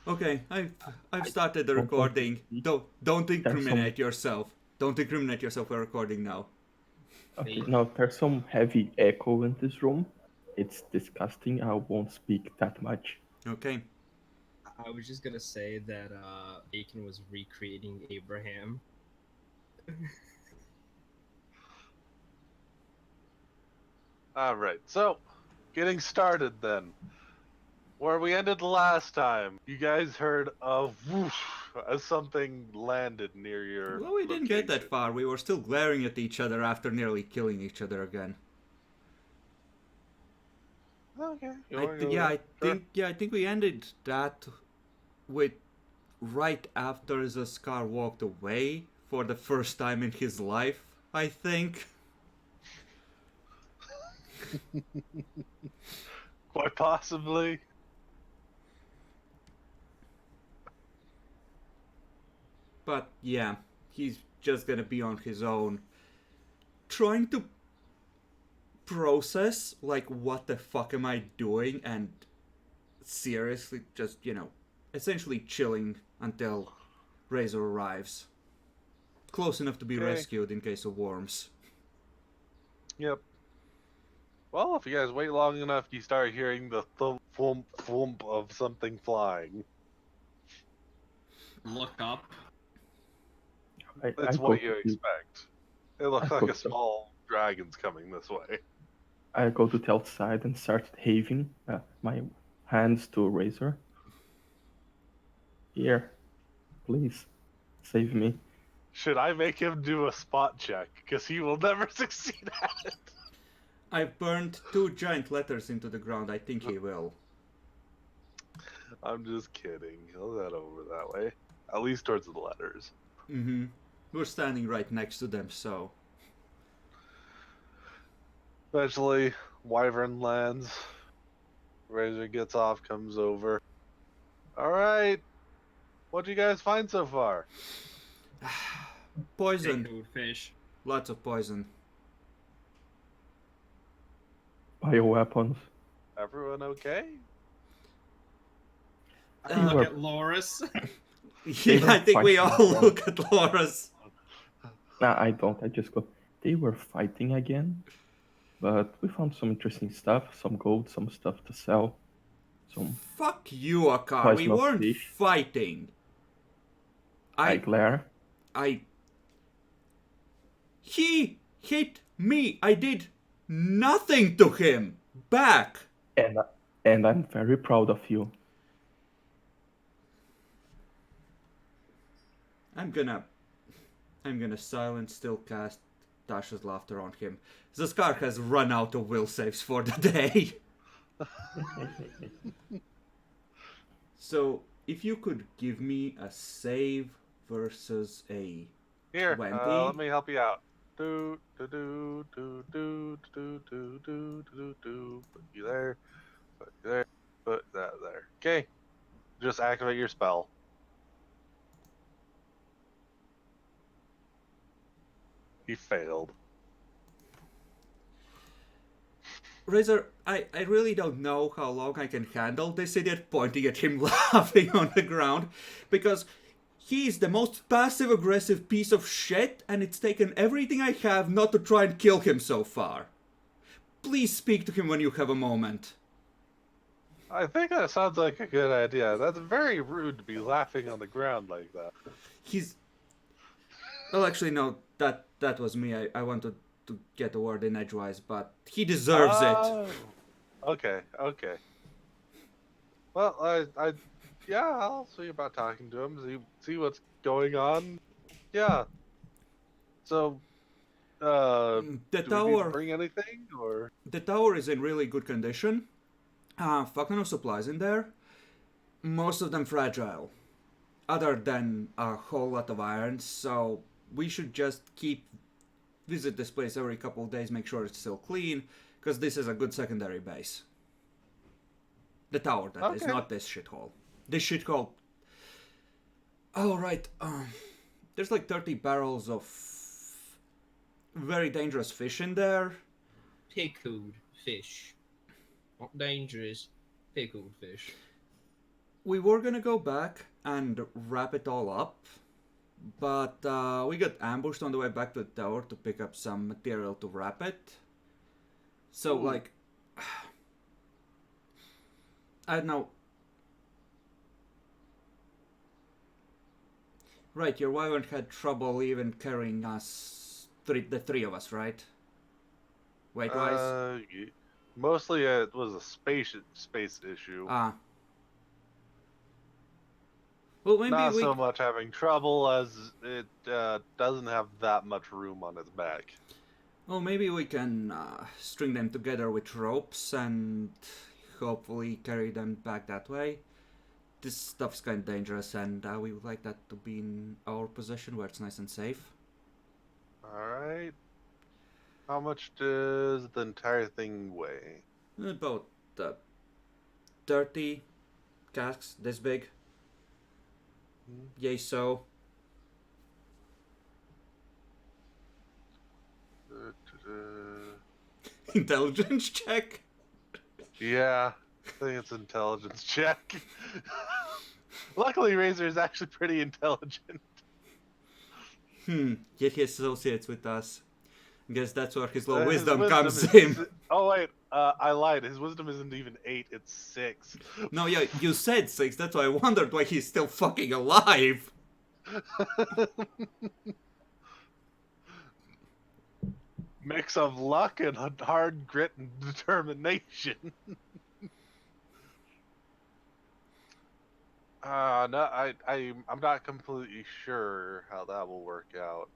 Okay, I've I started the don't want to recording. speak. Don't There's some incriminate yourself. Don't incriminate yourself. We're recording now. okay. Me. Now there's some heavy echo in this room. It's disgusting. I won't speak that much. Okay. I was just gonna say that Bacon was recreating Abraham. All right, so getting started then. Where we ended the last time, you guys heard a whoosh as something landed near your Well, we didn't get that location. far. We were still glaring at each other after nearly killing each other again. Okay, you want to go Yeah, there? Sure. I think we ended that with right after Zaskar walked away for the first time in his life. I think. Quite possibly. But yeah, he's just gonna be on his own, trying to process like what the fuck am I doing, and seriously just essentially chilling until Razor arrives, close enough to be Okay. rescued in case of worms. Yep. Well, if you guys wait long enough, you start hearing the thump, thump, thump of something flying. Look up. I It's go what to you the expect. It I looks go like a to small dragon's coming this way. I go to the outside and start having my hands to a razor. Here, please save me. Should I make him do a spot check? Because he will never succeed at it. I've burned two giant letters into the ground. I think he will. I'm just kidding. He'll head over that way. At least towards the letters. Mm-hmm. We're standing right next to them, so Eventually, Wyvern lands. Razor gets off, comes over. Alright. What'd you guys find so far? poison. Pickled fish. Lots of poison. Bioweapons. Everyone okay? I They look were at Loris. they Yeah, were I think we fighting all again. look at Laura's. Nah, I don't. I just go. They were fighting again, but we found some interesting stuff. Some gold, some stuff to sell, some Fuck you, Akar. We poisonous weren't fish. fighting. I I glare. I He hit me. I did nothing to him. Back. And and I'm very proud of you. I'm gonna silence still cast Tasha's laughter on him. Zaskar has run out of will saves for the day. So if you could give me a save versus a Here, 20. let me help you out. Do do do do do do do do do do. Put you there. Put you there. Put that there. Okay. Just activate your spell. He failed. Razor, I really don't know how long I can handle this idiot pointing at him laughing on the ground, because he is the most passive aggressive piece of shit, and it's taken everything I have not to try and kill him so far. Please speak to him when you have a moment. I think that sounds like a good idea. That's very rude to be laughing on the ground like that. He's. Well, actually, no, that was me. I wanted to get a word in edgewise, but he deserves it. Oh. Okay, okay. Well, yeah, I'll see about talking to him, see what's going on. Yeah. So, The do we need to tower. bring anything, or? The tower is in really good condition. Fucking no supplies in there. Most of them fragile. Other than a whole lot of iron, so we should just visit this place every couple of days, make sure it's still clean, because this is a good secondary base. The tower, that is, Okay. not this shithole. This shithole. Oh, right. There's like 30 barrels of very dangerous fish in there. Pickled fish. Not dangerous. Pickled fish. we were gonna go back and wrap it all up, but we got ambushed on the way back to the tower to pick up some material to wrap it. So, Ooh. like, I don't know. Right, your wyvern had trouble even carrying us, the three of us, right? Weight-wise? Mostly it was a space issue. Ah. Well, maybe Not we... so much having trouble as it doesn't have that much room on its back. Well, maybe we can string them together with ropes and hopefully carry them back that way. This stuff's kind of dangerous, and we would like that to be in our possession where it's nice and safe. Alright. How much does the entire thing weigh? About 30 casks, this big. Yay, so. Intelligence check? Yeah, I think it's intelligence check. Luckily, Razor is actually pretty intelligent. Yet he associates with us. I guess that's where his low His wisdom comes is in. Oh wait, I lied. His wisdom isn't even 8; it's 6. No, yeah, you said 6, that's why I wondered why he's still fucking alive. Mix of luck and hard grit and determination. No, I'm not completely sure how that will work out.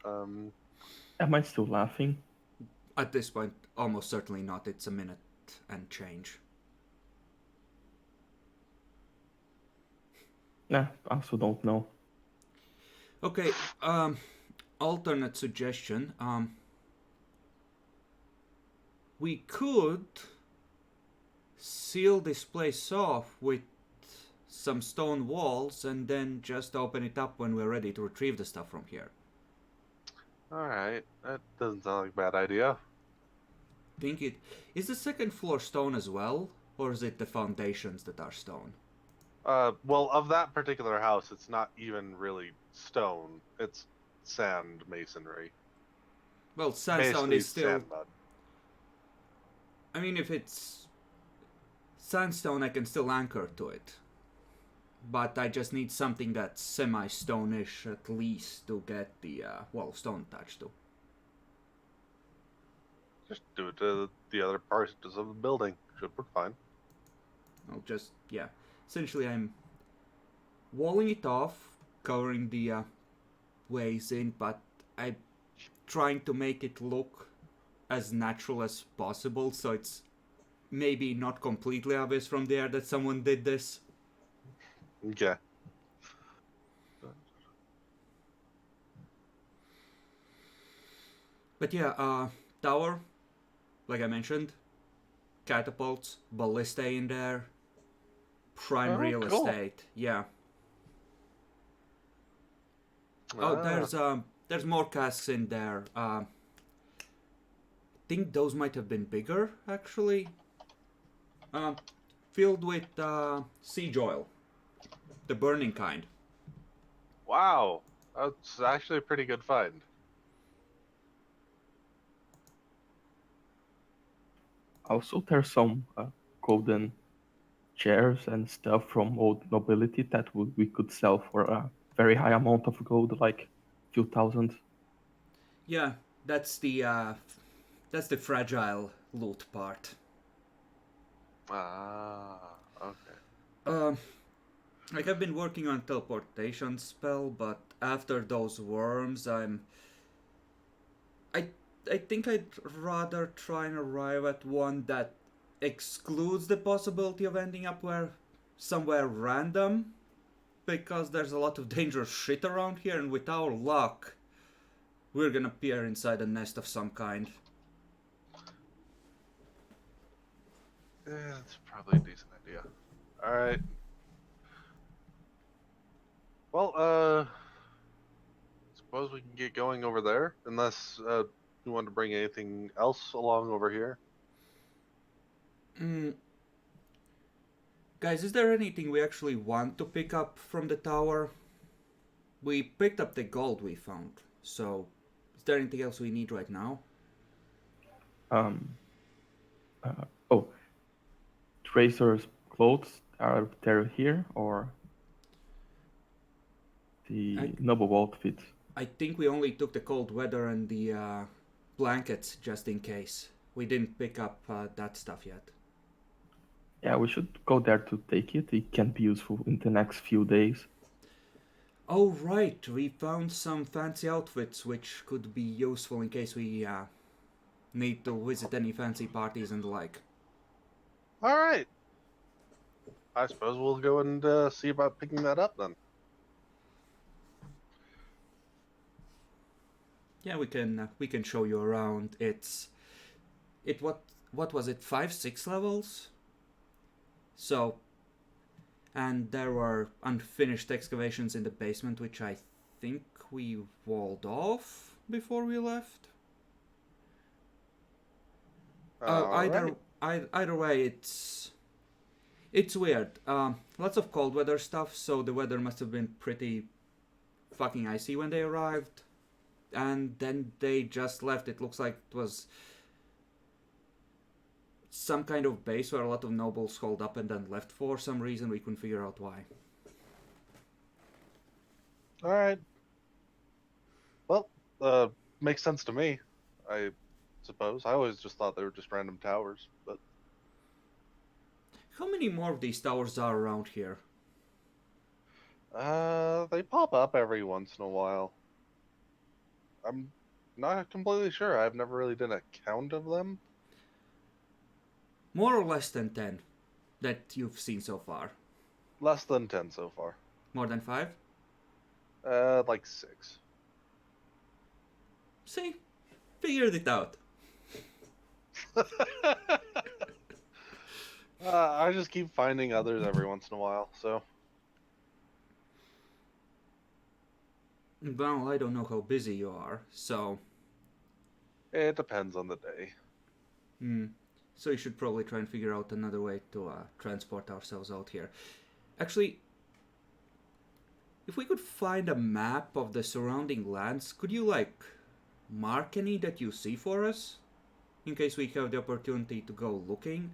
Am I still laughing? At this point, almost certainly not. It's a minute and change. Nah, I also don't know. Okay, alternate suggestion. We could seal this place off with some stone walls and then just open it up when we're ready to retrieve the stuff from here. Alright, that doesn't sound like a bad idea. Think it is the second floor stone as well, or is it the foundations that are stone? Well, of that particular house, it's not even really stone. It's sand masonry. Well, sandstone Basically, is still. sand mud. I mean, if it's sandstone, I can still anchor to it. But I just need something that's semi-stone-ish at least to get the, stone attached to. Just do it to the other parts of the building. Should work fine. I'll just, yeah. Essentially, I'm walling it off, covering the ways in, but I'm trying to make it look as natural as possible, so it's maybe not completely obvious from there that someone did this. Okay. But yeah, tower, like I mentioned, catapults, ballista in there, prime real cool. estate, yeah. Oh, there's more casks in there. I think those might have been bigger, actually. Filled with siege oil, the burning kind. Wow, that's actually a pretty good find. Also, there's some golden chairs and stuff from old nobility that we could sell for a very high amount of gold, like a few thousand. Yeah, that's the fragile loot part. Ah, okay. Like I've been working on teleportation spell, but after those worms, I think I'd rather try and arrive at one that excludes the possibility of ending up somewhere random, because there's a lot of dangerous shit around here, and with our luck, we're gonna appear inside a nest of some kind. Yeah, that's probably a decent idea. Alright. Well, suppose we can get going over there, unless you want to bring anything else along over here. Kind Guys, is there anything we actually want to pick up from the tower? We picked up the gold we found, so is there anything else we need right now? Um. Oh, Tracer's clothes are they here or the noble outfit? I think we only took the cold weather and the blankets just in case. We didn't pick up that stuff yet. Yeah, we should go there to take it. It can be useful in the next few days. Oh right, we found some fancy outfits which could be useful in case we need to visit any fancy parties and the like. All right. I suppose we'll go and see about picking that up then. Yeah, we can show you around. What was it, 5-6 levels? So, and there were unfinished excavations in the basement which I think we walled off before we left. Alright. Either way, it's weird. Lots of cold weather stuff, so the weather must have been pretty fucking icy when they arrived. And then they just left. It looks like it was some kind of base where a lot of nobles holed up and then left for some reason. We couldn't figure out why. All right. Well, makes sense to me. I suppose. I always just thought they were just random towers, but How many more of these towers are around here? they pop up every once in a while. I'm not completely sure. I've never really done a count of them. More or less than 10 that you've seen so far? Less than 10 so far. More than 5? Like 6. See? Figured it out. I just keep finding others every once in a while, so. Well, I don't know how busy you are, so... It depends on the day. So you should probably try and figure out another way to transport ourselves out here. Actually, if we could find a map of the surrounding lands, could you, like, mark any that you see for us? In case we have the opportunity to go looking?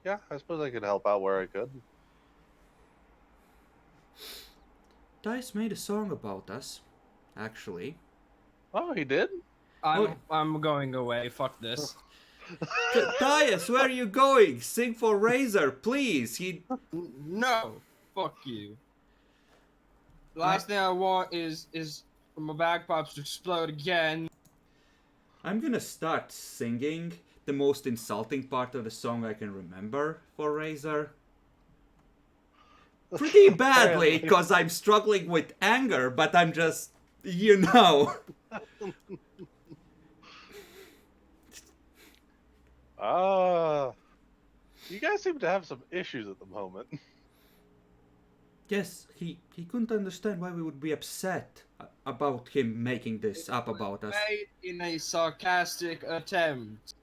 Yeah, I suppose I could help out where I could. Dice made a song about us, actually. Oh, he did? I'm going away. Fuck this. Dias, where are you going? Sing for Razor, please. No. Fuck you. Last thing I want is for my bagpipes to explode again. I'm gonna start singing the most insulting part of the song I can remember for Razor. Pretty badly, because I'm struggling with anger, but I'm just, you know. You guys seem to have some issues at the moment. Yes, he couldn't understand why we would be upset about him making this up about us. Made in a sarcastic attempt.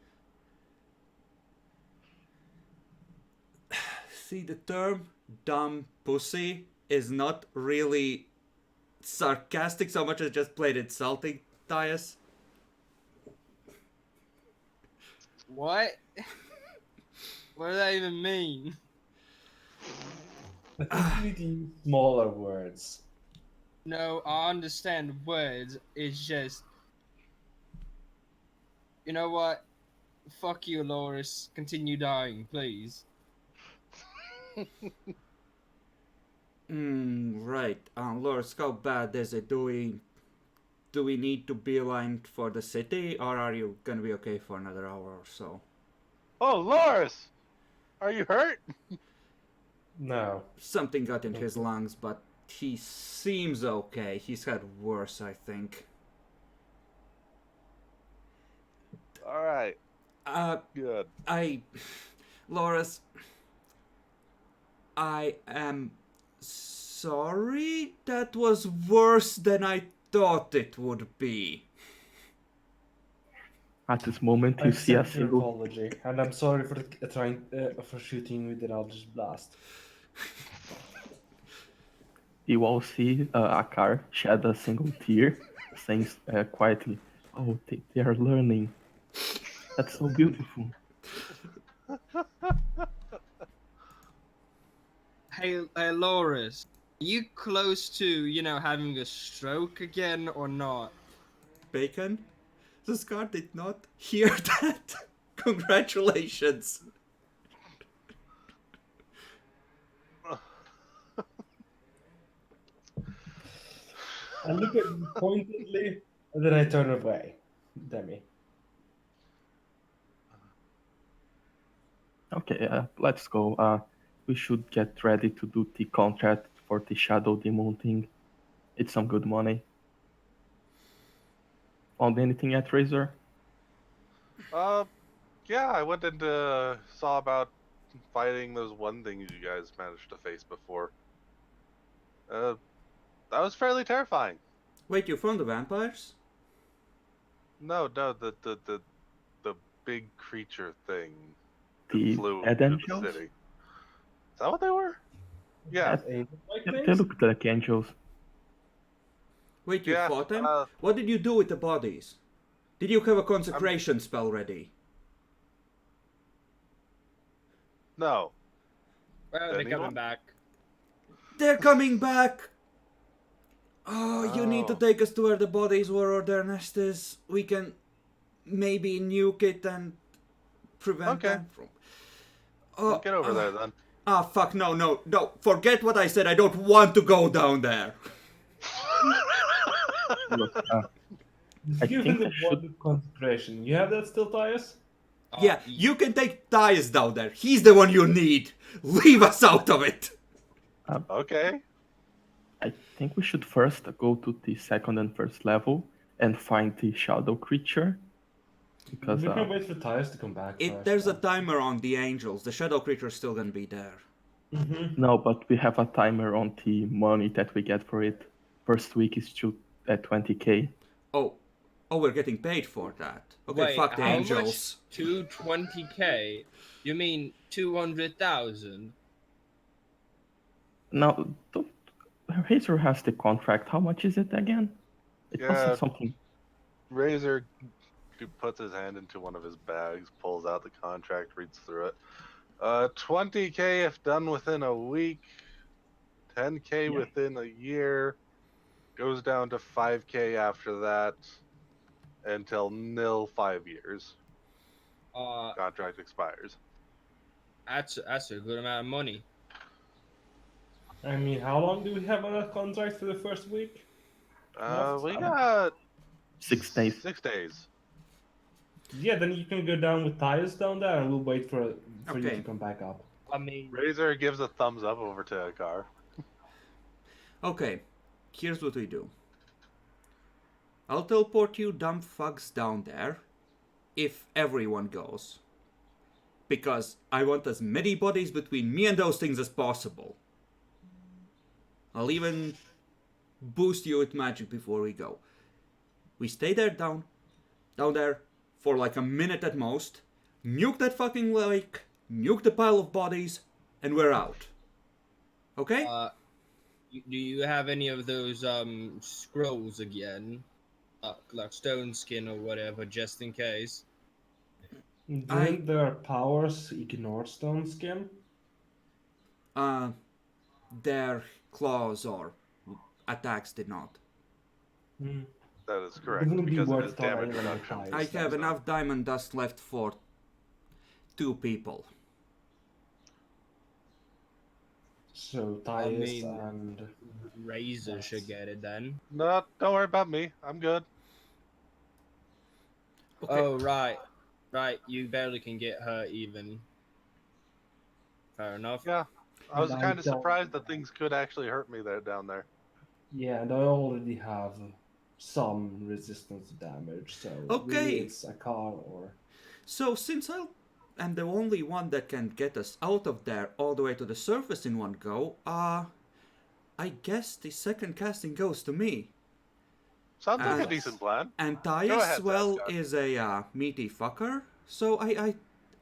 See, the term dumb pussy is not really sarcastic so much as just plain insulting, Dias. What? What does that even mean? I think you need to use smaller words. No, I understand words. It's just... You know what? Fuck you, Loris. Continue dying, please. Right. Loris, how bad is it? Do we need to beeline for the city, or are you gonna be okay for another hour or so? Oh, Loris! Are you hurt? No. Something got in his lungs, but he seems okay. He's had worse, I think. Alright, good. Loris, I am sorry. That was worse than I thought it would be. At this moment, I you see a accept your single. apology, and I'm sorry for trying for shooting with the Eldritch Blast. You all see a car shed a single tear, saying quietly, "Oh, they are learning. That's so beautiful." Hey, Loris, are you close to, having a stroke again or not? Bacon? The Scar did not hear that. Congratulations. I look at you pointedly, and then I turn away. Demi. Okay, let's go. We should get ready to do the contract for the Shadow Demon thing. It's some good money. Found anything yet, Razor? Yeah, I went and saw about fighting those one things you guys managed to face before. That was fairly terrifying. Wait, you found the vampires? No, the big creature thing that The flew Dead into the Angels? city. Is that what they were? Yeah. Yes. Angel-like They things? look like angels. Wait, you Yeah. fought them? What did you do with the bodies? Did you have a consecration spell ready? No. Well, they're Anyone? coming back. They're coming back! Oh, you need to Oh. take us to where the bodies were or their nest is. We can maybe nuke it and prevent Okay. them from... We'll get over there then. Ah, fuck, no. Forget what I said. I don't want to go down there. Look, I Given think the I should. one consecration, you have that still, Tyus? Yeah, you can take Tyus down there. He's the one you need. Leave us out of it. Okay. I think we should first go to the second and first level and find the shadow creature. Because We can wait for Tyus to come back first. There's a timer on the angels. The shadow creature's still gonna be there. no, but we have a timer on the money that we get for it. First week is at 20k. Oh, we're getting paid for that. Okay, Wait, fuck the how angels. much? 220k? You mean 200,000? Now, Razor has the contract. How much is it again? It Yeah. wasn't something. Razor puts his hand into one of his bags, pulls out the contract, reads through it. 20k if done within a week. 10k Yeah. within a year. Goes down to 5k after that. Until nil 5 years. Contract expires. That's a good amount of money. I mean, how long do we have on that contract for the first week? We got 6 days. 6 days. Yeah, then you can go down with Tyus down there, and we'll wait for you Okay. to come back up. I mean, Razor gives a thumbs up over to Akar. Okay, here's what we do. I'll teleport you dumb fucks down there if everyone goes. Because I want as many bodies between me and those things as possible. I'll even boost you with magic before we go. We stay there down there for like a minute at most, nuke that fucking lake, nuke the pile of bodies, and we're out. Okay? do you have any of those scrolls again? Like stone skin or whatever, just in case. Didn't their powers ignore stone skin? Their claws or attacks did not. That is correct. Wouldn't be Because of worth his damage trying on reduction. Tyus. I have enough diamond dust left for 2 people. So I Tyus mean- and Razor should get it then. No, don't worry about me. I'm good. Okay. Oh, right. You barely can get her even. Fair enough. Yeah. I was And I kind of don't- surprised that things could actually hurt me there down there. yeah, and I already have some resistance to damage, so Okay. really it's a car or So since I am the only one that can get us out of there all the way to the surface in one go, I guess the second casting goes to me. Sounds like a Yes. decent plan. And Go Tyus, ahead, well, Zascott. is a meaty fucker. So I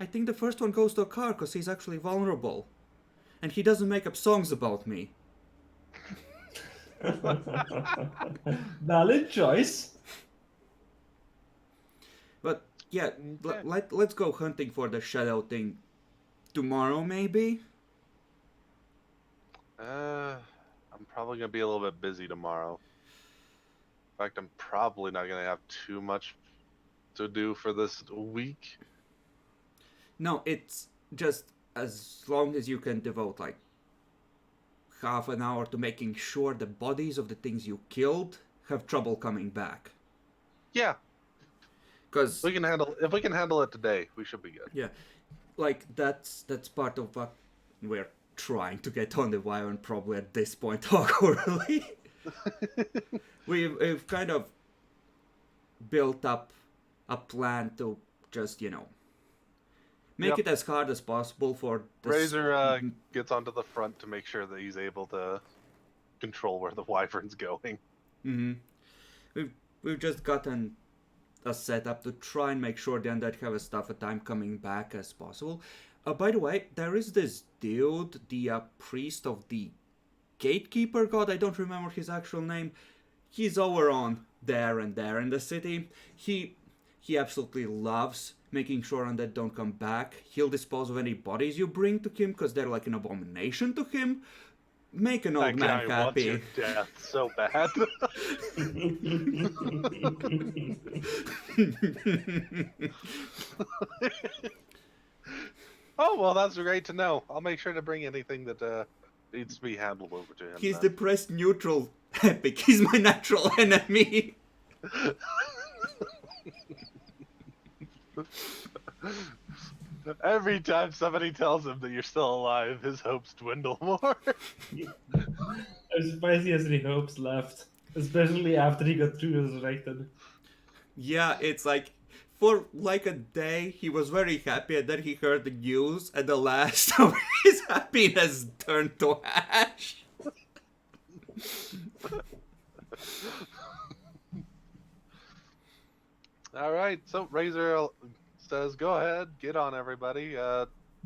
think the first one goes to a car because he's actually vulnerable. And he doesn't make up songs about me. Valid choice. But yeah, Okay. let's go hunting for the shadow thing tomorrow, maybe? I'm probably gonna be a little bit busy tomorrow. In fact, I'm probably not gonna have too much to do for this week. No, it's just as long as you can devote like half an hour to making sure the bodies of the things you killed have trouble coming back. Yeah, Because we can handle. If we can handle it today, we should be good. yeah, like that's part of what we're trying to get on the wire, and probably at this point awkwardly. we've kind of built up a plan to just make Yep. it as hard as possible for the Razor gets onto the front to make sure that he's able to control where the wyvern's going. Mm-hmm. We've just gotten a setup to try and make sure the undead have as tough a time coming back as possible. By the way, there is this dude, the priest of the gatekeeper god. I don't remember his actual name. He's over on there and there in the city. He absolutely loves making sure undead don't come back. He'll dispose of any bodies you bring to him because they're like an abomination to him. Make an old That guy man wants your happy. death so bad. Oh well, that's great to know. I'll make sure to bring anything that needs to be handled over to him. He's then. depressed neutral epic. He's my natural enemy. Every time somebody tells him that you're still alive, his hopes dwindle more. I'm surprised he has any hopes left, especially after he got through resurrected. Yeah, it's like for like a day he was very happy, and then he heard the news, and the last of his happiness turned to ash. All right, so Razor says, "Go ahead, get on, everybody."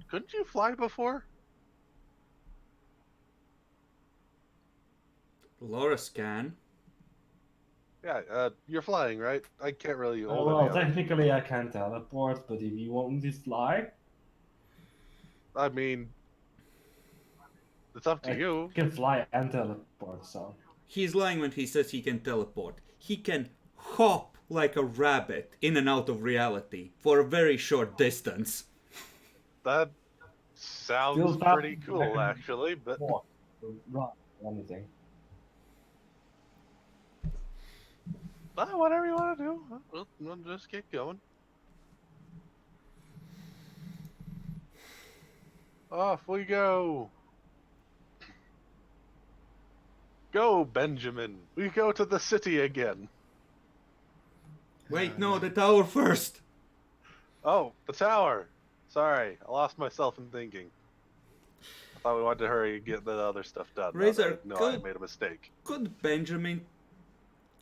Couldn't you fly before? Laura scan. Yeah, you're flying, right? I can't really hold Well, any other. technically I can teleport, but if you want me to fly, I mean, it's up to I you. can fly and teleport, so. He's lying when he says he can teleport. He can hop like a rabbit in and out of reality for a very short distance. That Still sounds fast, pretty cool, actually. But Walk, run, anything. whatever you want to do, we'll just get going. Off we go. Go, Benjamin. We go to the city again. Wait, no, the tower first. Oh, the tower. Sorry, I lost myself in thinking. I thought we wanted to hurry and get the other stuff done. Razor, No, I good. made a mistake. Good Benjamin.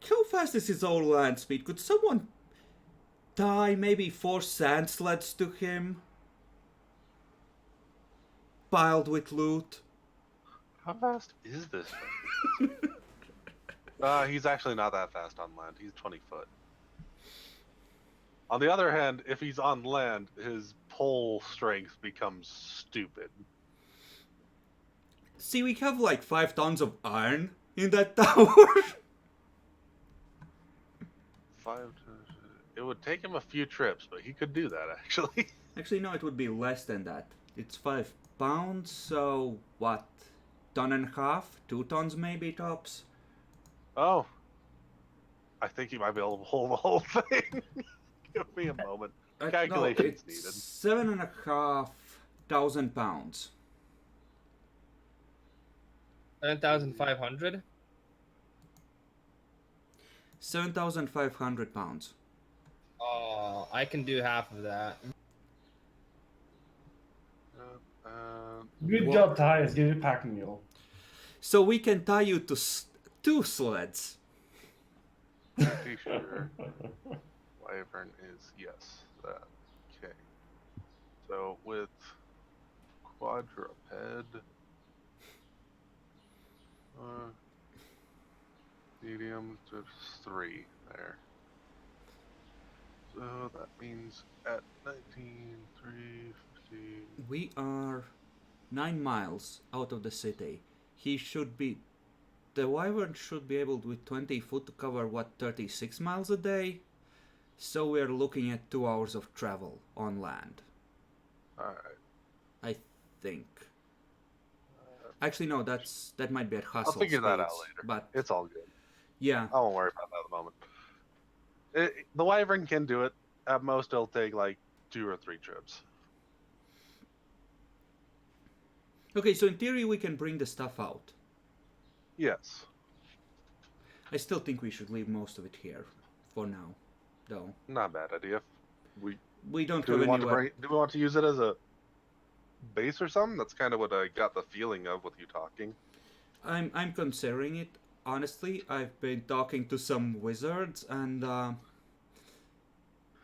How fast is his old land speed? Could someone tie maybe 4 sand sleds to him? Piled with loot? How fast is this? He's actually not that fast on land. He's 20 foot. On the other hand, if he's on land, his pole strength becomes stupid. See, we have like 5 tons of iron in that tower. It would take him a few trips, but he could do that actually. Actually, no, it would be less than that. It's 5 pounds, so what? 1.5 tons? 2 tons maybe tops? Oh, I think he might be able to hold the whole thing. Give me a moment. Calculations no, it's needed. 7,500 pounds. 7,500. 7,500 pounds. Oh, I can do half of that. Good What? job, Tyus. Give you a packing mule. So we can tie you to 2 sleds. Pretty sure Wyvern is yes. Okay. So with quadruped, medium, there's 3 there. So that means at 19, 3, 15. We are 9 miles out of the city. He should be. The Wyvern should be able with 20 foot to cover what, 36 miles a day? So we're looking at 2 hours of travel on land. Alright. I think. Actually, no, that might be at hustle I'll figure that out speeds, later. but It's all good. yeah. I won't worry about that at the moment. The Wyvern can do it. At most, it'll take like 2 or 3 trips. Okay, so in theory we can bring the stuff out. Yes. I still think we should leave most of it here for now, though. Not a bad idea. We don't Do have we want to anywhere. do we want to use it as a base or something? That's kind of what I got the feeling of with you talking. I'm considering it. Honestly, I've been talking to some wizards, and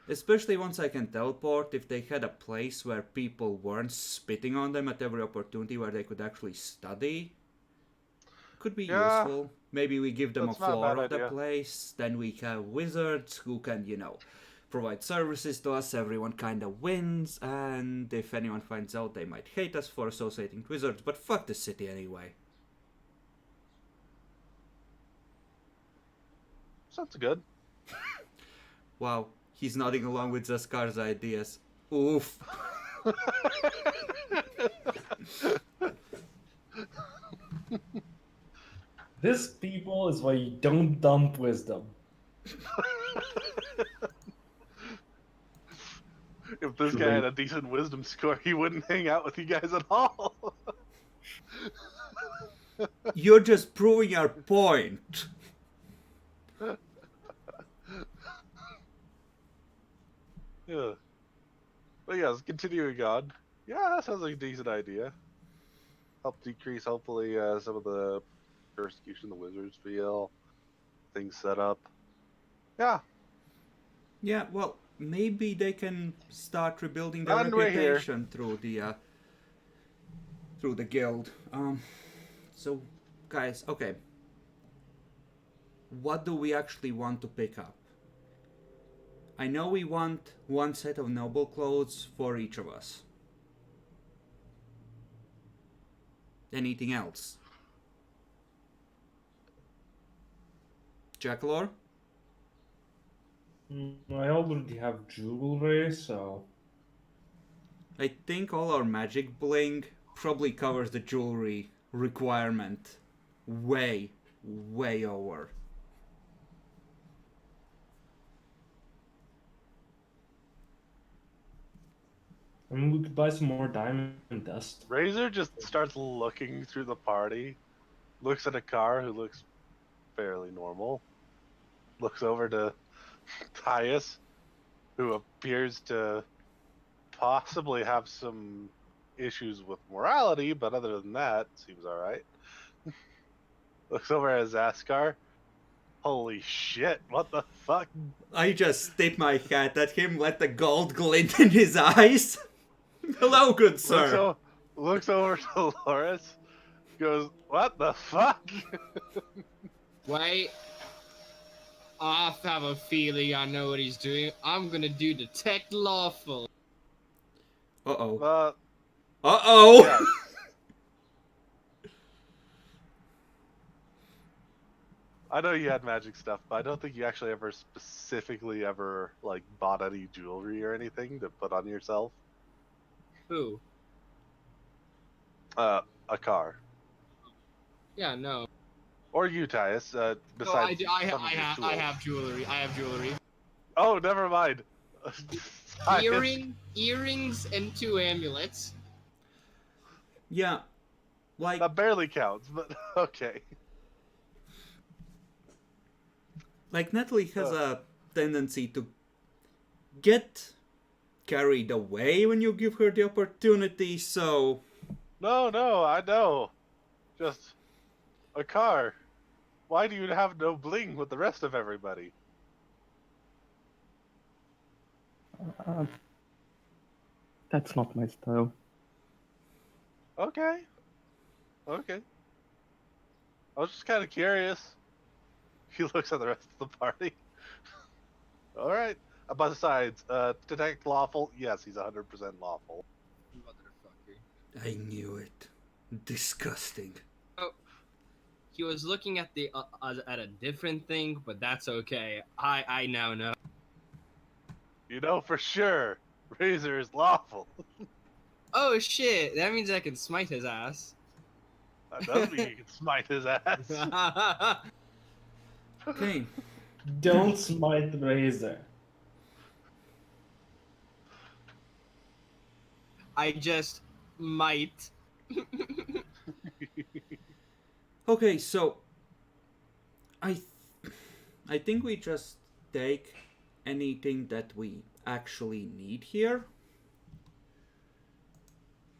especially once I can teleport, if they had a place where people weren't spitting on them at every opportunity, where they could actually study, could be Yeah, useful. Maybe we give them a that's not a floor bad of the idea. place, then we have wizards who can, provide services to us. Everyone kind of wins, and if anyone finds out, they might hate us for associating with wizards, but fuck the city anyway. Sounds good. Wow, he's nodding along with Zaskar's ideas. Oof. This, people, is why you don't dump wisdom. If this guy had a decent wisdom score, he wouldn't hang out with you guys at all. You're just proving our point. Yeah. But yes, continuing on. Yeah, that sounds like a decent idea. Help decrease, hopefully, some of the persecution the wizards feel. Things set up. Yeah. Yeah, well, maybe they can start rebuilding their And we're here. reputation through the guild. So, guys, okay. What do we actually want to pick up? I know we want one set of noble clothes for each of us. Anything else? Jackalor? I already have jewelry, so I think all our magic bling probably covers the jewelry requirement way over. I mean, we could buy some more diamond dust. Razor just starts looking through the party, looks at a car who looks fairly normal, looks over to Tyus, who appears to possibly have some issues with morality, but other than that, seems alright. Looks over at Zaskar. Holy shit, what the fuck? I just tip my hat at him, let the gold glint in his eyes. Hello, good sir. Looks over to Loris, goes, what the fuck? Wait. I have a feeling I know what he's doing. I'm gonna do detect lawful. Uh-oh. Uh, Uh-oh! yeah. I know you had magic stuff, but I don't think you actually ever specifically ever, like, bought any jewelry or anything to put on yourself. Who? A car. Yeah, no. Or you, Tyus, No, besides I some of your tools. have jewelry. I have jewelry. Oh, never mind. Tyus. Earrings and 2 amulets. Yeah, like, That barely counts, but okay. Natalie has a tendency to get carried away when you give her the opportunity, so... No, I know. Just a car. Why do you have no bling with the rest of everybody? Uh, that's not my style. Okay. Okay. I was just kind of curious. He looks at the rest of the party. All right. Besides, detect lawful. Yes, he's 100% lawful. Motherfucker. I knew it. Disgusting. Oh, he was looking at at a different thing, but that's okay. I now know. You know for sure, Razor is lawful. Oh shit! That means I can smite his ass. That does mean you can smite his ass. Okay. Don't smite the razor. I just might. Okay, so I I think we just take anything that we actually need here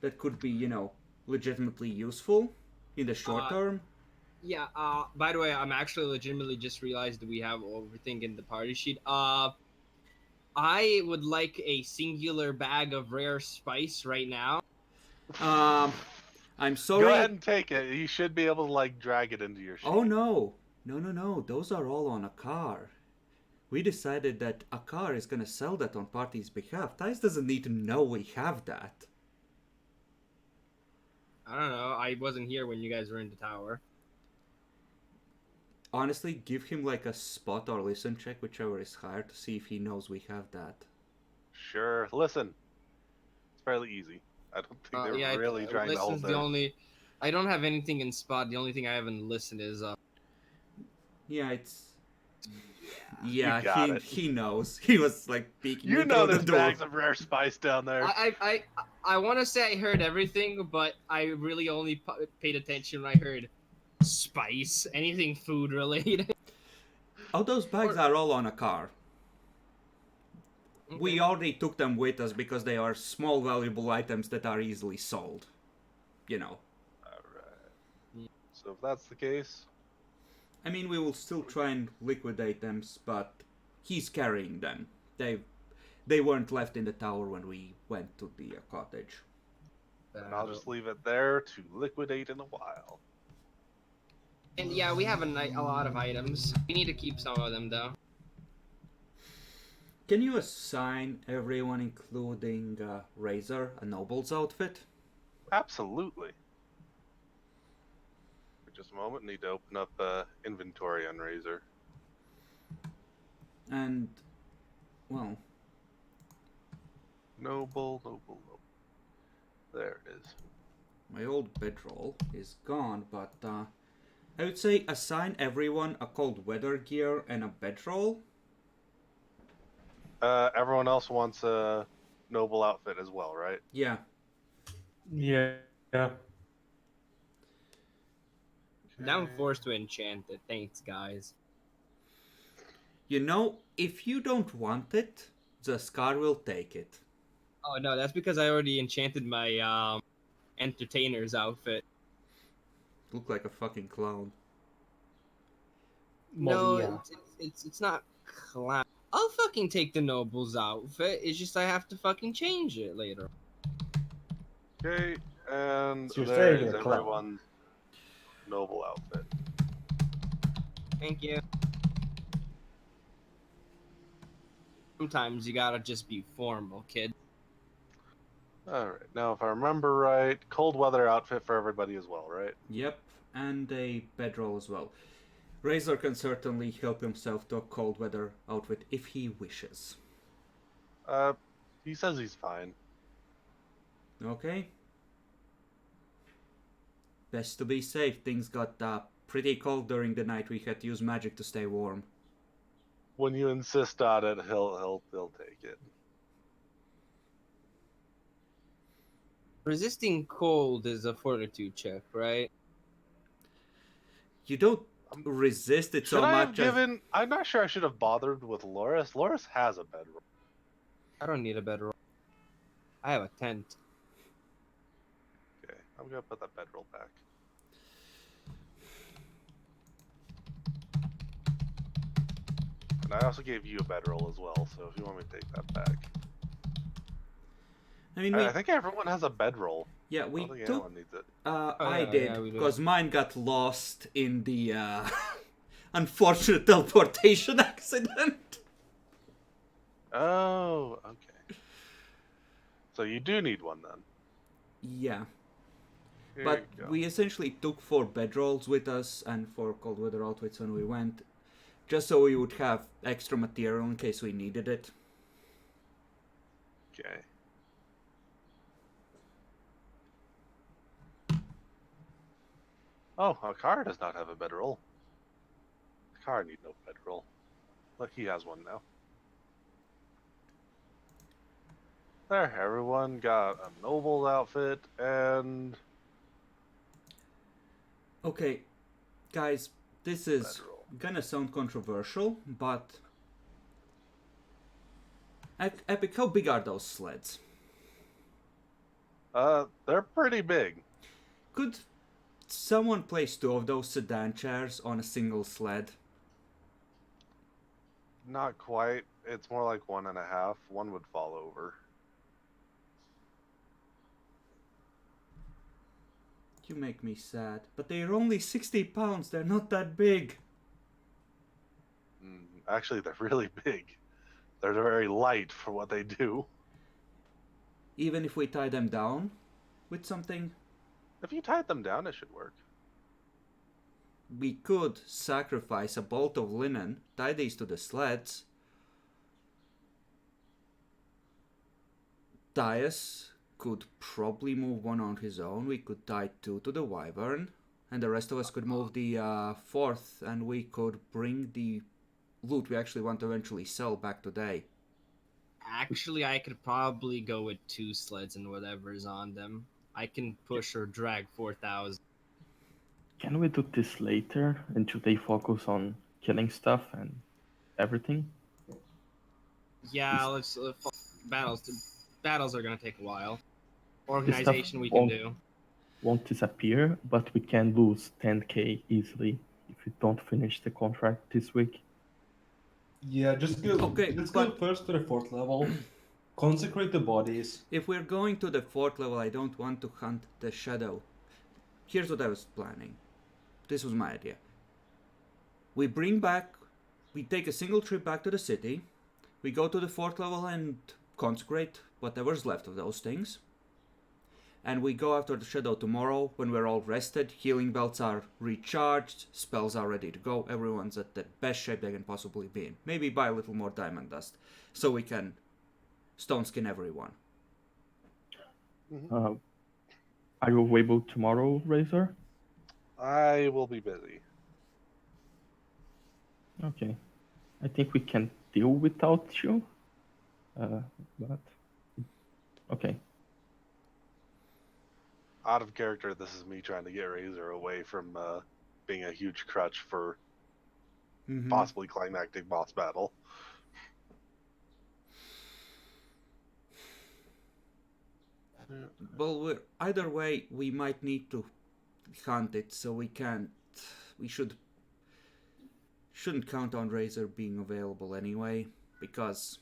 that could be, legitimately useful in the short term. Yeah, by the way, I'm actually legitimately just realized that we have everything in the party sheet. I would like a singular bag of rare spice right now. I'm Go sorry. ahead and take it. You should be able to like drag it into your sheet. Oh no. No. Those are all on a car. We decided that a car is gonna sell that on party's behalf. Thais doesn't need to know we have that. I don't know. I wasn't here when you guys were in the tower. Honestly, give him like a spot or listen check, whichever is higher, to see if he knows we have that. Sure. Listen, it's fairly easy. I don't think they're Yeah, really trying to hold listen's the their. only. I don't have anything in spot. The only thing I haven't listened is Yeah, it's. yeah. Yeah, You got it. he knows. He was like peeking You me know through the there's door. bags of rare spice down there. I want to say I heard everything, but I really only paid attention when I heard spice, anything food related. Oh, those bags are all on a car. We Okay. already took them with us because they are small, valuable items that are easily sold. You know. Alright. So if that's the case, I mean, we will still try and liquidate them, but he's carrying them. They weren't left in the tower when we went to the cottage. then I'll just leave it there to liquidate in a while. And yeah, we have a lot of items. We need to keep some of them though. Can you assign everyone, including Razor, a noble's outfit? Absolutely. For just a moment, need to open up inventory on Razor. And, well, Noble. There it is. my old bedroll is gone, but I would say assign everyone a cold weather gear and a bedroll. Everyone else wants a noble outfit as well, right? Yeah. Yeah. Now I'm forced to enchant it. Thanks, guys. If you don't want it, the Scar will take it. Oh no, that's because I already enchanted my entertainer's outfit. Look like a fucking clown. No, Yeah. it's not clown. I'll fucking take the noble's outfit. It's just I have to fucking change it later. Okay, and So you're there saying is you're a clown. everyone's noble outfit. Thank you. Sometimes you gotta just be formal, kid. Alright, now if I remember right, cold weather outfit for everybody as well, right? Yep, and a bedroll as well. Razor can certainly help himself to a cold weather outfit if he wishes. He says he's fine. Okay? Best to be safe. Things got pretty cold during the night. We had to use magic to stay warm. When you insist on it, he'll take it. Resisting cold is a fortitude check, right? You don't resist it so Should I have much as... given? I'm not sure I should have bothered with Loris. Loris has a bedroll. I don't need a bedroll. I have a tent. Okay, I'm gonna put that bedroll back. And I also gave you a bedroll as well, so if you want me to take that back. I mean, I think everyone has a bedroll. yeah, I we don't think took. anyone needs it. I yeah, did yeah, we do. because mine got lost in the unfortunate teleportation accident. Oh, okay. So you do need one then. Yeah, Here but you go. we essentially took 4 bedrolls with us and 4 cold weather outfits when we went, just so we would have extra material in case we needed it. Okay. Oh, a car does not have a bedroll. The car need no bedroll. Look, he has one now. There, everyone got a noble's outfit and Okay, guys, this is bedroll. gonna sound controversial, but Epic, how big are those sleds? They're pretty big. Could someone place 2 of those sedan chairs on a single sled? Not quite. It's more like 1.5. One would fall over. You make me sad. But they're only 60 pounds, they're not that big. Actually, they're really big. They're very light for what they do. Even if we tie them down with something, If you tied them down, it should work. we could sacrifice a bolt of linen, tie these to the sleds. Dias could probably move one on his own. We could tie 2 to the wyvern, and the rest of us could move the 4th, and we could bring the loot we actually want to eventually sell back today. Actually, I could probably go with 2 sleds and whatever's on them. I can push or drag 4,000. Can we do this later and today focus on killing stuff and everything? Yeah, let's battles are gonna take a while. This Organization stuff we can do. won't disappear, but we can lose 10k easily if we don't finish the contract this week. Yeah, just go. Okay, Let's go but- first to the 4th level. Consecrate the bodies. If we're going to the 4th level, I don't want to hunt the shadow. Here's what I was planning. This was my idea. We take a single trip back to the city. We go to the 4th level and consecrate whatever's left of those things. And we go after the shadow tomorrow when we're all rested, healing belts are recharged, spells are ready to go, everyone's at the best shape they can possibly be in. Maybe buy a little more diamond dust so we can stone skin everyone. Are you available tomorrow, Razor? I will be busy. Okay. I think we can deal without you. But okay. Out of character, this is me trying to get Razor away from being a huge crutch for possibly climactic boss battle. Well, either way, we might need to hunt it, so we can't. We shouldn't count on Razor being available anyway, because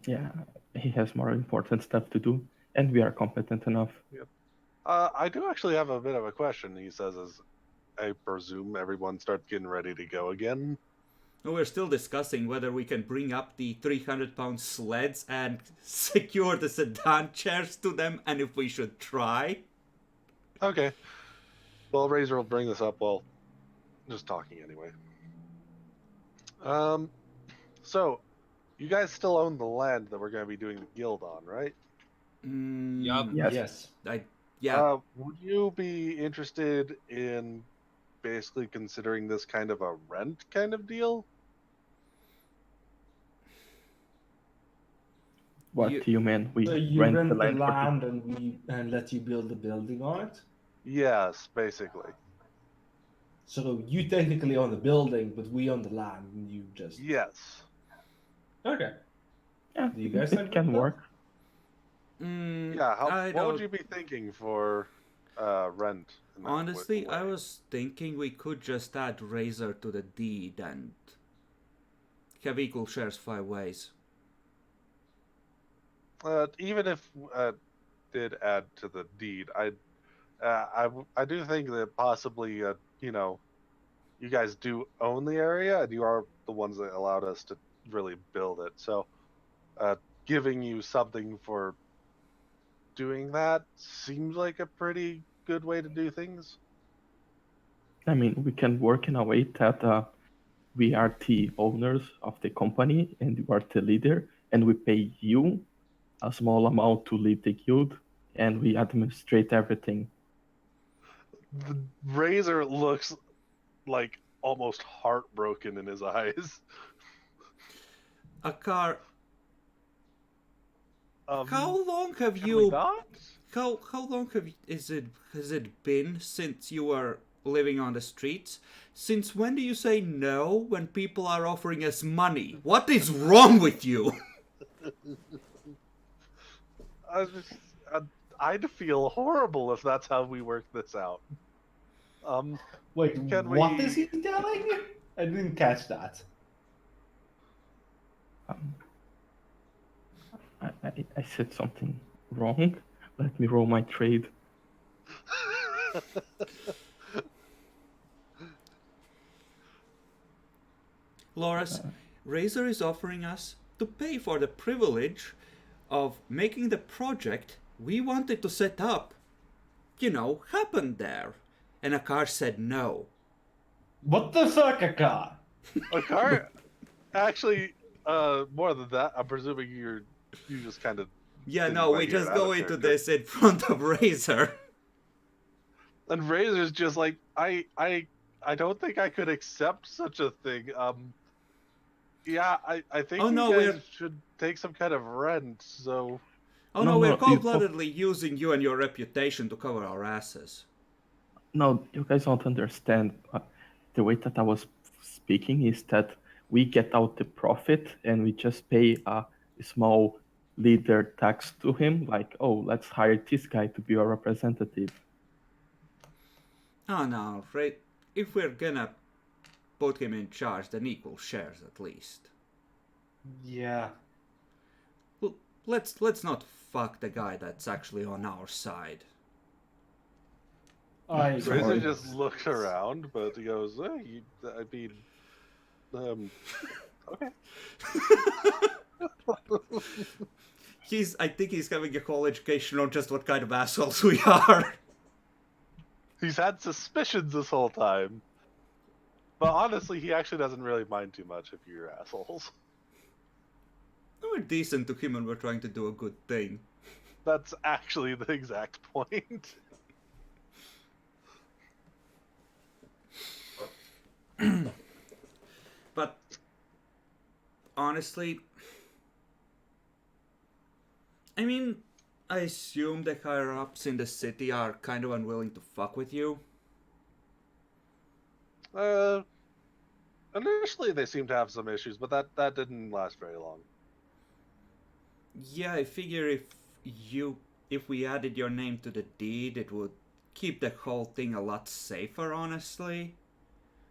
Yeah, he has more important stuff to do, and we are competent enough. I do actually have a bit of a question. He says, as I presume everyone starts getting ready to go again. we're still discussing whether we can bring up the 300-pound sleds and secure the sedan chairs to them, and if we should try. Okay. Well, Razor will bring this up while just talking anyway. So, you guys still own the land that we're going to be doing the guild on, right? Yup. Yes. Yeah. Would you be interested in basically considering this kind of a rent kind of deal? What do you mean? We So you rent rent the the land for land and let you build a building on it. Yes, basically. So you technically own the building, but we own the land, and you just Yes. okay. Yeah, Do you guys it think can about work. Yeah. What would you be thinking for rent? in that Honestly, I way? was thinking we could just add Razor to the deed and have equal shares 5 ways. Even if did add to the deed, I do think that possibly you guys do own the area and you are the ones that allowed us to really build it. So giving you something for doing that seems like a pretty good way to do things. I mean, we can work in a way that we are the owners of the company and you are the leader, and we pay you a small amount to lead the guild, and we administrate everything. The Razor looks like almost heartbroken in his eyes. A car. How long have Can we you? not? How long has it been since you were living on the streets? Since when do you say no when people are offering us money? What is wrong with you? I just, I'd feel horrible if that's how we work this out. Wait, Can what is we- he telling? I didn't catch that. Um, I said something wrong. Let me roll my trade. Loras, Razor is offering us to pay for the privilege of making the project we wanted to set up, happen there. And Akar said no. What the fuck, Aka? Akar, actually, more than that, I'm presuming you just kind of Yeah, Didn't no, quite we hear just it out go of into character. this in front of Razor. and Razor's just like I don't think I could accept such a thing. Yeah, I think Oh you no, guys should take some kind of rent. So we're No, cold-bloodedly using you and your reputation to cover our asses. no, you guys don't understand. The way that I was speaking is that we get out the profit and we just pay a small leader tax to him, like, oh, let's hire this guy to be our representative. Oh no, right? If we're gonna put him in charge, then equal shares at least. Yeah. Let's not fuck the guy that's actually on our side. I Sorry. Razor agree. just looks around, but he goes, I mean, okay. I think he's having a whole education on just what kind of assholes we are. He's had suspicions this whole time. But honestly, he actually doesn't really mind too much if you're assholes. We're decent to him and we're trying to do a good thing. That's actually the exact point. But honestly, I mean, I assume the higher ups in the city are kind of unwilling to fuck with you. Initially they seemed to have some issues, but that didn't last very long. Yeah, I figure if we added your name to the deed, it would keep the whole thing a lot safer, honestly.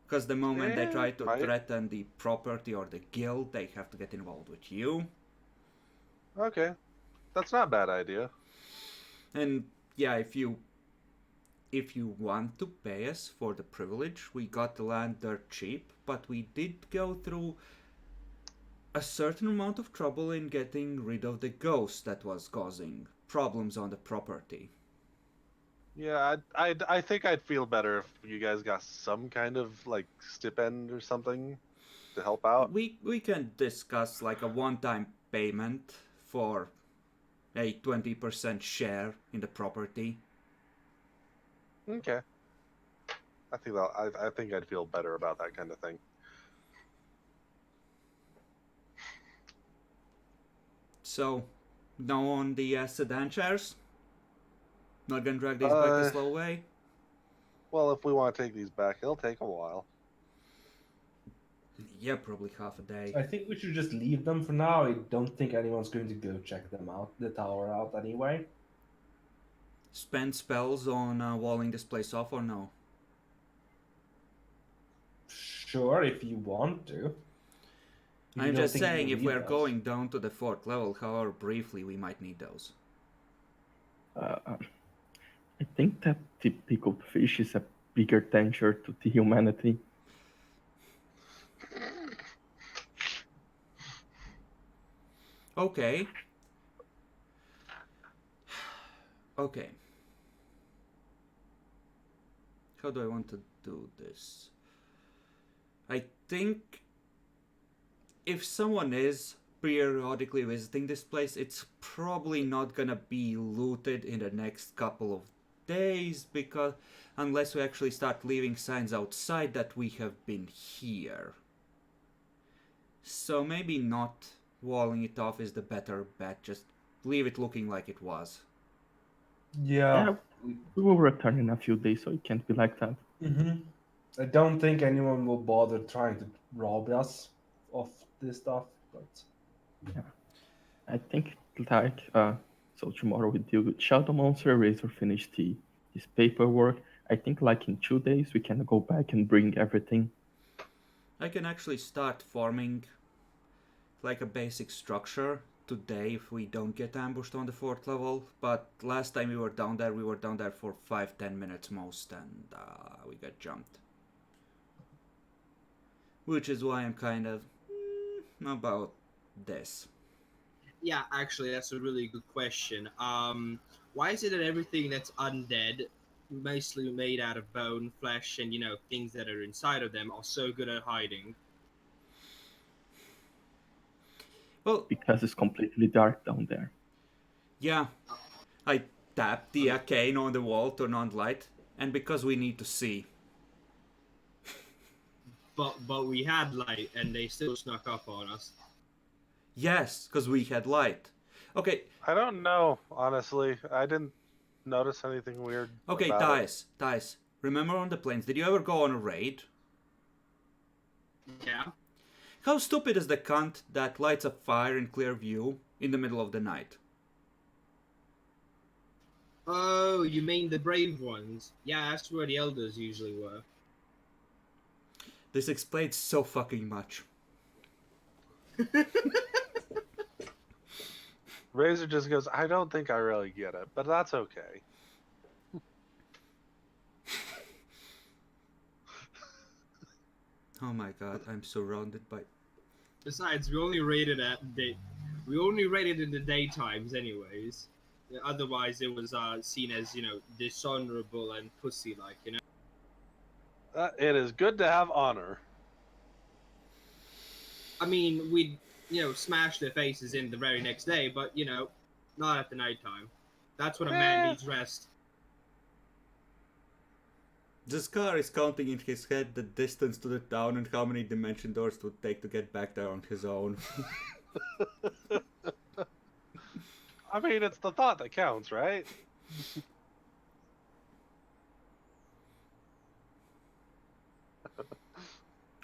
Because the moment they try to Might. threaten the property or the guild, they have to get involved with you. Okay, that's not a bad idea. And yeah, if you want to pay us for the privilege, we got the land dirt cheap, but we did go through a certain amount of trouble in getting rid of the ghost that was causing problems on the property. Yeah, I think I'd feel better if you guys got some kind of like stipend or something to help out. We can discuss like a one-time payment for a 20% share in the property. Okay. I think I'd feel better about that kind of thing. So, no on the sedan chairs? Not gonna drag these back the slow way? Well, if we want to take these back, it'll take a while. Yeah, probably half a day. I think we should just leave them for now. I don't think anyone's going to go check them out, the tower out anyway. Spend spells on walling this place off or no? Sure, if you want to. You I'm don't just think you saying, will if need we're those? going down to the 4th level, however briefly, we might need those. I think that the pickled fish is a bigger danger to the humanity. Okay. Okay. How do I want to do this? I think if someone is periodically visiting this place, it's probably not gonna be looted in the next couple of days, because unless we actually start leaving signs outside that we have been here. So maybe not walling it off is the better bet, just leave it looking like it was. Yeah. We will return in a few days, so it can't be like that. I don't think anyone will bother trying to rob us of this stuff, but I think so tomorrow we deal with Shadow Monster, Razor finish this paperwork. I think like in 2 days we can go back and bring everything. I can actually start forming like a basic structure today if we don't get ambushed on the 4th level, but last time we were down there for 5-10 minutes most, and we got jumped. Which is why I'm kind of about this. Yeah, actually, that's a really good question. Why is it that everything that's undead, mostly made out of bone, flesh, and things that are inside of them, are so good at hiding? Well, Because it's completely dark down there. yeah, I tapped the arcane on the wall, turn on light, and because we need to see. But we had light, and they still snuck up on us. Yes, because we had light. Okay, I don't know, honestly. I didn't notice anything weird. okay, about it. Thais. Remember on the plains, did you ever go on a raid? Yeah. How stupid is the cunt that lights a fire in clear view in the middle of the night? Oh, you mean the brave ones? Yeah, that's where the elders usually were. This explains so fucking much. Razor just goes, I don't think I really get it, but that's okay. Oh my god, I'm surrounded by... Besides, we only raided in the daytimes, anyways. Otherwise, it was seen as dishonorable and pussy-like. It is good to have honor. I mean, we'd smash their faces in the very next day, but not at the nighttime. That's when a man needs rest. The Scar is counting in his head the distance to the town and how many dimension doors it would take to get back there on his own. I mean, it's the thought that counts, right?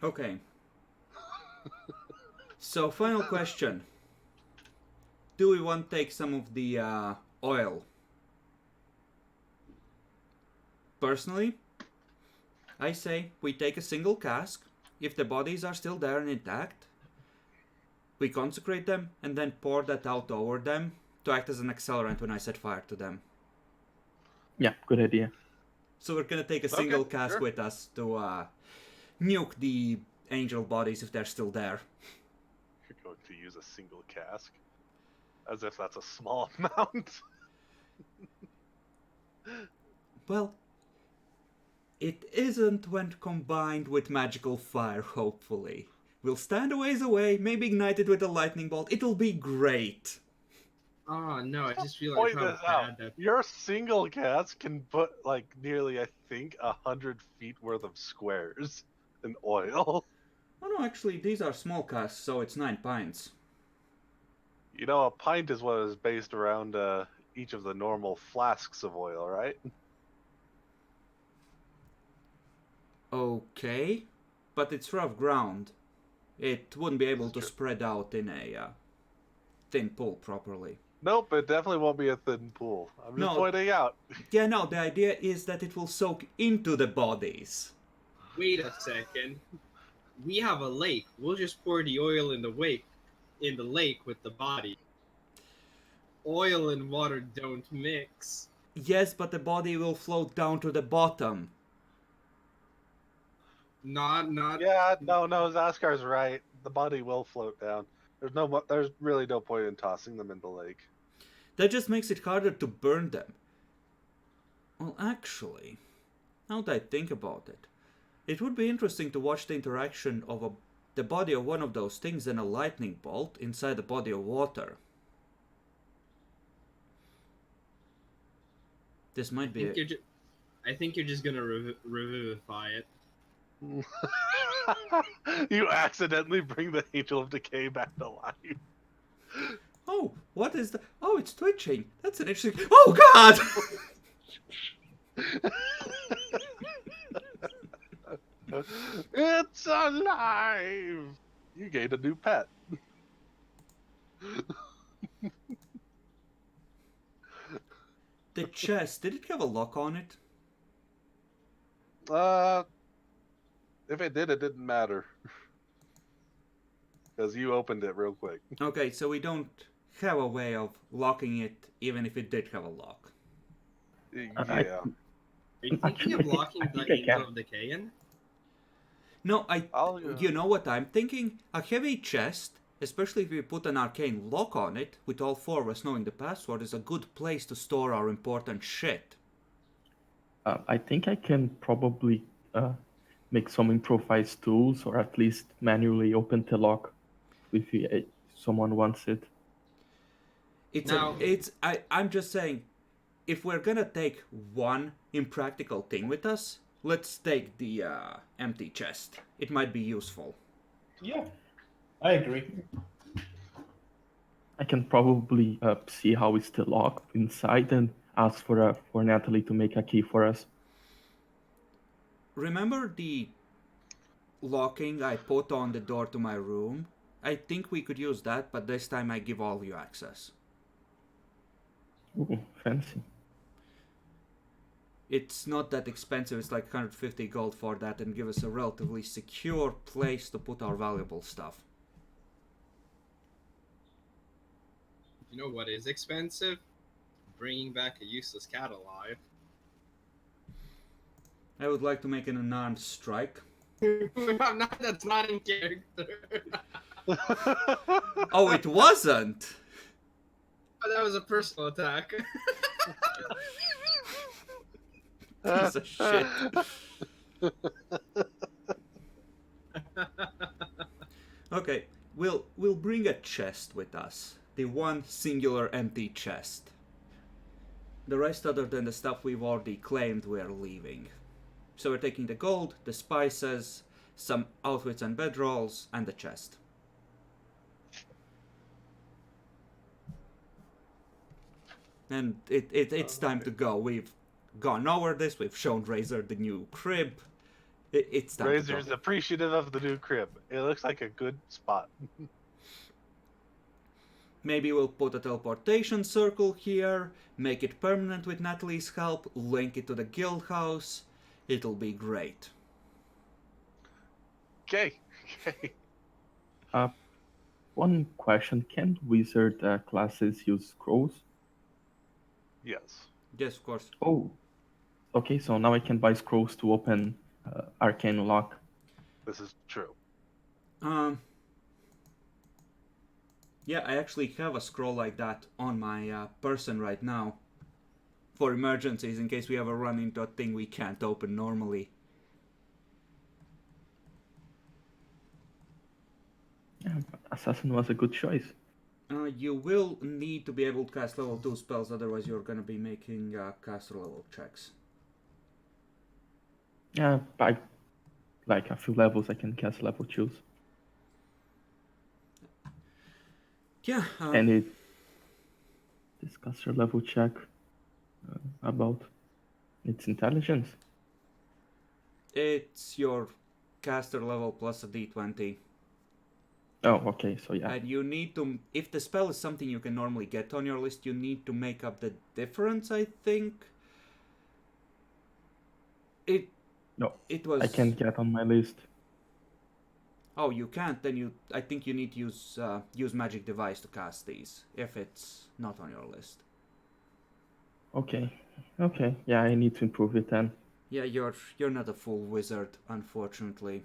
Okay. So, final question. Do we want to take some of the oil? Personally, I say we take a single cask. If the bodies are still there and intact, we consecrate them and then pour that out over them to act as an accelerant when I set fire to them. Yeah, good idea. So we're gonna take a single Okay, cask sure. with us to nuke the angel bodies if they're still there. You're going to use a single cask. As if that's a small amount. Well, it isn't when combined with magical fire, hopefully. We'll stand a ways away, maybe ignite it with a lightning bolt. It'll be great. Oh no, I just realized Point how this out. bad that. Your single cask can put like nearly, I think, 100 feet worth of squares in oil. Oh no, actually, these are small casks, so it's 9 pints. You know, a pint is what is based around each of the normal flasks of oil, right? Okay, but it's rough ground. It wouldn't be able to True. spread out in a thin pool properly. Nope, it definitely won't be a thin pool. I'm just No. pointing out. Yeah, no, the idea is that it will soak into the bodies. Wait a second. We have a lake. We'll just pour the oil in the lake with the body. Oil and water don't mix. Yes, but the body will float down to the bottom. Not. Yeah, no, Zaskar's right. The body will float down. There's really no point in tossing them in the lake. That just makes it harder to burn them. Well, actually, now that I think about it, it would be interesting to watch the interaction of the body of one of those things and a lightning bolt inside the body of water. This might be. I think you're just gonna revivify it. You accidentally bring the Angel of Decay back to life. Oh, what is the? Oh, it's twitching. That's an interesting. Oh God! It's alive! You gained a new pet. The chest. Did it have a lock on it? If it did, it didn't matter. Because you opened it real quick. Okay, so we don't have a way of locking it, even if it did have a lock. Yeah. Are you thinking of locking the Angel of Decay in? No, I'll- You know what I'm thinking? A heavy chest, especially if we put an arcane lock on it, with all four of us knowing the password, is a good place to store our important shit. I think I can probably make some improvised tools, or at least manually open the lock if someone wants it. I'm just saying, if we're gonna take one impractical thing with us, let's take the empty chest. It might be useful. Yeah, I agree. I can probably see how it's the lock inside and ask for Natalie to make a key for us. Remember the locking I put on the door to my room? I think we could use that, but this time I give all you access. Ooh, fancy. It's not that expensive, it's like 150 gold for that, and give us a relatively secure place to put our valuable stuff. You know what is expensive? Bringing back a useless cat alive. I would like to make an unarmed strike. That's not in character. Oh, it wasn't! But that was a personal attack. Piece of shit. Okay, we'll bring a chest with us. The one singular empty chest. The rest, other than the stuff we've already claimed, we're leaving. So we're taking the gold, the spices, some outfits and bedrolls, and the chest. And it's time to go. We've gone over this. We've shown Razor the new crib. It's time Razor's to go. appreciative of the new crib. It looks like a good spot. Maybe we'll put a teleportation circle here, make it permanent with Natalie's help, link it to the guild house. It'll be great. Okay. One question: can wizard classes use scrolls? Yes. Yes, of course. Oh, okay. So now I can buy scrolls to open arcane lock. This is true. Yeah, I actually have a scroll like that on my person right now. For emergencies, in case we ever run into a thing we can't open normally. Yeah, assassin was a good choice. You will need to be able to cast level 2 spells, otherwise you're gonna be making caster level checks. Yeah, by like a few levels I can cast level 2s. Yeah. And this caster level check about its intelligence. It's your caster level plus a d20. Oh, okay. So yeah. And you need to, if the spell is something you can normally get on your list, you need to make up the difference, I think. No, It was... I can't get on my list. Oh, you can't. Then I think you need to use magic device to cast these if it's not on your list. Okay. Okay. Yeah, I need to improve it then. Yeah, you're not a full wizard, unfortunately.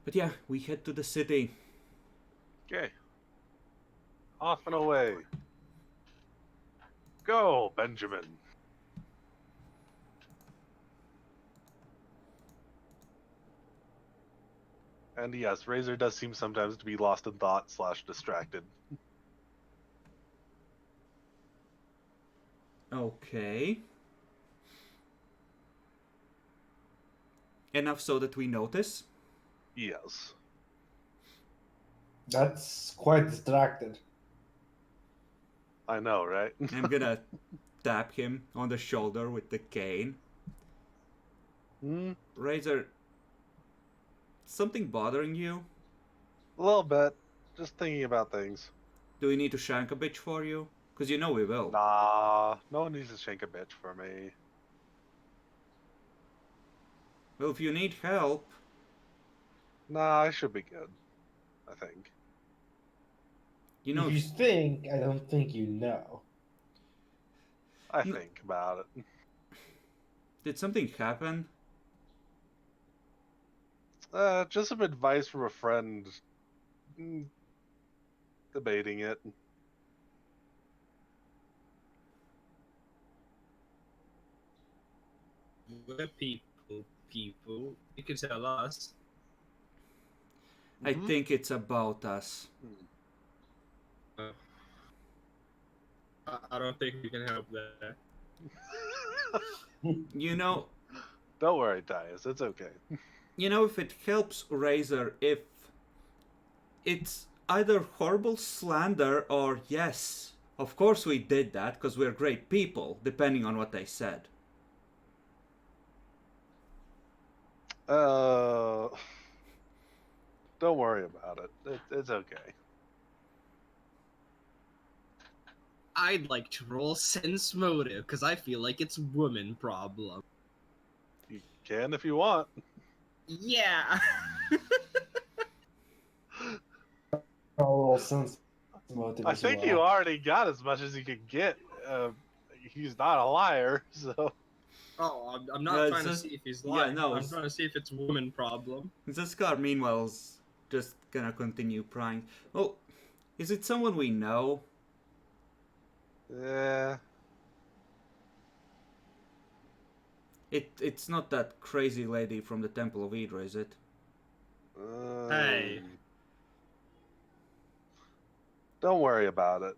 But yeah, we head to the city. Okay. Off and away. Go, Benjamin. And yes, Razor does seem sometimes to be lost in thought / distracted. Okay. Enough so that we notice. Yes. That's quite distracted. I know, right? I'm gonna tap him on the shoulder with the cane. Hmm? Razor, something bothering you? A little bit. Just thinking about things. Do we need to shank a bitch for you? Because you know we will. Nah, no one needs to shank a bitch for me. Well, if you need help, Nah, I should be good. I think. you know. If you think, I don't think you know. I No. think about it. Did something happen? Just some advice from a friend. Mm, Debating it. We're people. You can tell us. I Mhm. think it's about us. I don't think we can help that. You know, Don't worry, Tyus. It's okay. if it helps Razor, if it's either horrible slander or yes, of course we did that because we're great people, depending on what they said. Uh, don't worry about it. It's okay. I'd like to roll sense motive because I feel like it's woman problem. You can if you want. Yeah. A little sense motive I as think well. you already got as much as you could get. He's not a liar, so. Oh, I'm Yeah, not it's trying to just- see if he's yeah, lying. no, I'm it's- trying to see if it's woman problem. Zaskar, meanwhile, is just gonna continue prying. Oh, is it someone we know? Yeah. It's not that crazy lady from the Temple of Hydra, is it? Hey. Don't worry about it.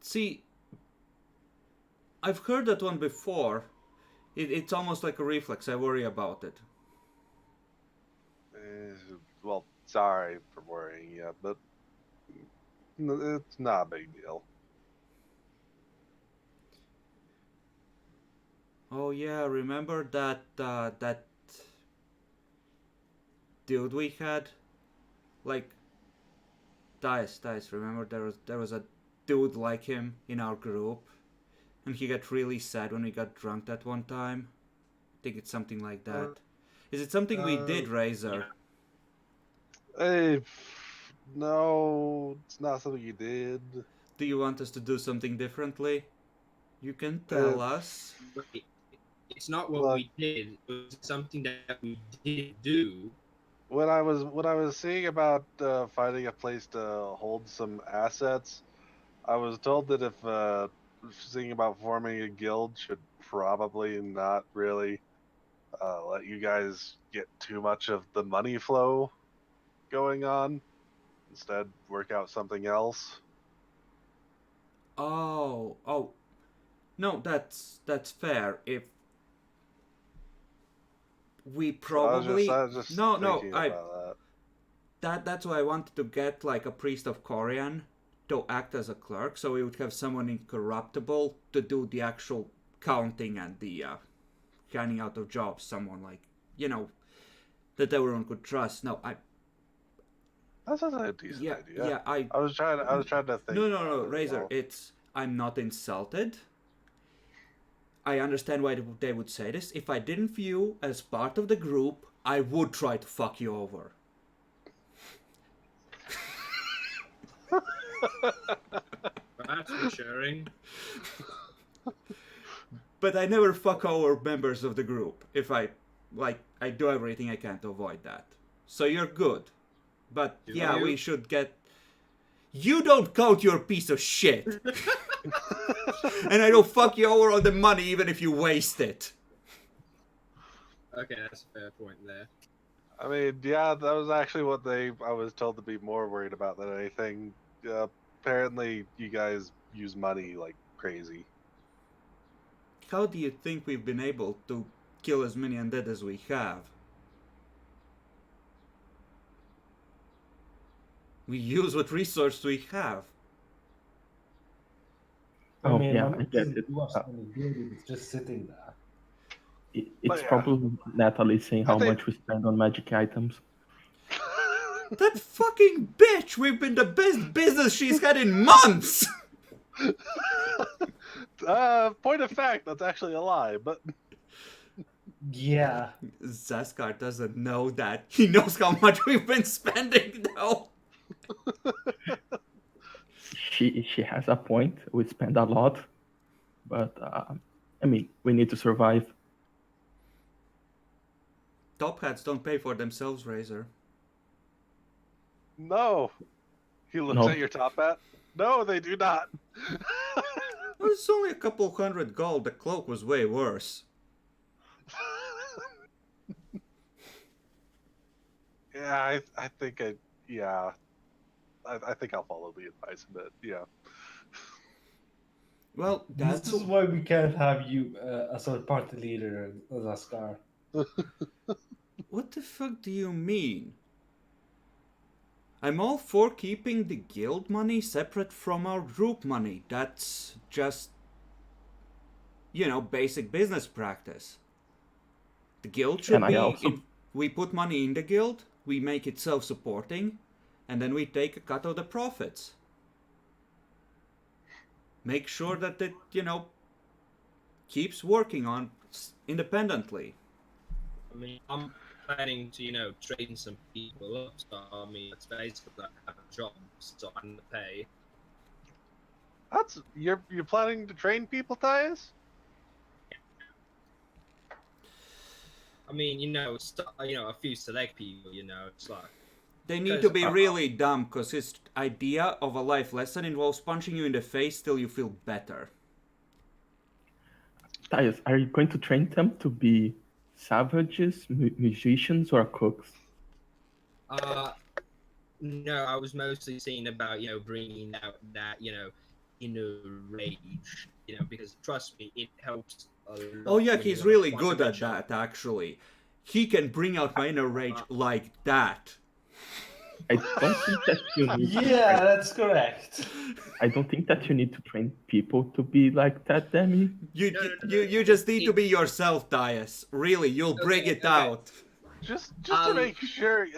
See, I've heard that one before. It's almost like a reflex. I worry about it. Well, sorry for worrying you, but it's not a big deal. Oh yeah, remember that dude we had? Like Dice, remember there was a dude like him in our group, and he got really sad when we got drunk that one time. I think it's something like that. Is it something we did, Razor? Hey, no, it's not something you did. Do you want us to do something differently? You can Uh, tell us. Wait, it's not what Look. we did. It was something that we did do. When I was seeing about finding a place to hold some assets, I was told that if seeing about forming a guild should probably not really let you guys get too much of the money flow going on. Instead, work out something else. Oh. No, that's fair. If we So I probably was just no, thinking I about that. that's why I wanted to get like a priest of Corian to act as a clerk, so we would have someone incorruptible to do the actual counting and the handing out of jobs. Someone like that everyone could trust. No, That sounds like a decent idea. yeah. I was trying to think. No, about it, Razor. well. I'm not insulted. I understand why they would say this. If I didn't view you as part of the group, I would try to fuck you over. That's reassuring. But I never fuck over members of the group. If I do everything I can to avoid that. So you're good. But yeah, we should get... You don't count, your piece of shit. And I don't fuck you over on the money even if you waste it. Okay, that's a fair point there. I mean, yeah, that was actually what I was told to be more worried about than anything. Apparently, you guys use money like crazy. How do you think we've been able to kill as many undead as we have? We use what resource we have. Oh, I I get doesn't it. do us any good if it's just sitting there. It's yeah. probably Natalie saying how think- much we spend on magic items. That fucking bitch! We've been the best business she's had in months! Point of fact, that's actually a lie, but Yeah. Zaskar doesn't know that. He knows how much we've been spending, though. She has a point. We spend a lot, but I mean, we need to survive. Top hats don't pay for themselves, Razor. no. He looks No. at your top hat. No, they do not. Well, it's only a couple hundred gold. The cloak was way worse. Yeah, I think I think I'll follow the advice a bit. Yeah. Well, This that's is why we can't have you as our party leader, Zaskar. what the fuck do you mean? I'm all for keeping the guild money separate from our group money. That's just, basic business practice. The guild should And I be... also- we put money in the guild, we make it self-supporting, and then we take a cut of the profits. Make sure that it, keeps working on independently. I mean, I'm planning to, train some people up. So, I mean, it's basically like I have a job, so I'm gonna pay. That's you're planning to train people, Tyus? I mean, a few select people, it's like... They need to be really dumb, because his idea of a life lesson involves punching you in the face till you feel better. Tyus, are you going to train them to be savages, musicians, or cooks? No, I was mostly saying about, bringing out that, inner rage, because trust me, it helps a lot. Oh yeah, when he's you're really on good at conventional- that, actually. He can bring out my inner rage like that. I don't think that you need. Yeah, that's correct. I don't think that you need to train people to be like that, Demi. You just need to be yourself, Tyus. Really, you'll bring Okay, it okay. out. Just to make sure,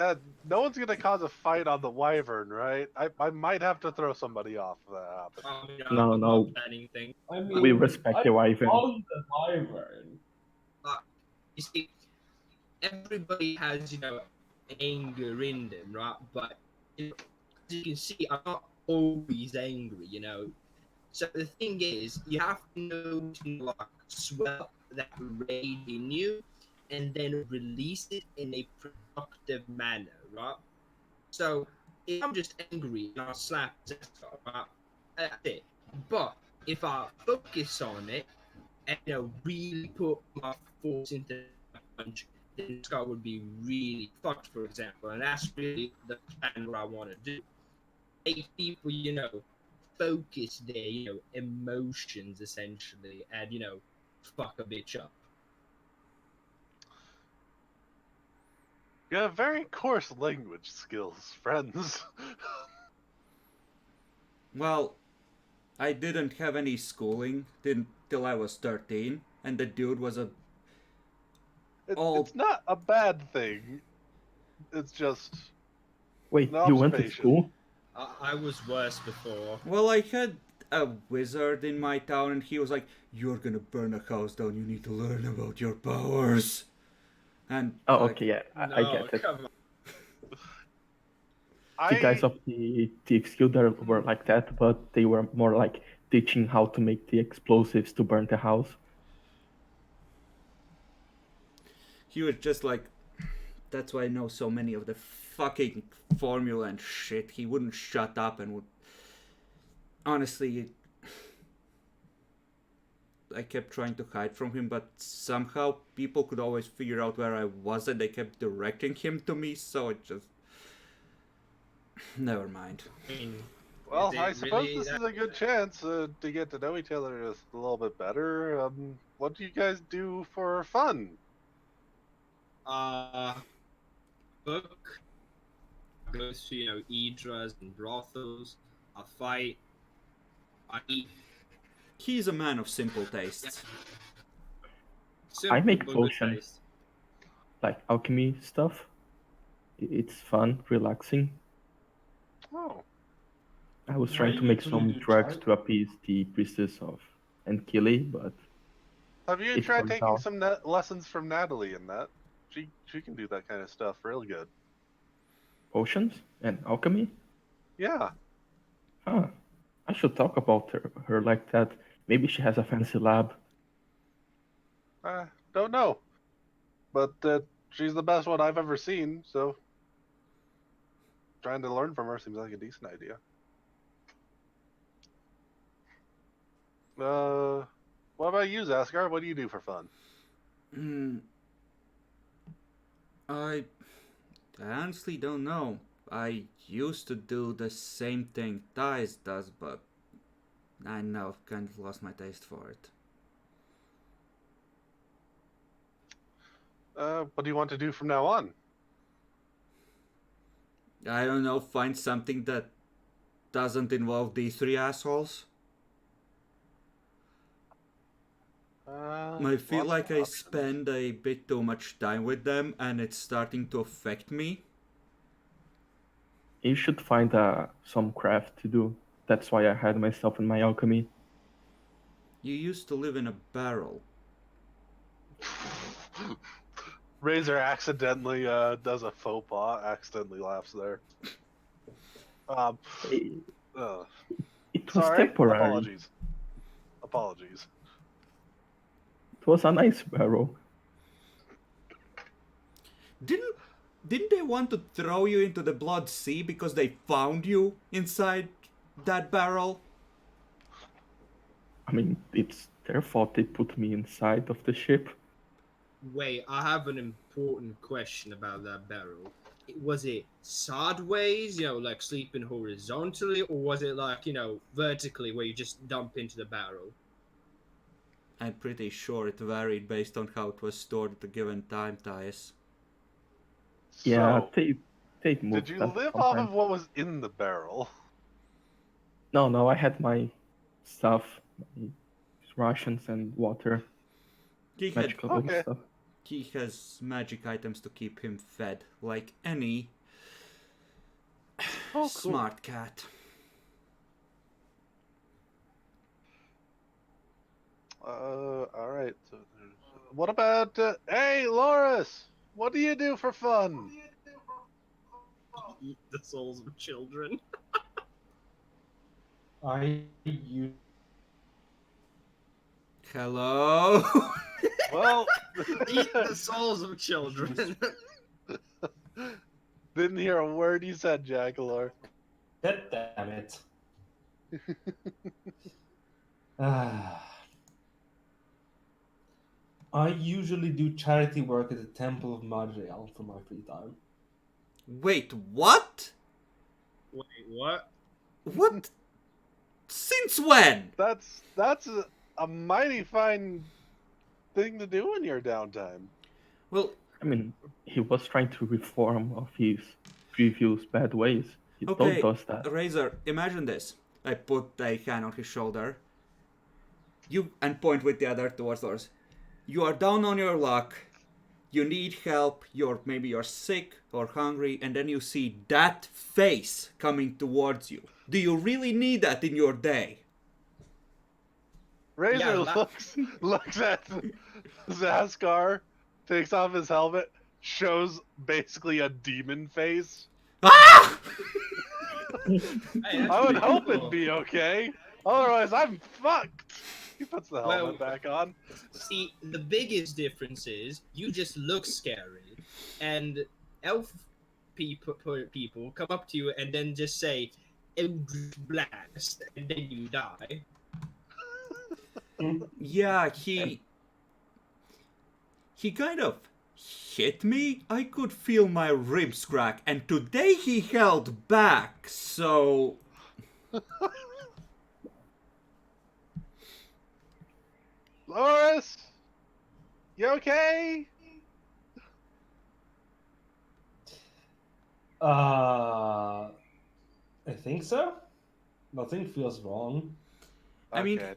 no one's gonna cause a fight on the wyvern, right? I might have to throw somebody off if that happens. No, I'm no. not planning thing. I mean, We respect the wyvern. On the wyvern. You see, everybody has, anger in them, right? But as you can see, I'm not always angry, So the thing is, you have to know to like swell that rage in you, and then release it in a productive manner, right? So if I'm just angry and I slap Zescar, right? That's it. But if I focus on it and really put my force into the punch, then Zescar would be really fucked, for example, and that's really the plan what I want to do. Make people, focus their, emotions essentially, and fuck a bitch up. You have very coarse language skills, friends. Well, I didn't have any schooling till I was 13, and the dude was a... It's not a bad thing. It's just Wait, No you went to observation. school? I was worse before. Well, I a wizard in my town, and he was like, "You're gonna burn a house down. You need to learn about your powers." And Oh, like, okay, yeah, I No, get it. come on. The guys I of the Thieves Guild were like that, but they were more like teaching how to make the explosives to burn the house. he was just like, that's why I know so many of the fucking formula and shit. He wouldn't shut up and would. Honestly, I kept trying to hide from him, but somehow people could always figure out where I was, and they kept directing him to me. So it just. Never mind. I mean, well, is it I suppose really this that is a good chance to get to know each other just a little bit better. What do you guys do for fun? book goes to Idras and brothels. I fight. I eat. He's a man of simple tastes. Simple make but good potions. taste. Like alchemy stuff. It's fun, relaxing. Oh, I was I trying to make usually some do drugs char- to appease the priestess of Enkili, but have you it tried turned taking out. some lessons from Natalie in that? She can do that kind of stuff real good. Potions and alchemy? Yeah. Huh. I should talk about her like that. Maybe she has a fancy lab. Don't know, but she's the best one I've ever seen. So trying to learn from her seems like a decent idea. What about you, Zaskar? What do you do for fun? Hmm. I honestly don't know. I used to do the same thing Dice does, but I now kind of lost my taste for it. What do you want to do from now on? I don't know, find something that doesn't involve these three assholes. I feel Lots of like I options. spend a bit too much time with them and it's starting to affect me. You should find some craft to do. That's why I had myself in my alchemy. You used to live in a barrel. Razor accidentally does a faux pas. Accidentally laughs there. Um, Hey, uh, it was sorry. temporary. Apologies. It was a nice barrel. Didn't they want to throw you into the Blood Sea because they found you inside that barrel? I mean, it's their fault they put me inside of the ship. Wait, I have an important question about that barrel. Was it sideways, like sleeping horizontally, or was it like, vertically where you just dump into the barrel? I'm pretty sure it varied based on how it was stored at a given time, Thais. Yeah, So, they moved did you that live off sometimes. of what was in the barrel? No, I had my stuff, my rations and water, He had magical Okay. stuff. he has magic items to keep him fed, like any Oh, cool. smart cat. All right. So, what about? Hey, Loris, what do you do for fun? Eat the souls of children. I use Hello? Well, Eat the souls of children. didn't hear a word you said, Jackalor. God damn it. Ah. I usually do charity work at the Temple of Madrial for my free time. Wait, what? Wait, what? What? Since when? That's a mighty fine thing to do in your downtime. Well, I mean, he was trying to reform of his previous bad ways. He okay, told us that. Razor, imagine this. I put a hand on his shoulder. You and point with the other towards doors. You are down on your luck. You need help. Maybe you're sick or hungry, and then you see that face coming towards you. Do you really need that in your day? Razor Yeah, la- looks at Zaskar, takes off his helmet, shows basically a demon face. Ah! Hey, that's I would pretty hope cool. it'd be okay. Otherwise, I'm fucked. He puts the helmet Well- back on. See, the biggest difference is you just look scary, and elf people come up to you and then just say Eldritch Blast, and then you die. Yeah, he kind of hit me. I could feel my ribs crack, and today he held back, so Loris, you okay? I think so. Nothing feels wrong. I mean- Okay,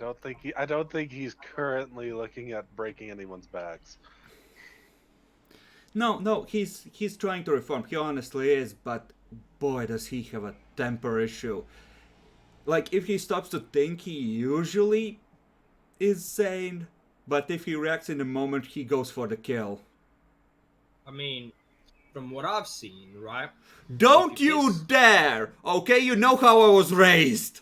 I don't think he's currently looking at breaking anyone's backs. no, he's trying to reform. He honestly is, but boy, does he have a temper issue. Like, if he stops to think, he usually is sane, but if he reacts in the moment, he goes for the kill. I mean, from what I've seen, right? Don't If you you piss- dare! Okay, you know how I was raised.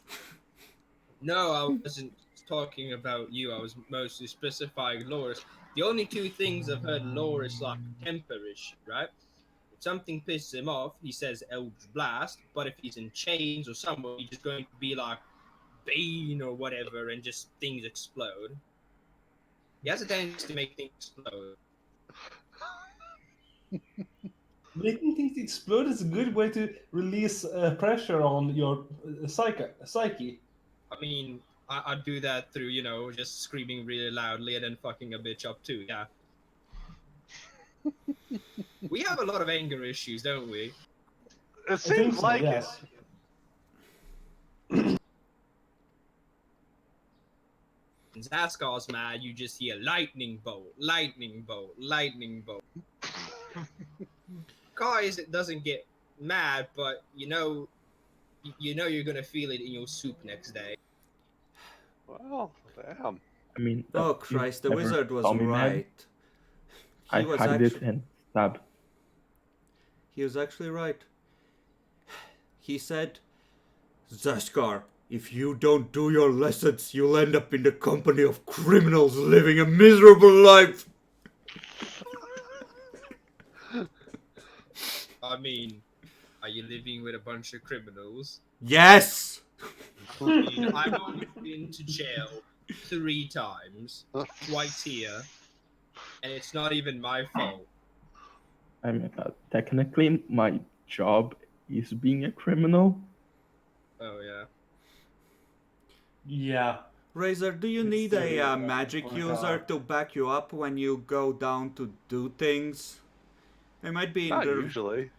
No, I wasn't talking about you. I was mostly specifying Loris. The only two things I've heard Loris like temper issue, right? If something pisses him off, he says Eldritch Blast, but if he's in chains or somewhere, he's just going to be like Bane or whatever, and just things explode. He has a tendency to make things explode. Making things explode is a good way to release pressure on your psyche. I mean, I'd do that through, just screaming really loudly and then fucking a bitch up too, yeah. We have a lot of anger issues, don't we? It I think seems so, like yes. When Zaskar's mad, you just hear lightning bolt, lightning bolt, lightning bolt. Guys, it doesn't get mad, but you're gonna feel it in your soup next day. Well, damn. I mean, Oh you Christ, the never wizard was saw me mad. right. I He was hugged it actually and stabbed. he was actually right. He said, Zaskar, if you don't do your lessons, you'll end up in the company of criminals living a miserable life. I mean, are you living with a bunch of criminals? Yes! I mean, I've only been to jail 3 times, twice here, and it's not even my fault. I mean, technically, my job is being a criminal. Oh yeah. Yeah. Razor, do you It's need still, a magic oh my user God. to back you up when you go down to do things? I might be in Not the... usually.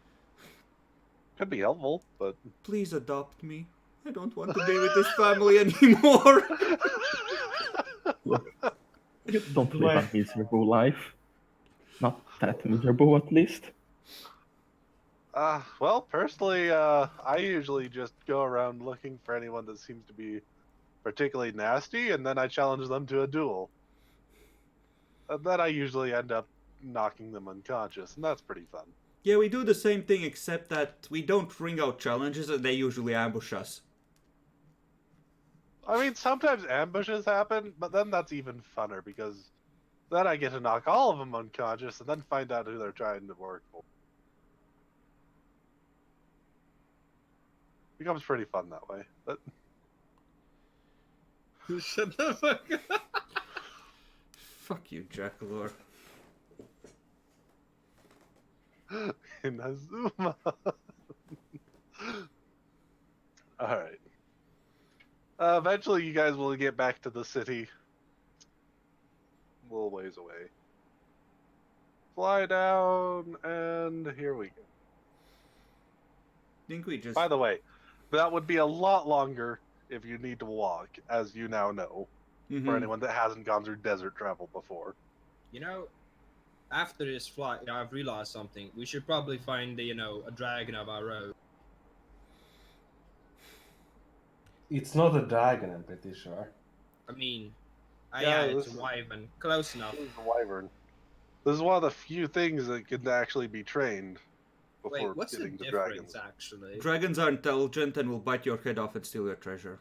Could be helpful, but Please adopt me. I don't want to be with this family anymore. Look, you don't live Why? a miserable life. Not that miserable, at least. well, personally, I usually just go around looking for anyone that seems to be particularly nasty, and then I challenge them to a duel. And then I usually end up knocking them unconscious, and that's pretty fun. Yeah, we do the same thing, except that we don't ring out challenges and they usually ambush us. I mean, sometimes ambushes happen, but then that's even funner because then I get to knock all of them unconscious and then find out who they're trying to work for. Becomes pretty fun that way. But Shut the fuck up. Fuck you, Jackalor. Inazuma. Alright. Eventually, you guys will get back to the city. A little ways away. Fly down, and here we go. Think we just... By the way, that would be a lot longer if you need to walk, as you now know, Mhm. for anyone that hasn't gone through desert travel before. After this flight, I've realized something. We should probably find, a dragon of our own. It's not a dragon, I'm pretty sure. I mean, Yeah, Yeah, it's this a is- wyvern. Close enough. This is a wyvern. This is one of the few things that can actually be trained Wait, before what's the getting to difference dragons. actually? Dragons are intelligent and will bite your head off and steal your treasure.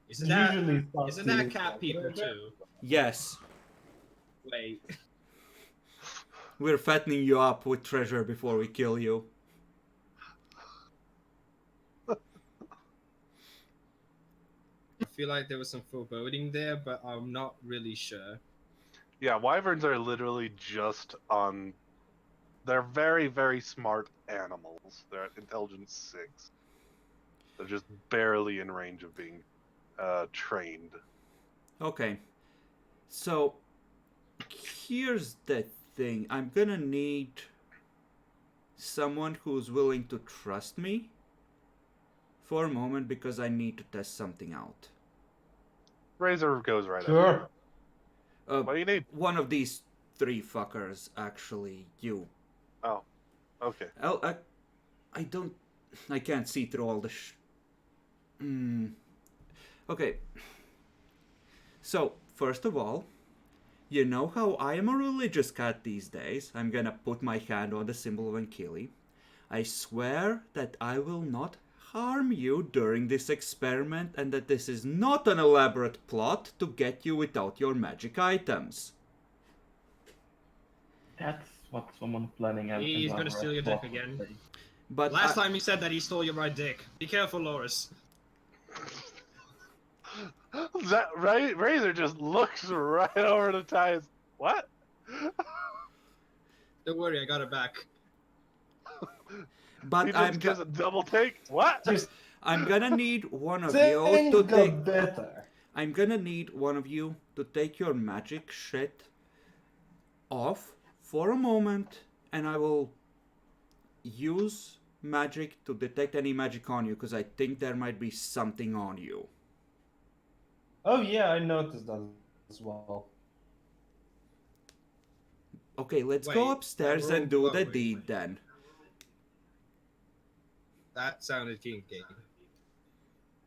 Isn't that Usually isn't that cat people too? Yes, Wait, we're fattening you up with treasure before we kill you. I feel like there was some foreboding there, but I'm not really sure. Yeah, wyverns are literally just on. They're very, very smart animals. They're at intelligence 6. They're just barely in range of being trained. Okay, so here's the thing. I'm gonna need someone who's willing to trust me for a moment because I need to test something out. Razor goes right ahead. Sure. What do you need? One of these three fuckers, actually, you. Oh, okay. I don't. I can't see through all the Okay. So, first of all, you know how I am a religious cat these days. I'm gonna put my hand on the symbol of Ankili. I swear that I will not harm you during this experiment and that this is not an elaborate plot to get you without your magic items. That's what someone planning an He's gonna elaborate steal your plot dick would again. say. But Last time he said that he stole your right dick. Be careful, Loris. That right? Razor just looks right over to Ty's. What? Don't worry, I got it back. but He I'm just gives a double take. What? Just I'm gonna need one of you things to got take. better. I'm gonna need one of you to take your magic shit off for a moment, and I will use magic to detect any magic on you because I think there might be something on you. Oh yeah, I noticed that as well. Okay, let's Wait, go upstairs roll and do the glowing. deed then. That sounded kinky.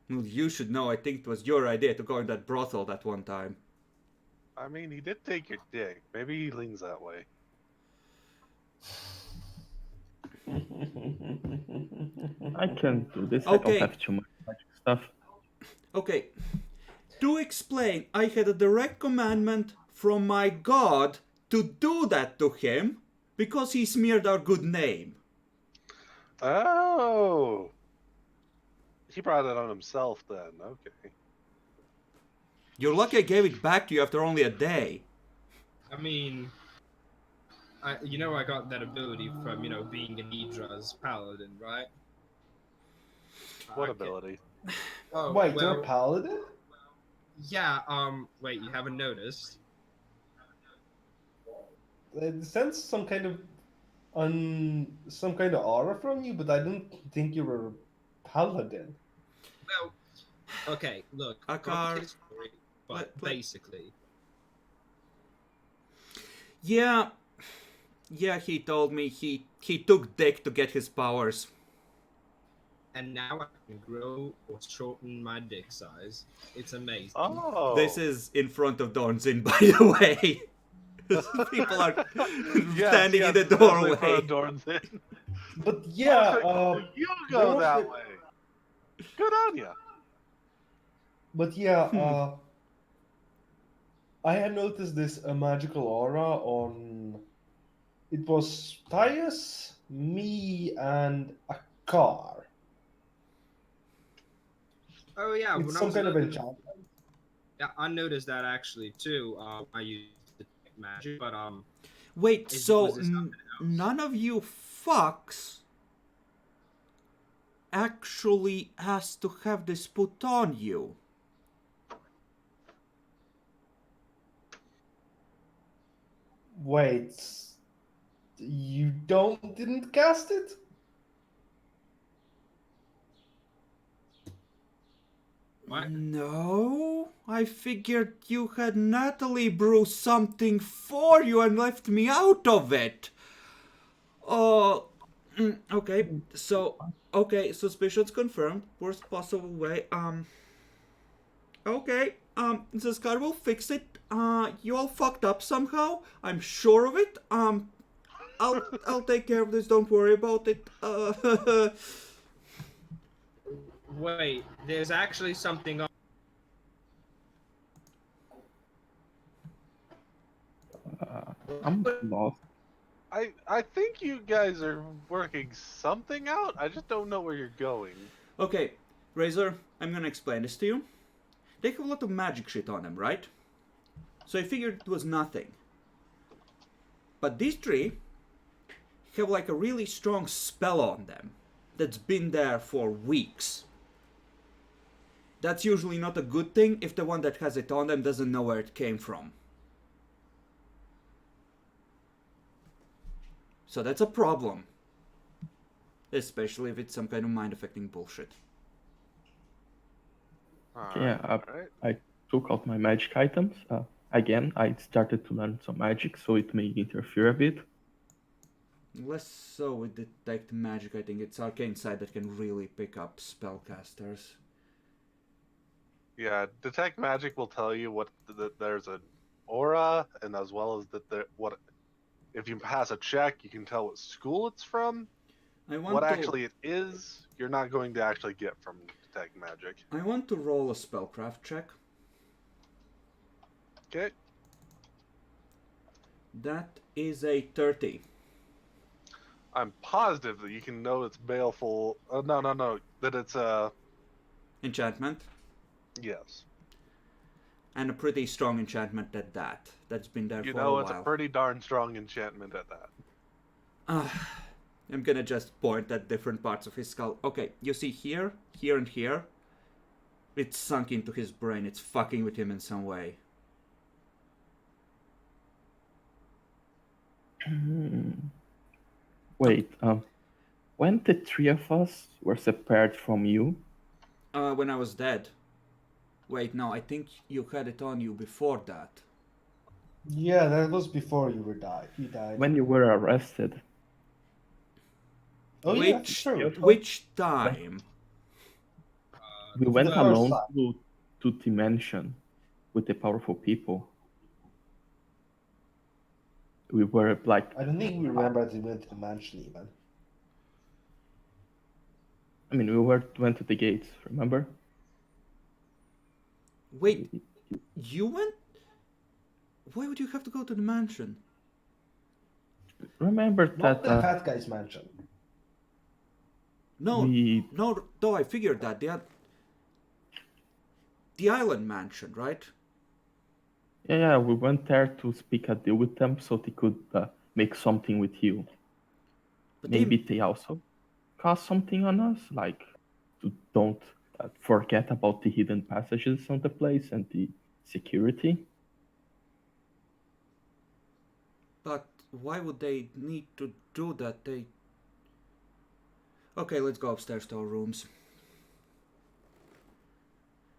Well, you should know, I think it was your idea to go in that brothel that one time. I mean, he did take your dick. Maybe he leans that way. I can do this. I Okay. don't have too much magic stuff. Okay, to explain, I had a direct commandment from my god to do that to him because he smeared our good name. Oh. He brought it on himself then. Okay. You're lucky I gave it back to you after only a day. I mean, I got that ability from, being an Idra's paladin, right? What Okay. ability? Oh, Wait, well, you're a paladin? yeah, wait, you haven't noticed? It sends some kind of aura from you, but I don't think you were a paladin. Well, okay, look, Akar, complicated story, but let- basically, Yeah, he told me he took dick to get his powers. and now I can grow or shorten my dick size. It's amazing. Oh. This is in front of Dornzin, by the way. People are standing in the doorway. But yeah, You there go was that the- way. Good on you. But yeah, I had noticed this magical aura on. It was Tyus, me, and a car. Oh yeah, It's when I some was kind of looking- enchantment. Yeah, I noticed that actually too. I used detect magic, but Wait, was so this something else? none of you fucks actually has to have this put on you? Wait, you didn't cast it? What? No, I figured you had Natalie brew something for you and left me out of it. Oh, okay. So, suspicions confirmed. Worst possible way. Okay. The scar will fix it. You all fucked up somehow. I'm sure of it. I'll take care of this. Don't worry about it. Wait, there's actually something on. I'm lost. I think you guys are working something out. I just don't know where you're going. Okay, Razor, I'm gonna explain this to you. They have a lot of magic shit on them, right? So I figured it was nothing. But these three have like a really strong spell on them that's been there for weeks. That's usually not a good thing if the one that has it on them doesn't know where it came from. So that's a problem. Especially if it's some kind of mind-affecting bullshit. Yeah, Alright. I took out my magic items. Again, I started to learn some magic, so it may interfere a bit. Less so with detect magic, I think it's arcane side that can really pick up spellcasters. Yeah, detect magic will tell you what that there's an aura, and as well as that there what if you pass a check, you can tell what school it's from. I want What to actually it is, you're not going to actually get from detect magic. I want to roll a spellcraft check. Okay. That is a 30. I'm positive that you can know it's baleful. No. That it's Enchantment. yes. And a pretty strong enchantment at that. That's been there You for know a it's a while. pretty darn strong enchantment at that. I'm gonna just point at different parts of his skull. Okay, you see here, here, and here. It's sunk into his brain. It's fucking with him in some way. Wait, when the three of us were separated from you, When I was dead. Wait, no, I think you had it on you before that. Yeah, that was before you died. You died. when you were arrested, Oh yeah, that's Which true. which time? we went first alone time. to Dimension with the powerful people. We were like, I don't think we remember that we went to the mansion even. I mean, went to the gates. Remember? Wait, you went? Why would you have to go to the mansion? Remember Not that the fat guy's mansion. No, we no, I figured that. The island mansion, right? yeah, we went there to speak a deal with them so they could make something with you. But Maybe they also cast something on us, like to don't forget about the hidden passages on the place and the security. But why would they need to do that? Okay, let's go upstairs to our rooms.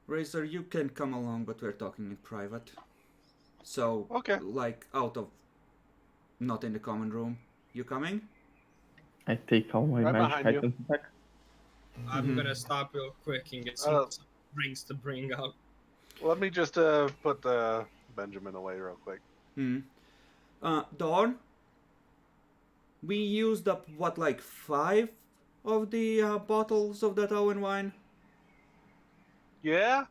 Razor, you can come along, but we're talking in private. So, Okay. like, not in the common room. You coming? I take all my Right magic behind you. items back. I'm gonna stop real quick and get some rings to bring up. Let me just put the Benjamin away real quick. Dawn? We used up, what, like 5 of the bottles of that Owen wine? Yeah?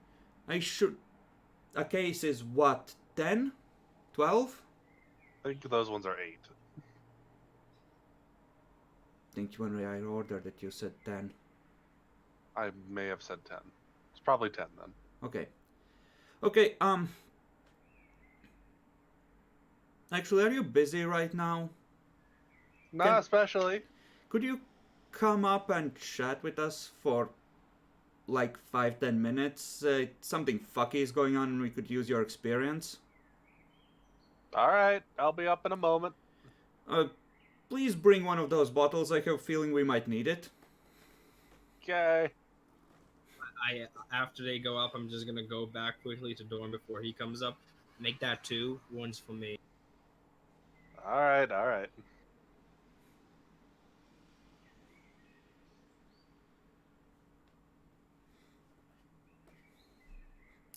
A case is what, 10? 12? I think those ones are 8. I think when I ordered it, you said 10. I may have said 10. It's probably 10 then. Okay, actually, are you busy right now? Not especially. Could you come up and chat with us for like 5-10 minutes? Something fucky is going on and we could use your experience. Alright, I'll be up in a moment. Please bring one of those bottles. I have a feeling we might need it. Okay. After they go up, I'm just gonna go back quickly to Dorn before he comes up. Make that 2. One's for me. Alright.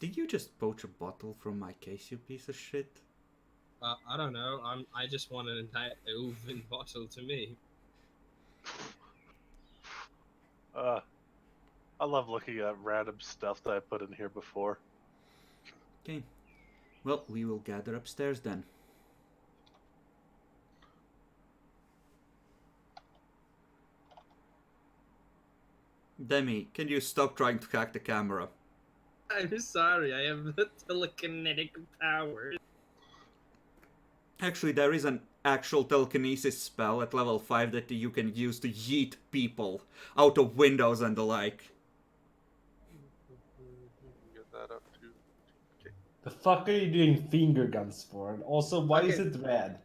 Did you just poach a bottle from my case, you piece of shit? I don't know. I just want an entire oven bottle to me. I love looking at random stuff that I put in here before. Okay. Well, we will gather upstairs then. Demi, can you stop trying to hack the camera? I'm sorry, I have the telekinetic power. Actually, there is an actual telekinesis spell at level 5 that you can use to yeet people out of windows and the like. Get that up too. The fuck are you doing finger guns for? And also, why is Okay. it red?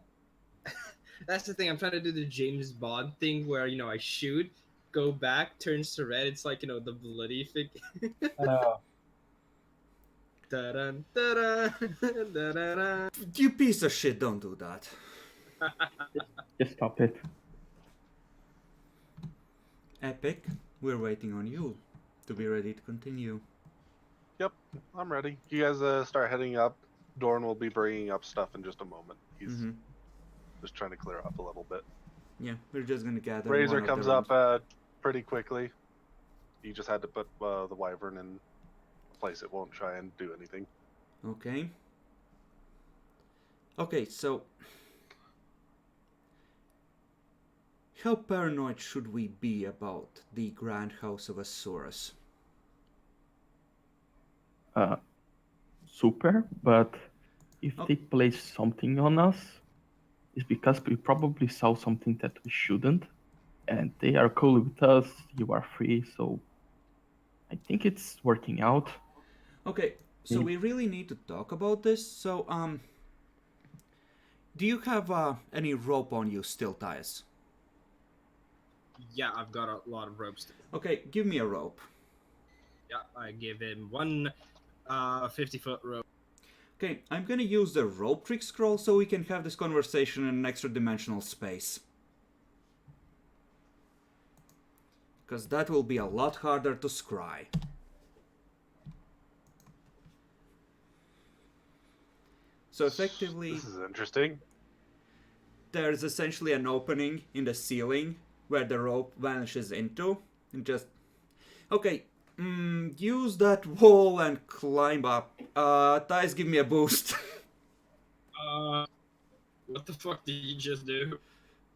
That's the thing. I'm trying to do the James Bond thing where I shoot, go back, turns to red. It's like the bloody thing. Da-dun, da-dun, da-da-dun. You piece of shit, don't do that. Just stop it. Epic, we're waiting on you to be ready to continue. Yep, I'm ready. You guys start heading up. Dorn will be bringing up stuff in just a moment. He's just trying to clear up a little bit. Yeah, we're just gonna gather. Razor one of comes the up pretty quickly. You just had to put the wyvern in place. It won't try and do anything. Okay. Okay, so how paranoid should we be about the Grand House of Asaurus? Super, but if they place something on us, it's because we probably saw something that we shouldn't, and they are cool with us. You are free, so I think it's working out. Okay, so we really need to talk about this. So, do you have any rope on you still, Tyus? Yeah, I've got a lot of ropes. Okay, give me a rope. Yeah, I give him one 50-foot rope. Okay, I'm gonna use the rope trick scroll so we can have this conversation in an extra dimensional space. Because that will be a lot harder to scry. So effectively, This is interesting. there's essentially an opening in the ceiling where the rope vanishes into. And just... Okay, use that wall and climb up. Thais, give me a boost. What the fuck did you just do?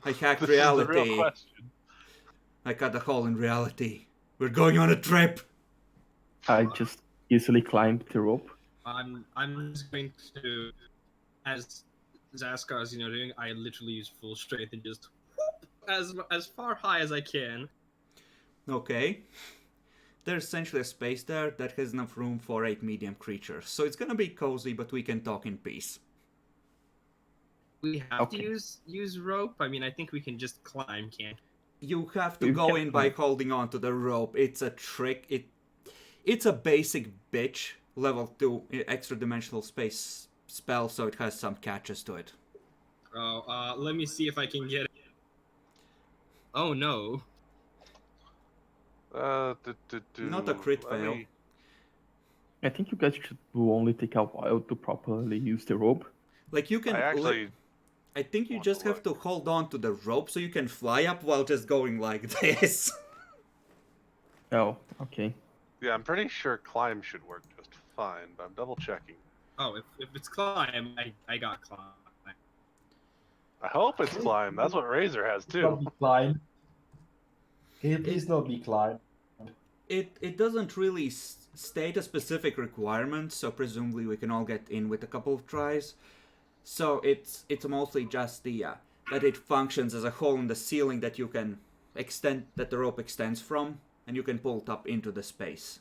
I hacked This is the real reality. question. I cut a hole in reality. We're going on a trip. I just easily climbed the rope. I'm just going to, as Zaskar is doing, I literally use full strength and just whoop as far high as I can. Okay. There's essentially a space there that has enough room for 8 medium creatures. So it's gonna be cozy, but we can talk in peace. We have to Okay. use rope. I mean, I think we can just climb, can't? You have to You go can in by climb. holding on to the rope. It's a trick. It's a basic bitch level 2 extra dimensional space spell, so it has some catches to it. Oh, let me see if I can get it. Oh no. Not a crit Let fail. me- I think you guys should will only take a while to properly use the rope. Like you can. I actually I think you want just to have to hold on to the rope so you can fly up while just going like this. Oh, okay. Yeah, I'm pretty sure climb should work just fine, but I'm double checking. Oh, if it's climb, I got climb. I hope it's climb. That's what Razor has Not too. be Klein. Can you please not be Klein? It doesn't really state a specific requirement, so presumably we can all get in with a couple of tries. So it's mostly just the that it functions as a hole in the ceiling that you can extend, that the rope extends from, and you can pull it up into the space.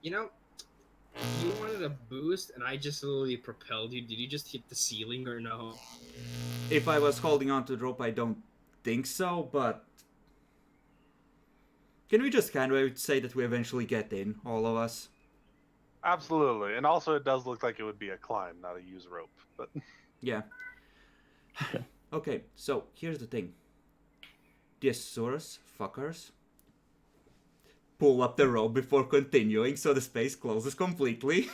You wanted a boost, and I just literally propelled you. Did you just hit the ceiling or no? If I was holding on to the rope, I don't think so, but can we just kind of say that we eventually get in, all of us? Absolutely, and also it does look like it would be a climb, not a use rope. But Yeah. Okay. Okay, so here's the thing. The Asaurus fuckers pull up the rope before continuing so the space closes completely.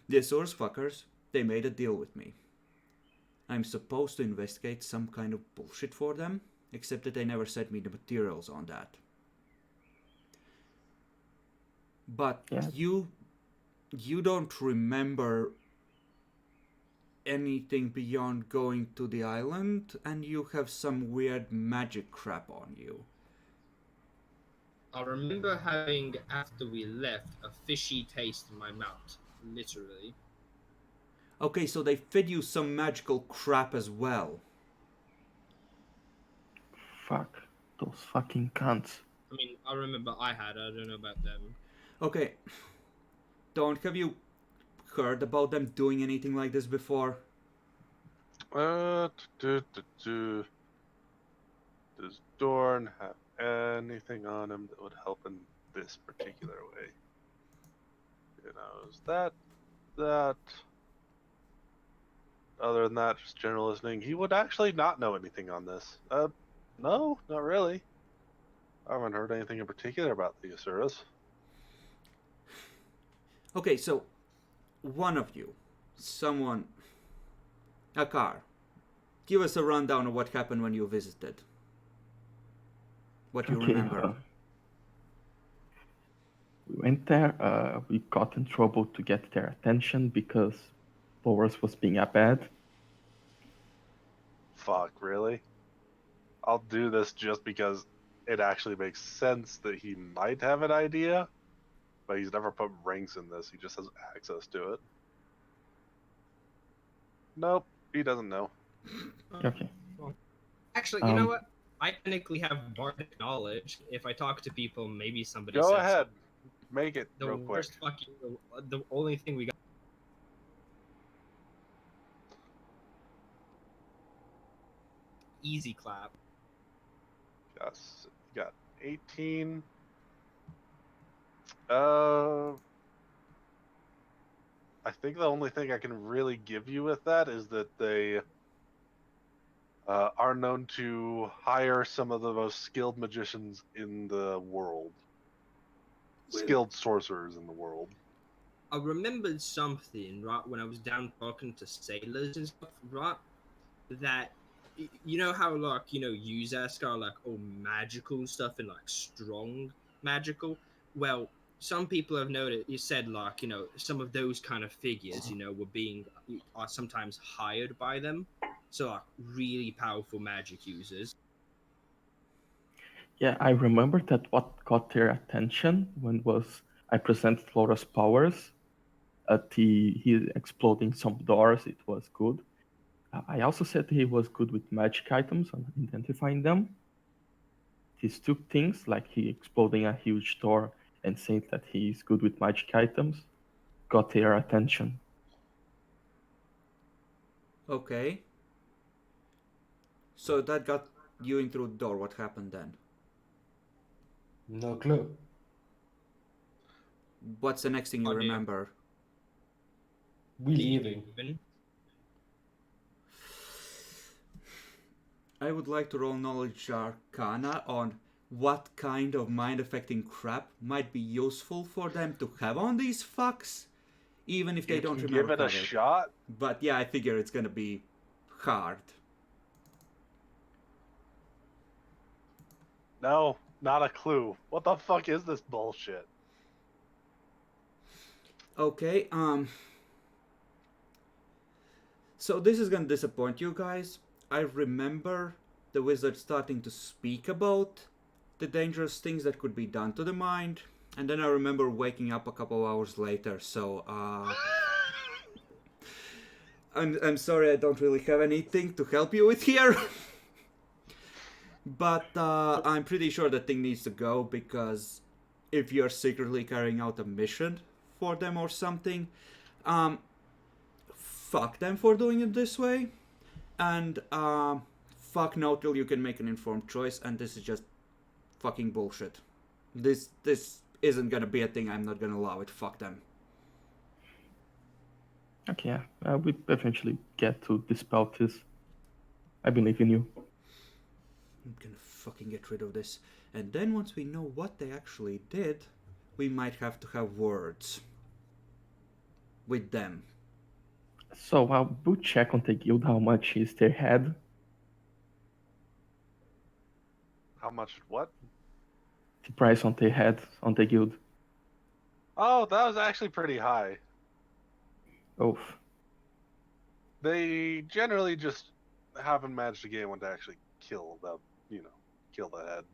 The source fuckers, they made a deal with me. I'm supposed to investigate some kind of bullshit for them, except that they never sent me the materials on that. But Yeah. you don't remember anything beyond going to the island, and you have some weird magic crap on you. I remember having, after we left, a fishy taste in my mouth. Literally. Okay, so they fed you some magical crap as well. Fuck. Those fucking cunts. I mean, I remember I don't know about them. Okay, have you heard about them doing anything like this before? Does Dorn have anything on him that would help in this particular way? You know, is that. Other than that, just general listening. He would actually not know anything on this. No, not really. I haven't heard anything in particular about the Asuras. Okay, so one of you, someone, a car, give us a rundown of what happened when you visited. What you remember. We went there. We got in trouble to get their attention because Boris was being a bad. Fuck, really? I'll do this just because it actually makes sense that he might have an idea, but he's never put ranks in this. He just has access to it. Nope, he doesn't know. Okay. Actually, you know what? I technically have bardic knowledge. If I talk to people, maybe somebody Go says ahead. Make it the real quick. worst fucking. The only thing we got. Easy clap. Yes, you got 18. I think the only thing I can really give you with that is that they are known to hire some of the most skilled magicians in the world. Skilled sorcerers in the world. I remembered something, right, when I was down talking to sailors and stuff, right? That, you know how, like, Uzask are, like, all magical and stuff and, like, strong magical? Well, some people have noted, you said, like, some of those kind of figures, are sometimes hired by them. So, like, really powerful magic users. Yeah, I remember that what got their attention I presented Laura's powers at he exploding some doors. It was good. I also said he was good with magic items and identifying them. These two things, like he exploding a huge door and saying that he's good with magic items, got their attention. Okay. So that got you in through the door. What happened then? No clue. What's the next thing you remember? We leaving. I would like to roll knowledge arcana on what kind of mind-affecting crap might be useful for them to have on these fucks, even if they don't remember. Give it a shot. But yeah, I figure it's gonna be hard. No, not a clue. What the fuck is this bullshit? Okay, so this is gonna disappoint you guys. I remember the wizard starting to speak about the dangerous things that could be done to the mind, and then I remember waking up a couple hours later, so I'm sorry I don't really have anything to help you with here. But I'm pretty sure that thing needs to go, because if you're secretly carrying out a mission for them or something, fuck them for doing it this way, and fuck no till you can make an informed choice, and this is just fucking bullshit. This isn't gonna be a thing. I'm not gonna allow it. Fuck them. Okay, yeah. We eventually get to dispel this. I believe in you. I'm gonna fucking get rid of this. And then once we know what they actually did, we might have to have words with them. So we'll check on the guild how much is their head. How much? What? The price on the head on the guild. Oh, that was actually pretty high. Oh, They generally just haven't managed to get one to actually kill the, kill the head.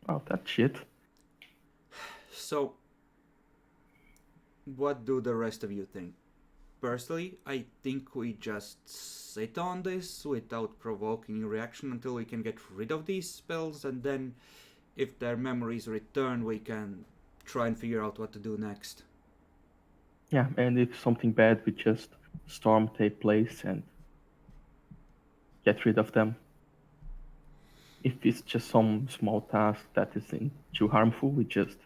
oh, that shit. So, what do the rest of you think? Personally, I think we just sit on this without provoking reaction until we can get rid of these spells, and then if their memories return, we can try and figure out what to do next. Yeah, and if something bad, we just storm the place and get rid of them. If it's just some small task that isn't too harmful, we just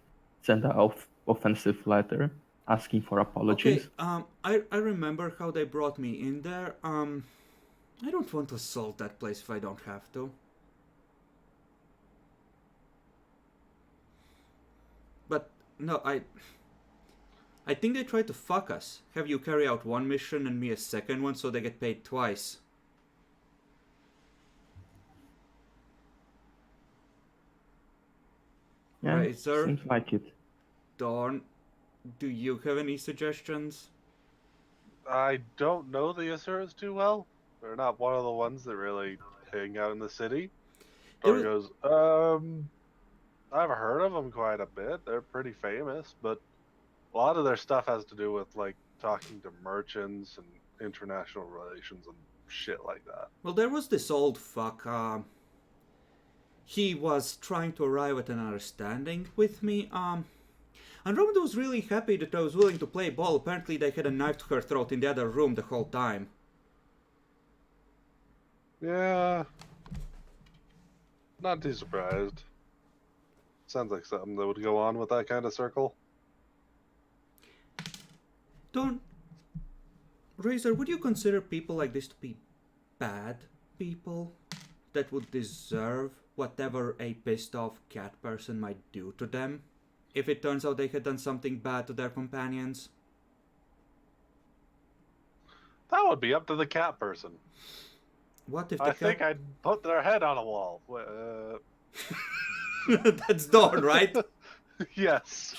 send an offensive letter asking for apologies. Okay, I remember how they brought me in there. I don't want to assault that place if I don't have to. But no, I think they tried to fuck us. Have you carry out one mission and me a second one so they get paid twice. Yeah, Right, sir? seems like it. Dawn, do you have any suggestions? I don't know the Asuras too well. They're not one of the ones that really hang out in the city. There Dora was- goes, I've heard of them quite a bit. They're pretty famous, but a lot of their stuff has to do with, like, talking to merchants and international relations and shit like that. Well, there was this old fuck, he was trying to arrive at an understanding with me, Andromeda was really happy that I was willing to play ball. Apparently they had a knife to her throat in the other room the whole time. Yeah. Not too surprised. Sounds like something that would go on with that kind of circle. Don't... Razor, would you consider people like this to be bad people? That would deserve whatever a pissed off cat person might do to them? If it turns out they had done something bad to their companions? That would be up to the cat person. What if the I cat... think I'd put their head on a wall. That's Dawn, right? Yes.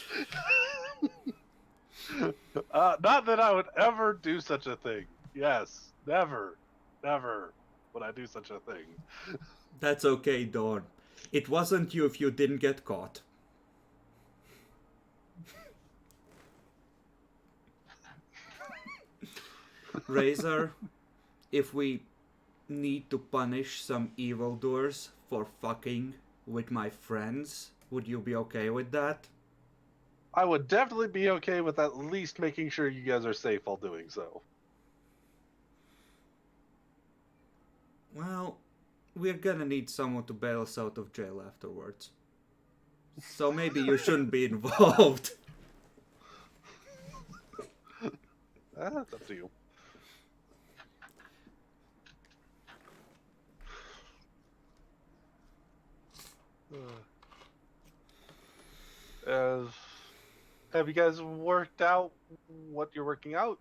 Not that I would ever do such a thing. Yes, never would I do such a thing. That's okay, Dawn. It wasn't you if you didn't get caught. Razor, if we need to punish some evildoers for fucking with my friends, would you be okay with that? I would definitely be okay with at least making sure you guys are safe while doing so. Well, we're gonna need someone to bail us out of jail afterwards. So maybe you shouldn't be involved. That's up to you. Have you guys worked out what you're working out?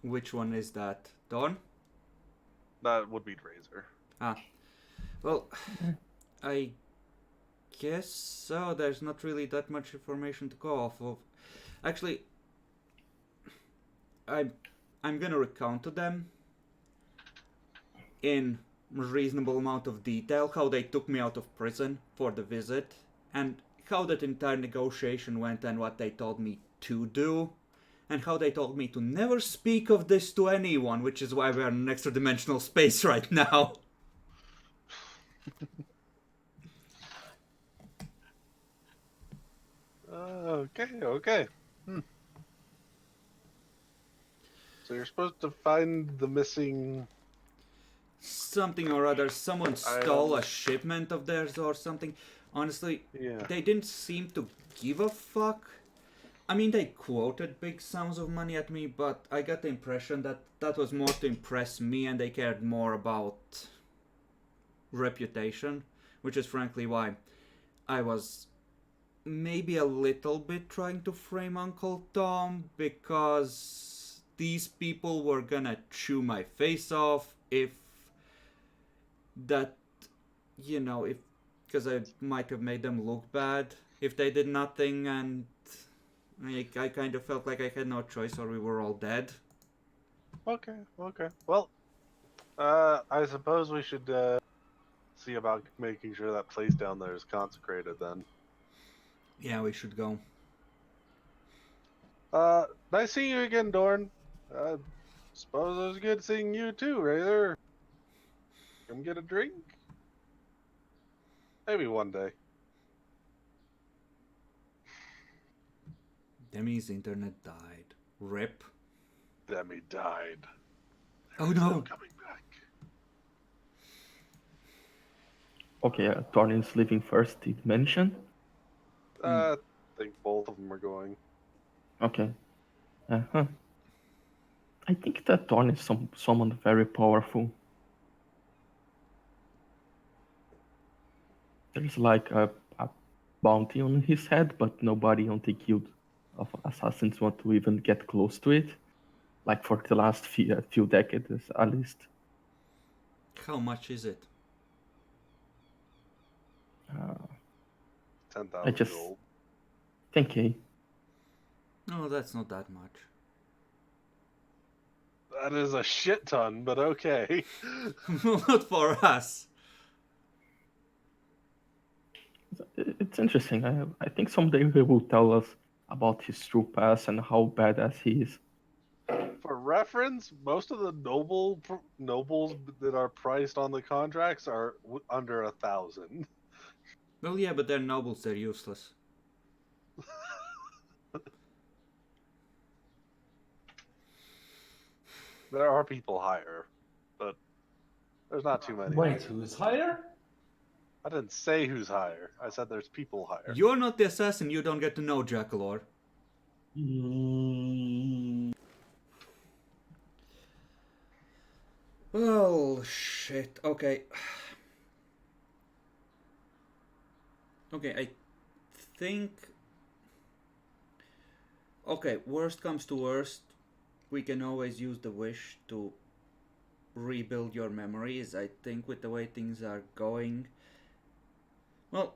Which one is that? Dawn? That would be Razor. Well, I guess so. There's not really that much information to go off of. Actually, I'm gonna recount to them in reasonable amount of detail how they took me out of prison for the visit and how that entire negotiation went and what they told me to do and how they told me to never speak of this to anyone, which is why we're in an extra dimensional space right now. Okay. So you're supposed to find the missing... Something or other. Someone stole a shipment of theirs or something. Honestly, Yeah. they didn't seem to give a fuck. I mean, they quoted big sums of money at me, but I got the impression that that was more to impress me and they cared more about reputation, which is frankly why I was maybe a little bit trying to frame Uncle Tom, because these people were gonna chew my face off if that, if because I might have made them look bad if they did nothing, and I kind of felt like I had no choice or we were all dead. Okay, okay. Well, I suppose we should see about making sure that place down there is consecrated then. Yeah, we should go. Nice seeing you again, Dorn. Suppose it was good seeing you too, Raider. Come get a drink? Maybe one day. Demi's internet died. Rip. Demi died. Oh There's no! coming back. Okay, Thornin's leaving first, did mention. I think both of them are going. Okay. Uh-huh. I think that Thorn is someone very powerful. There's like a bounty on his head, but nobody on the guild of assassins want to even get close to it. Like for the last few decades, at least. How much is it? 10,000 just- gold. 10k. No, that's not that much. That is a shit ton, but okay. Not for us. It's interesting. I think someday he will tell us about his true past and how badass he is. For reference, most of the nobles that are priced on the contracts are under 1,000. Well, yeah, but they're nobles, they're useless. There are people higher, but there's not too many. Wait, who's higher? I didn't say who's higher. I said there's people higher. You're not the assassin, you don't get to know Jackalor. Oh, shit. Okay. Okay, I think... Okay, worst comes to worst, we can always use the wish to rebuild your memories. I think with the way things are going... Well,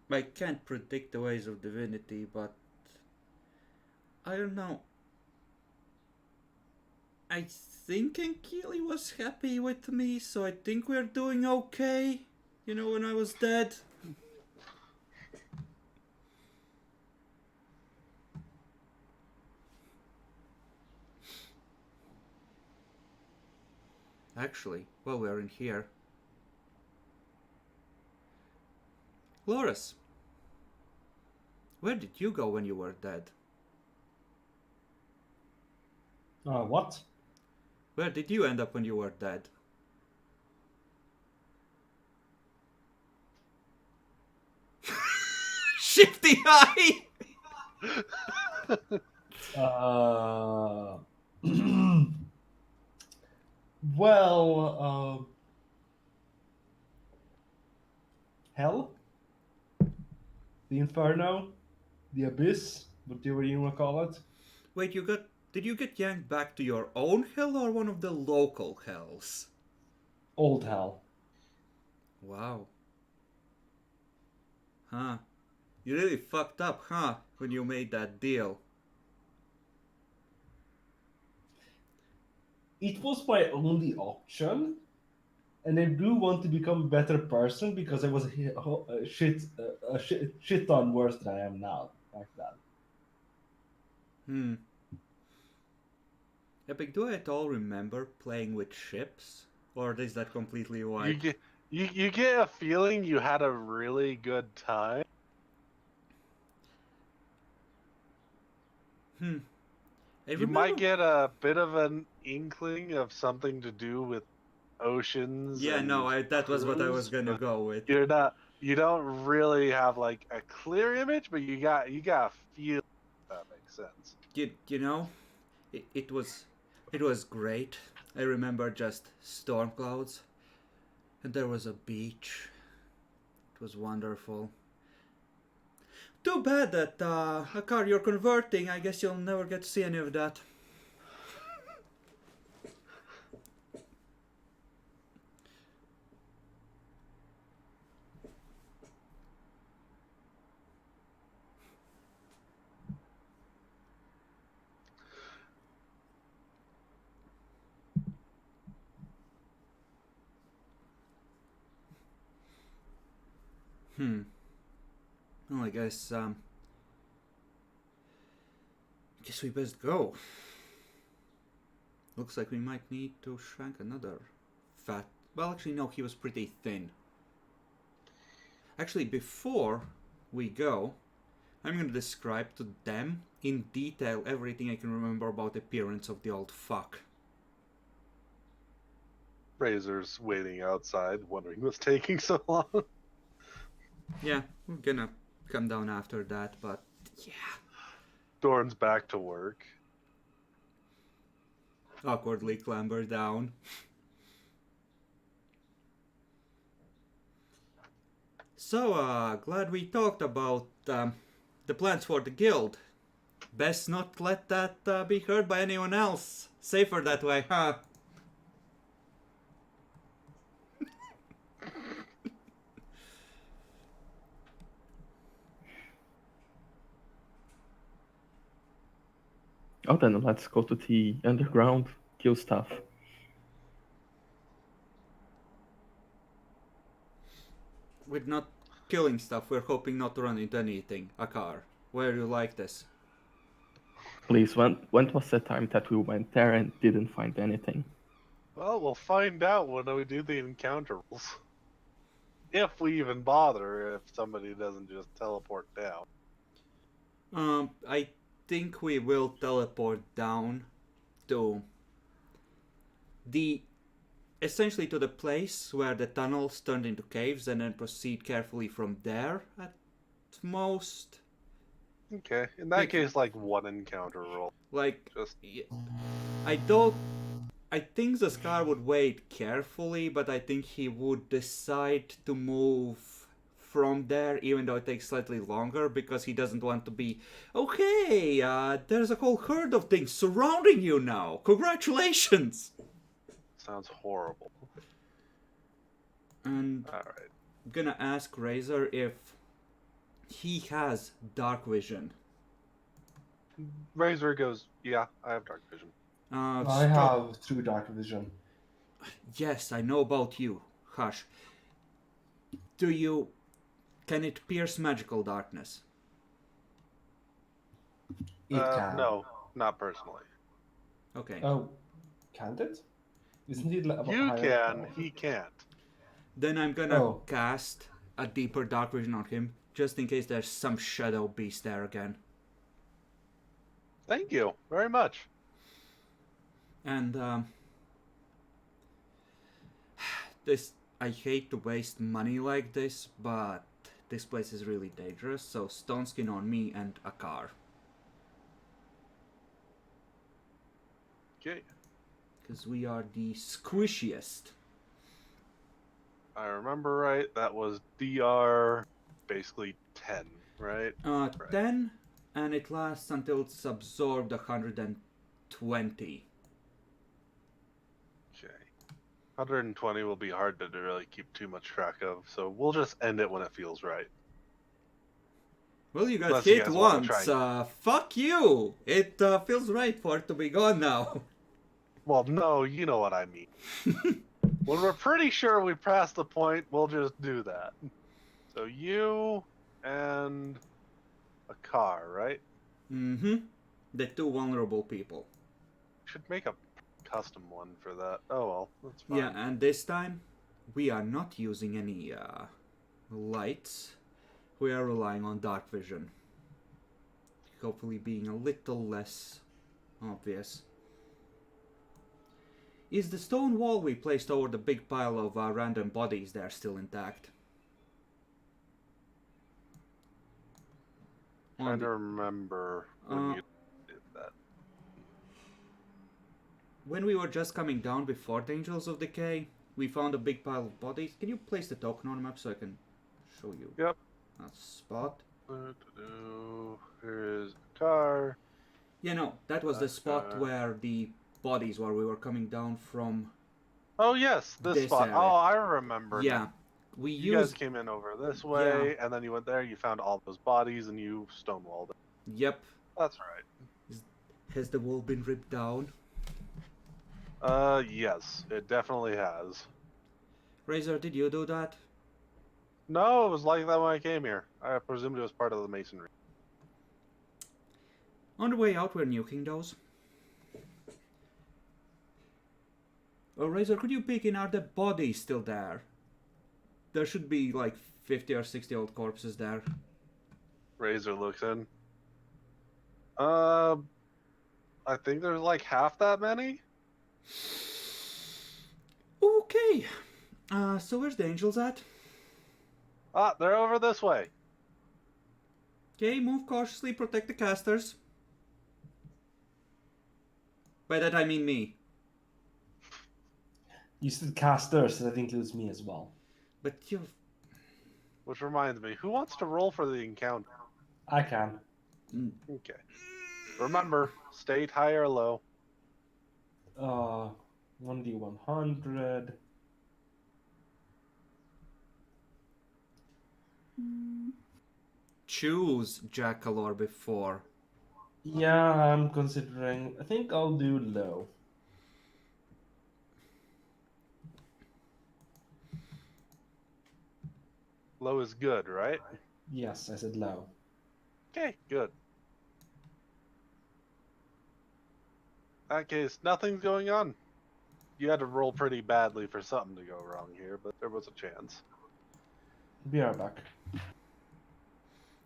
I can't predict the ways of divinity, but... I don't know. I think Enkili was happy with me, so I think we're doing okay. You know, when I was dead. Actually, while we're in here. Loris, where did you go when you were dead? What? Where did you end up when you were dead? Shifty eye! Well, hell, the inferno, the abyss, whatever you want to call it. Wait, did you get yanked back to your own hell or one of the local hells? Old hell. Wow. Huh. You really fucked up, huh, when you made that deal. It was my only option, and I do want to become a better person because I was a shit ton worse than I am now back then. Epic, do I at all remember playing with ships? Or is that completely You white? get a feeling you had a really good time. You might get a bit of an inkling of something to do with oceans. Yeah, and no, that was what I was cruise, gonna but go with. You don't really have like a clear image, but you got a feel. makes sense. You know, it was great. I remember just storm clouds, and there was a beach. It was wonderful. Too bad that a car you're converting. I guess you'll never get to see any of that. Well, I guess we best go. Looks like we might need to shank another fat. Well, actually, no, he was pretty thin. Actually, before we go, I'm going to describe to them in detail everything I can remember about the appearance of the old fuck. Razor's waiting outside, wondering what's taking so long. Yeah, we're gonna come down after that, but yeah. Dorn's back to work. Awkwardly clamber down. So, glad we talked about the plans for the guild. Best not let that be heard by anyone else. Safer that way, huh? Oh, then let's go to the underground, kill stuff. We're not killing stuff, we're hoping not to run into anything. A car. Where you like this? Please, when was the time that we went there and didn't find anything? Well, we'll find out when we do the encounter rules. If we even bother, if somebody doesn't just teleport down. I think we will teleport down to essentially to the place where the tunnels turned into caves and then proceed carefully from there at most. Okay, in that case, like one encounter roll. Like, Just I think the Scar would wait carefully, but I think he would decide to move from there, even though it takes slightly longer, because he doesn't want to be, okay, there's a whole herd of things surrounding you now. Congratulations! sounds horrible. And Alright. I'm gonna ask Razor if he has dark vision. Razor goes, yeah, I have dark vision. I have true dark vision. Yes, I know about you. Hush. Can it pierce magical darkness? It can. No, not personally. Okay. Oh, can't it? Isn't it like You higher? can, he can't. Then I'm gonna Oh. cast a deeper dark vision on him, just in case there's some shadow beast there again. Thank you very much. And this, I hate to waste money like this, but this place is really dangerous, so stone skin on me and a car. Okay. Because we are the squishiest. I remember right, that was DR basically 10, right? Right. 10, and it lasts until it's absorbed 120. Okay. 120 will be hard to really keep too much track of, so we'll just end it when it feels right. Well, you got Unless you hit guys wanna once. try Fuck you! It feels right for it to be gone now. Well, no, you know what I mean. When we're pretty sure we passed the point, we'll just do that. So you and a car, right? Mm-hmm. The two vulnerable people. Should make a custom one for that. Oh well, that's fine. Yeah, and this time, we are not using any lights. We are relying on dark vision. Hopefully being a little less obvious. Is the stone wall we placed over the big pile of random bodies there still intact? Trying to remember when you when we were just coming down before the Angels of Decay, we found a big pile of bodies. Can you place the token on the map so I can show you Yep. that spot? Here's a car. Yeah, no, that was the spot Okay. where the bodies were. We were coming down from. Oh yes, this spot. area. Oh, I remember. Yeah, Now. we You guys used. came in over this way, and then you went there. You found all those bodies, and you stonewalled it. Yep. That's right. Has the wall been ripped down? Yes, it definitely has. Razor, did you do that? No, it was like that when I came here. I presumed it was part of the masonry. On the way out, we're nuking those. Oh, Razor, could you peek in? Are the bodies still there? There should be like 50 or 60 old corpses there. Razor looks in. I think there's like half that many. Okay. So where's the angels at? Ah, they're over this way. Okay, move cautiously, protect the casters. By that I mean me. You said casters, so that includes me as well. But you... Which reminds me, who wants to roll for the encounter? I can. Okay. Remember, state high or low. 1d100. Choose Jackal before. Yeah, I'm considering. I think I'll do low. Low is good, right? Yes, I said low. Okay, good. In that case, nothing's going on. You had to roll pretty badly for something to go wrong here, but there was a chance. Be right back.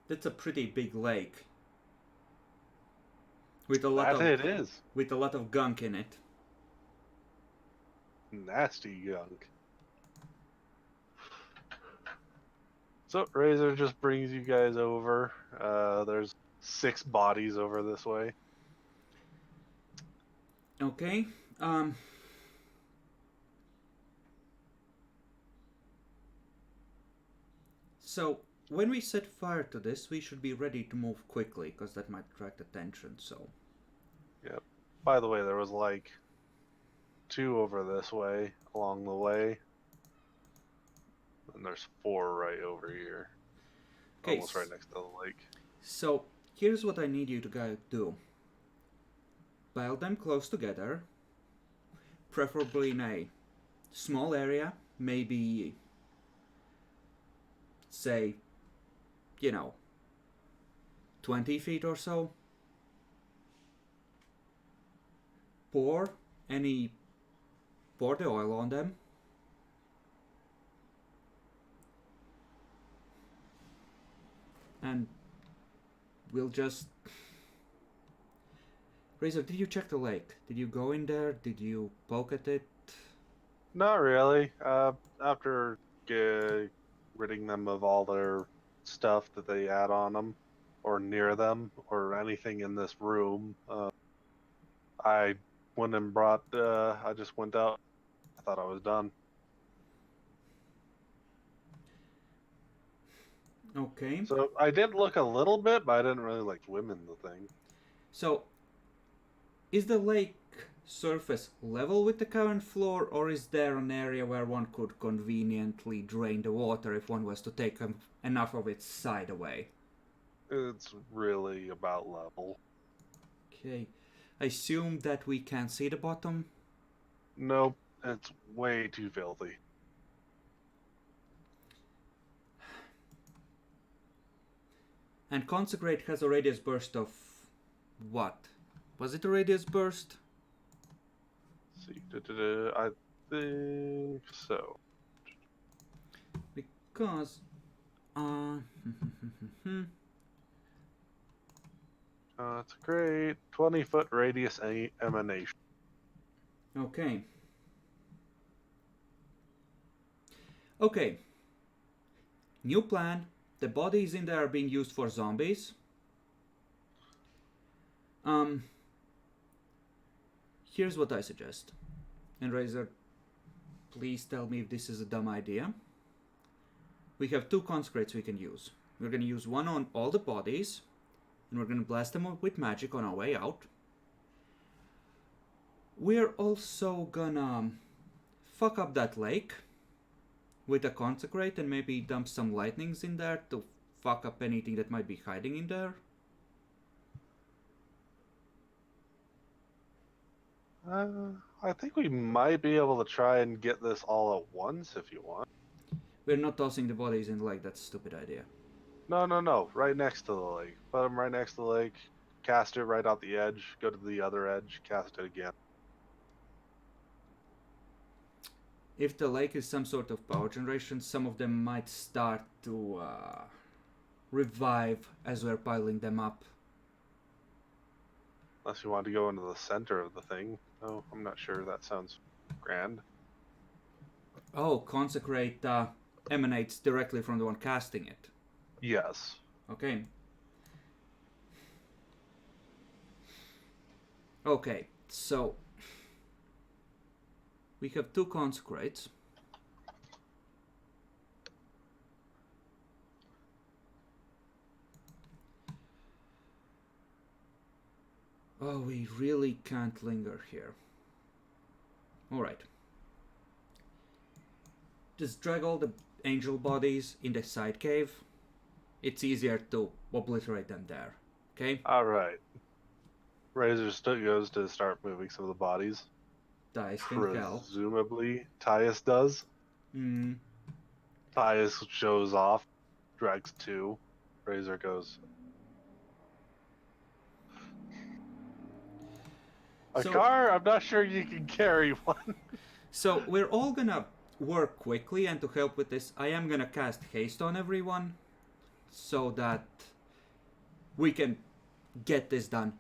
That's a pretty big lake. With a lot That of... it is. With a lot of gunk in it. Nasty gunk. So, Razor just brings you guys over. There's 6 bodies over this way. Okay. So, when we set fire to this, we should be ready to move quickly, because that might attract attention, so... Yep. By the way, there was like 2 over this way, along the way. And there's 4 right over here. Okay, Almost right next to the lake. So, here's what I need you to guys do. Pile them close together, preferably in a small area, maybe, say, 20 feet or so. Pour the oil on them. And we'll just... Razor, did you check the lake? Did you go in there? Did you poke at it? Not really. After ridding them of all their stuff that they add on them, or near them, or anything in this room, I went and brought. I just went out. I thought I was done. Okay. So I did look a little bit, but I didn't really like swim in the thing. So, is the lake surface level with the current floor, or is there an area where one could conveniently drain the water if one was to take enough of its side away? It's really about level. Okay. I assume that we can see the bottom. Nope, it's way too filthy. And Consecrate has a radius burst of what? Was it a radius burst? Let's see, I think so. Because... It's great. 20-foot radius emanation. Okay. Okay. New plan. The bodies in there are being used for zombies. Here's what I suggest. And Razor, please tell me if this is a dumb idea. We have 2 consecrates we can use. We're going to use one on all the bodies, and we're going to blast them up with magic on our way out. We're also gonna fuck up that lake with a consecrate and maybe dump some lightnings in there to fuck up anything that might be hiding in there. I think we might be able to try and get this all at once if you want. We're not tossing the bodies in the lake, that's a stupid idea. No. Right next to the lake. Put them right next to the lake. Cast it right out the edge. Go to the other edge. Cast it again. If the lake is some sort of power generation, some of them might start to revive as we're piling them up. Unless you want to go into the center of the thing. No, I'm not sure. That sounds grand. Oh, consecrate emanates directly from the one casting it. Yes. Okay. Okay, so we have 2 consecrates. Oh, we really can't linger here. Alright. Just drag all the angel bodies in the side cave. It's easier to obliterate them there. Okay? Alright. Razor goes to start moving some of the bodies. Dice can help. Presumably, Tyus does. Tyus shows off. Drags 2. Razor goes. A So- car? I'm not sure you can carry one. So we're all gonna work quickly, and to help with this, I am gonna cast haste on everyone so that we can get this done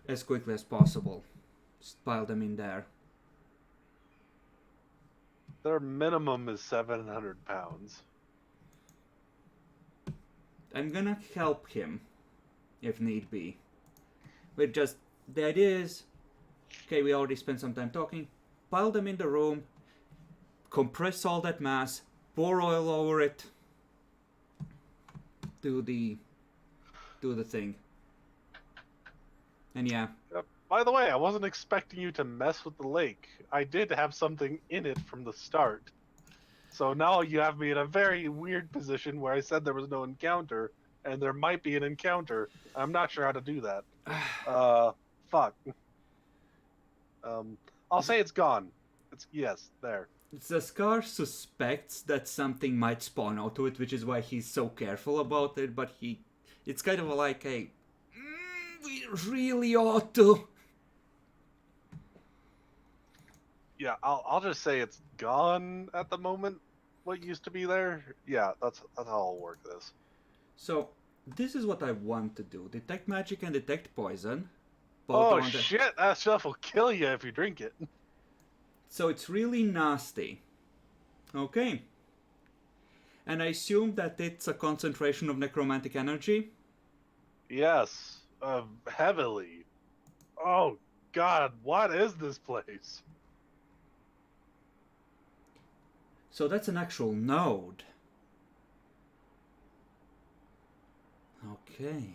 as quickly as possible. Just pile them in there. Their minimum is 700 pounds. I'm gonna help him if need be. We're just, the idea is, okay, we already spent some time talking. Pile them in the room, compress all that mass, pour oil over it, do the thing. And yeah, By the way, I wasn't expecting you to mess with the lake. I did have something in it from the start. So now you have me in a very weird position where I said there was no encounter, and there might be an encounter. I'm not sure how to do that. Fuck. I'll say it's gone. It's yes, there. Zaskar suspects that something might spawn out of it, which is why he's so careful about it, but it's kind of like a, we really ought to. Yeah, I'll just say it's gone at the moment. What used to be there? Yeah, that's how I'll work this. So, this is what I want to do. Detect magic and detect poison. Oh on the- shit, that stuff will kill you if you drink it. So it's really nasty. Okay. And I assume that it's a concentration of necromantic energy. Yes, heavily. Oh god, what is this place? So that's an actual node. Okay.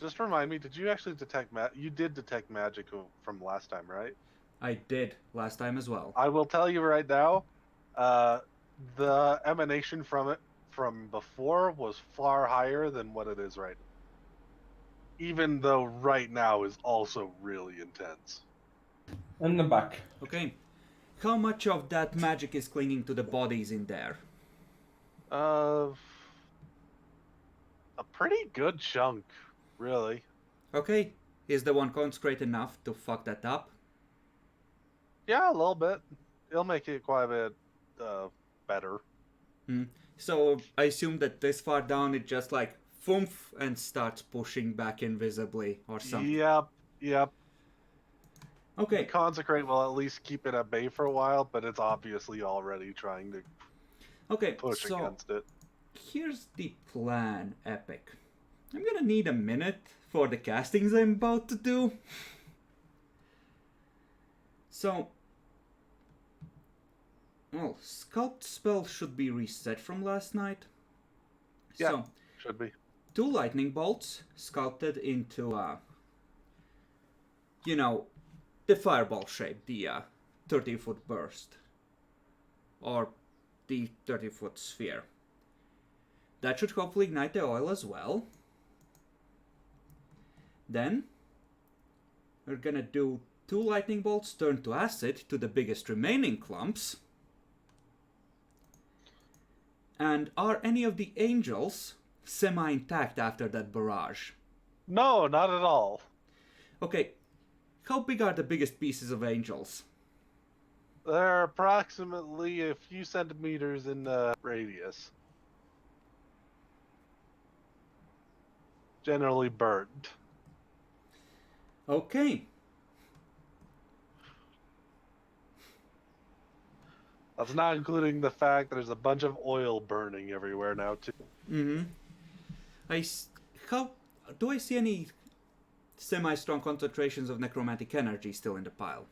Just remind me, did you actually detect you did detect magic from last time, right? I did last time as well. I will tell you right now, the emanation from it from before was far higher than what it is right now. Even though right now is also really intense. And the back. Okay. How much of that magic is clinging to the bodies in there? A pretty good chunk, really. Okay. Is the one consecrate enough to fuck that up? Yeah, a little bit. It'll make it quite a bit better. So I assume that this far down it just like thump and starts pushing back invisibly or something. Yep. Okay. Consecrate will at least keep it at bay for a while, but it's obviously already trying to Okay. push So against it. here's the plan, Epic. I'm gonna need a minute for the castings I'm about to do. So, well, Sculpt spell should be reset from last night. Yeah. So, Should be. 2 lightning bolts sculpted into, you know, the fireball shape, the 30-foot burst. Or the 30-foot sphere. That should hopefully ignite the oil as well. Then, we're gonna do 2 lightning bolts turned to acid to the biggest remaining clumps. And are any of the angels semi-intact after that barrage? No, not at all. Okay, how big are the biggest pieces of angels? They're approximately a few centimeters in radius. Generally burnt. Okay, That's not including the fact that there's a bunch of oil burning everywhere now too. How do I see any semi-strong concentrations of necromantic energy still in the pile?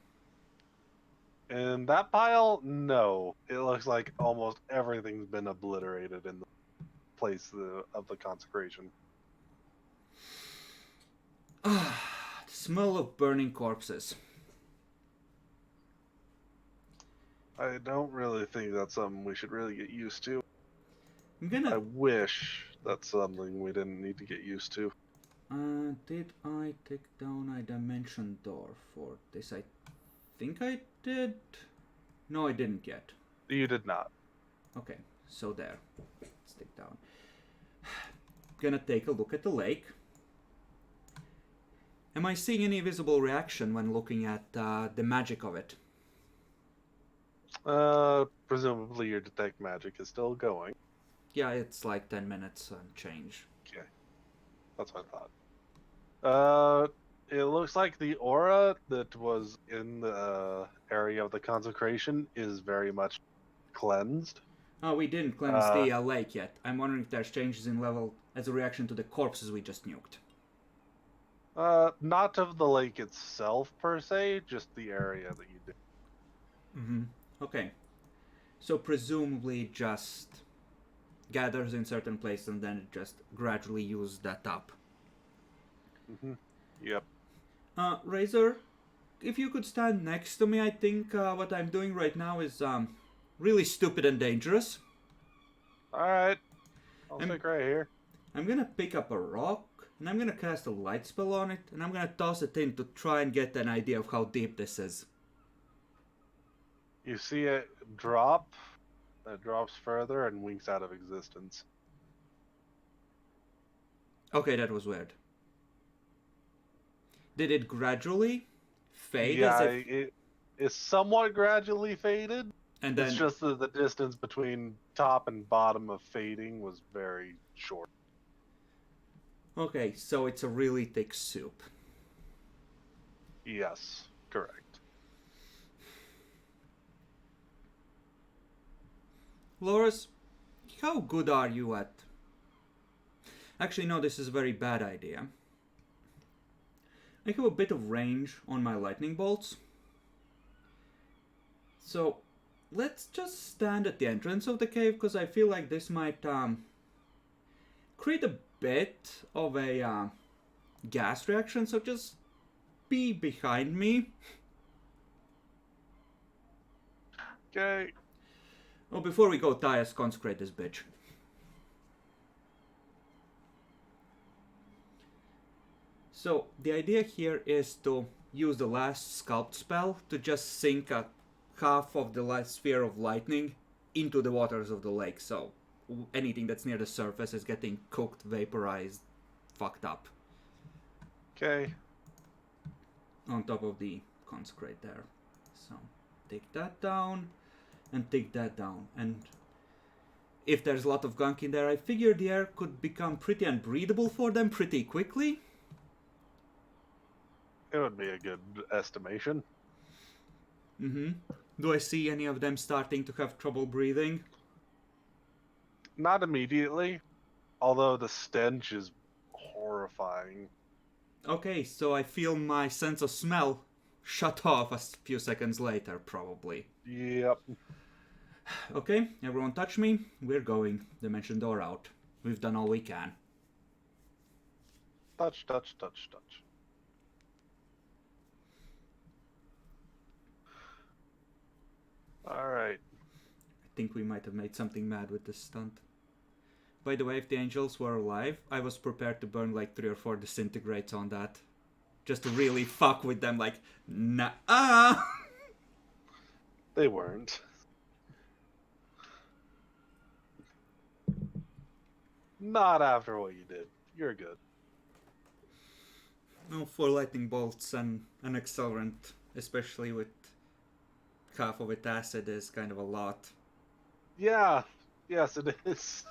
In that pile, no. It looks like almost everything's been obliterated in the place of the consecration. The smell of burning corpses. I don't really think that's something we should really get used to. I'm I gonna. wish that's something we didn't need to get used to. Did I take down a dimension door for this? I think I did. No, I didn't yet. You did not. Okay, so there. Let's take down. Gonna take a look at the lake. Am I seeing any visible reaction when looking at the magic of it? Presumably your detect magic is still going. Yeah, it's like 10 minutes and change. Okay. That's what I thought. It looks like the aura that was in the area of the consecration is very much cleansed. Oh, we didn't cleanse the lake yet. I'm wondering if there's changes in level as a reaction to the corpses we just nuked. Not of the lake itself per se, just the area that you did. Mm-hmm. Okay. So presumably it just gathers in certain places and then it just gradually uses that up. Mm-hmm. Yep. Razor, if you could stand next to me, I think what I'm doing right now is really stupid and dangerous. Alright. I'll stick right here. I'm gonna pick up a rock and I'm gonna cast a light spell on it and I'm gonna toss it in to try and get an idea of how deep this is. You see it drop. It drops further and winks out of existence. Okay, that was weird. Did it gradually fade? Yeah, as if... it is somewhat gradually faded. And then It's just that the distance between top and bottom of fading was very short. okay, so it's a really thick soup. Yes, correct. Loris, how good are you at... Actually, no, this is a very bad idea. I have a bit of range on my lightning bolts. So, let's just stand at the entrance of the cave, because I feel like this might create a bit of a gas reaction, so just be behind me. Okay. Oh, before we go, Tyus, consecrate this bitch. So, the idea here is to use the last sculpt spell to just sink a half of the last sphere of lightning into the waters of the lake, so anything that's near the surface is getting cooked, vaporized, fucked up. Okay. On top of the consecrate there. So, take that down, and take that down, and if there's a lot of gunk in there, I figure the air could become pretty unbreathable for them pretty quickly. It would be a good estimation. Mm-hmm. Do I see any of them starting to have trouble breathing? Not immediately, although the stench is horrifying. Okay, so I feel my sense of smell shut off a few seconds later, probably. Yep. Okay, everyone touch me. We're going. Dimension door out. We've done all we can. Touch, touch, touch, touch. Alright. I think we might have made something mad with this stunt. By the way, if the angels were alive, I was prepared to burn like 3 or 4 disintegrates on that. Just to really fuck with them, like, nah. They weren't. Not after what you did. You're good. No, 4 lightning bolts and an accelerant, especially with half of it acid, is kind of a lot. Yeah. Yes, it is.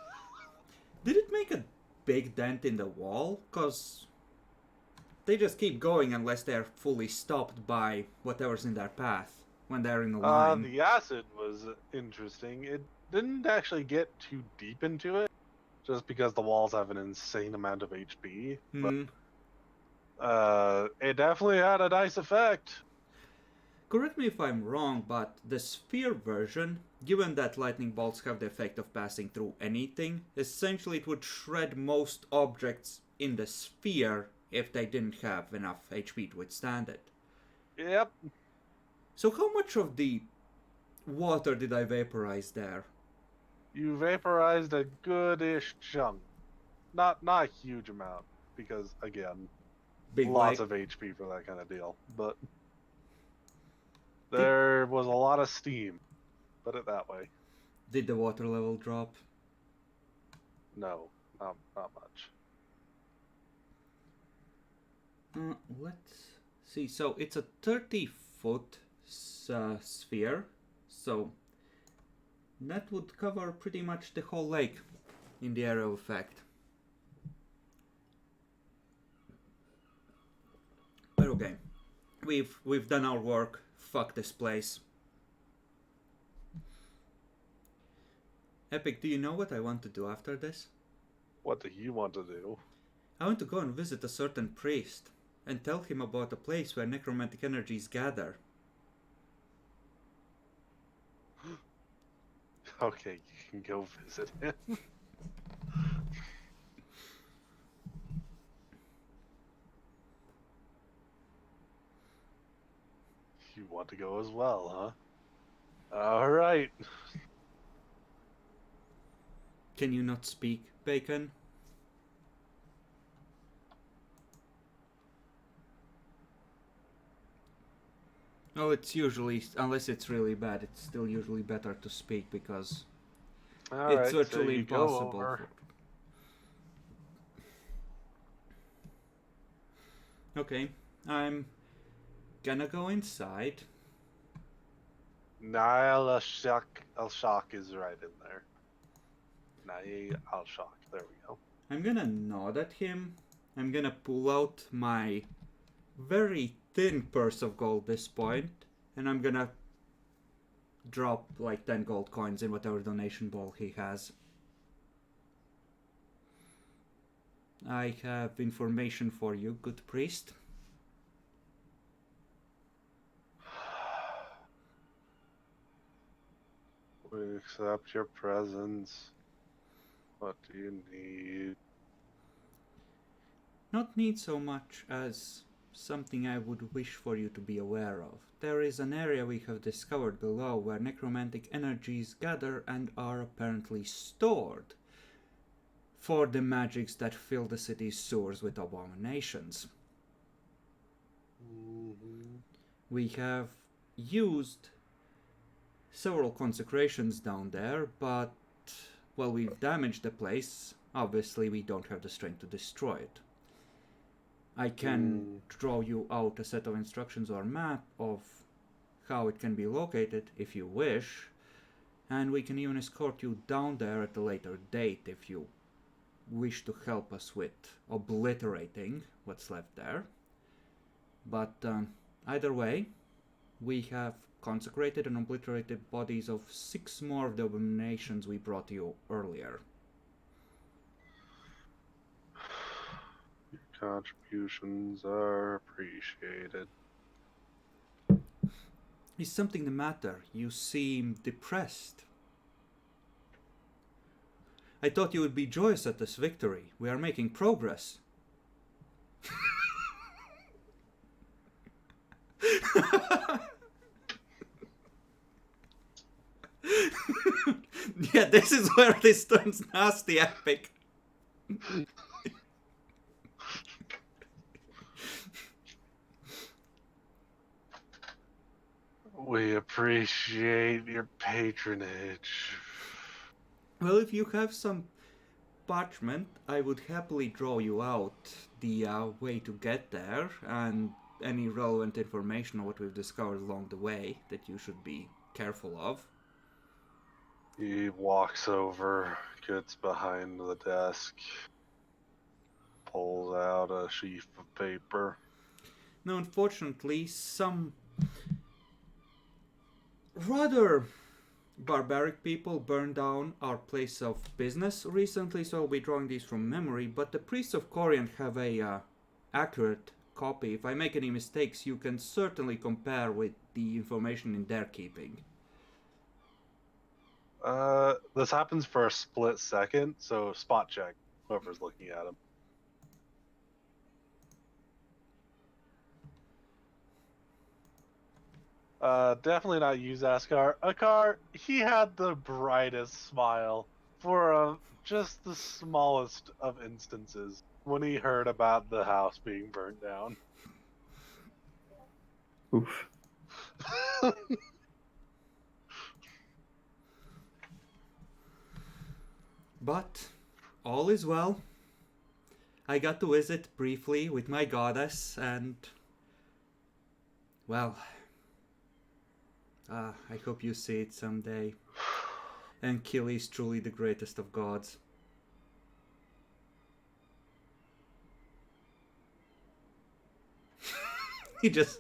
Did it make a big dent in the wall? Cause they just keep going unless they're fully stopped by whatever's in their path when they're in a line. The acid was interesting. It didn't actually get too deep into it, just because the walls have an insane amount of HP. Hmm. But it definitely had a nice effect. Correct me if I'm wrong, but the sphere version, given that lightning bolts have the effect of passing through anything, essentially it would shred most objects in the sphere if they didn't have enough HP to withstand it. Yep. So how much of the water did I vaporize there? You vaporized a goodish chunk. Not a huge amount, because again, Big lots like, of HP for that kind of deal. But there was a lot of steam. Put it that way. Did the water level drop? No, not much. Let's see. So it's a 30-foot sphere. So that would cover pretty much the whole lake in the area of effect. But okay, we've done our work. Fuck this place. Epic, do you know what I want to do after this? What do you want to do? I want to go and visit a certain priest and tell him about a place where necromantic energies gather. Okay, you can go visit him. You want to go as well, huh? Alright. Can you not speak, Bacon? Oh, it's usually, unless it's really bad, it's still usually better to speak because Alright, it's so virtually you go impossible. over. Okay, I'm gonna go inside. Nail al-Shak is right in there. Nail al-Shak, there we go. I'm gonna nod at him. I'm gonna pull out my very thin purse of gold this point, and I'm gonna drop like 10 gold coins in whatever donation bowl he has. I have information for you, good priest. We accept your presence. What do you need? Not need so much as something I would wish for you to be aware of. There is an area we have discovered below where necromantic energies gather and are apparently stored for the magics that fill the city's sewers with abominations. We have used several consecrations down there, but, well, we've damaged the place. Obviously, we don't have the strength to destroy it. I can draw you out a set of instructions or map of how it can be located if you wish, and we can even escort you down there at a later date if you wish to help us with obliterating what's left there. But either way, we have consecrated and obliterated bodies of 6 more of the abominations we brought you earlier. Contributions are appreciated. Is something the matter? You seem depressed. I thought you would be joyous at this victory. We are making progress. Yeah, this is where this turns nasty epic. We appreciate your patronage. Well, if you have some parchment, I would happily draw you out the way to get there and any relevant information on what we've discovered along the way that you should be careful of. He walks over, gets behind the desk, pulls out a sheaf of paper. Now, unfortunately, some rather barbaric people burned down our place of business recently, so I'll be drawing these from memory, but the priests of Corian have a accurate copy. If I make any mistakes, you can certainly compare with the information in their keeping. This happens for a split second, so spot check whoever's looking at him. Definitely not you, Zaskar. Akar, he had the brightest smile for just the smallest of instances when he heard about the house being burnt down. Oof. But all is well. I got to visit briefly with my goddess, and well, I hope you see it someday. And Kili is truly the greatest of gods. He just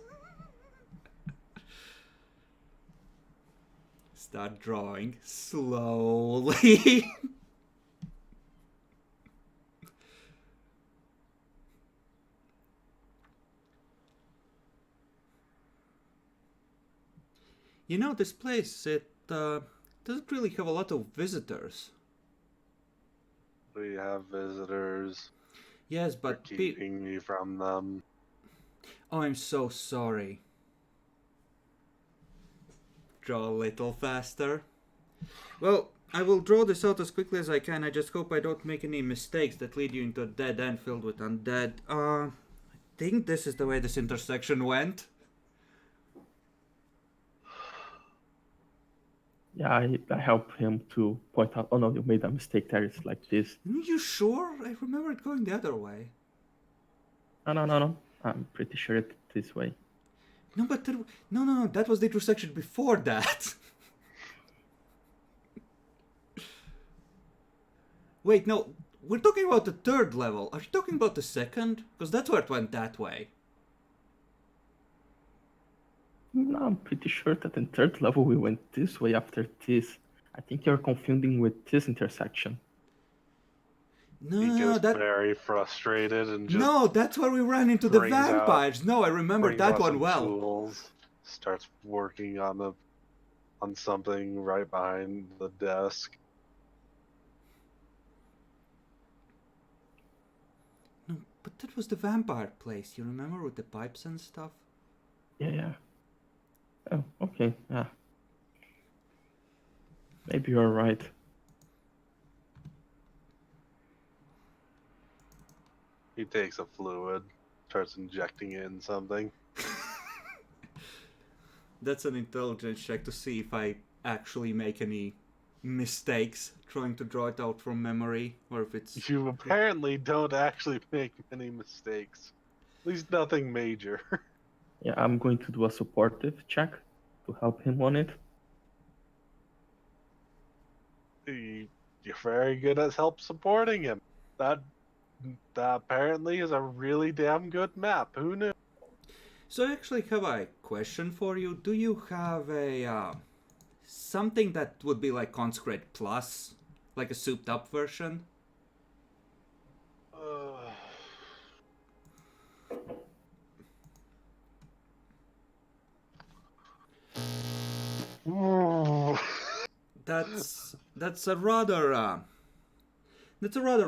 start drawing slowly. You know, this place, it doesn't really have a lot of visitors. We have visitors. Yes, You're but keeping me from them. oh, I'm so sorry. Draw a little faster. Well, I will draw this out as quickly as I can. I just hope I don't make any mistakes that lead you into a dead end filled with undead. I think this is the way this intersection went. Yeah, I help him to point out, oh no, you made a mistake there, it's like this. Are you sure? I remember it going the other way. No. I'm pretty sure it's this way. No, but no. That was the intersection before that. Wait, no. We're talking about the third level. Are you talking about the second? Because that's where it went that way. No, I'm pretty sure that in third level we went this way after this. I think you're confusing with this intersection. No, He no, gets very frustrated and just no, that's where we ran into the brings out- vampires. No, I remember brings that out one some well. Tools, starts working on something right behind the desk. No, but that was the vampire place. You remember with the pipes and stuff? Yeah. Oh, okay, yeah. Maybe you're right. He takes a fluid, starts injecting it in something. That's an intelligence check to see if I actually make any mistakes trying to draw it out from memory, or if it's... You apparently don't actually make many mistakes. At least nothing major. Yeah, I'm going to do a supportive check to help him on it. You're very good at help supporting him. That apparently is a really damn good map. Who knew? So I actually have a question for you. Do you have a something that would be like Consecrate Plus, like a souped up version? that's a rather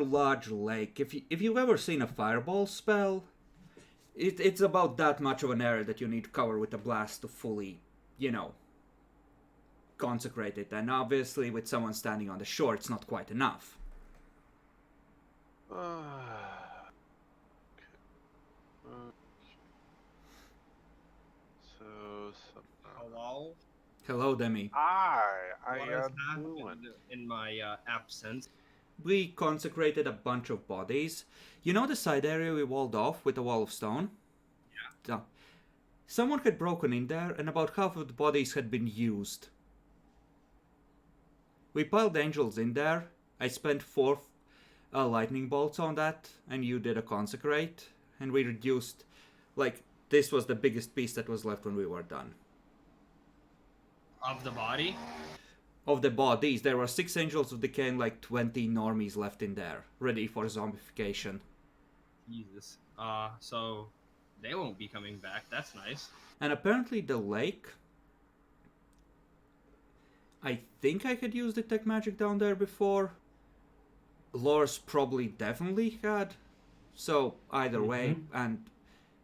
large lake. If you've ever seen a fireball spell, it's about that much of an area that you need to cover with a blast to fully, consecrate it. And obviously, with someone standing on the shore, it's not quite enough. Hello? Hello, Demi. What What has doing? happened in my absence? We consecrated a bunch of bodies. You know the side area we walled off with a wall of stone? Yeah. So, someone had broken in there, and about half of the bodies had been used. We piled angels in there. I spent 4 lightning bolts on that, and you did a consecrate, and we reduced, this was the biggest piece that was left when we were done. Of the body? Of the bodies, there were 6 angels of decay and 20 normies left in there, ready for zombification. Jesus. So they won't be coming back. That's nice. And apparently the lake, I think I had used detect magic down there before. Lors probably definitely had. So either way, and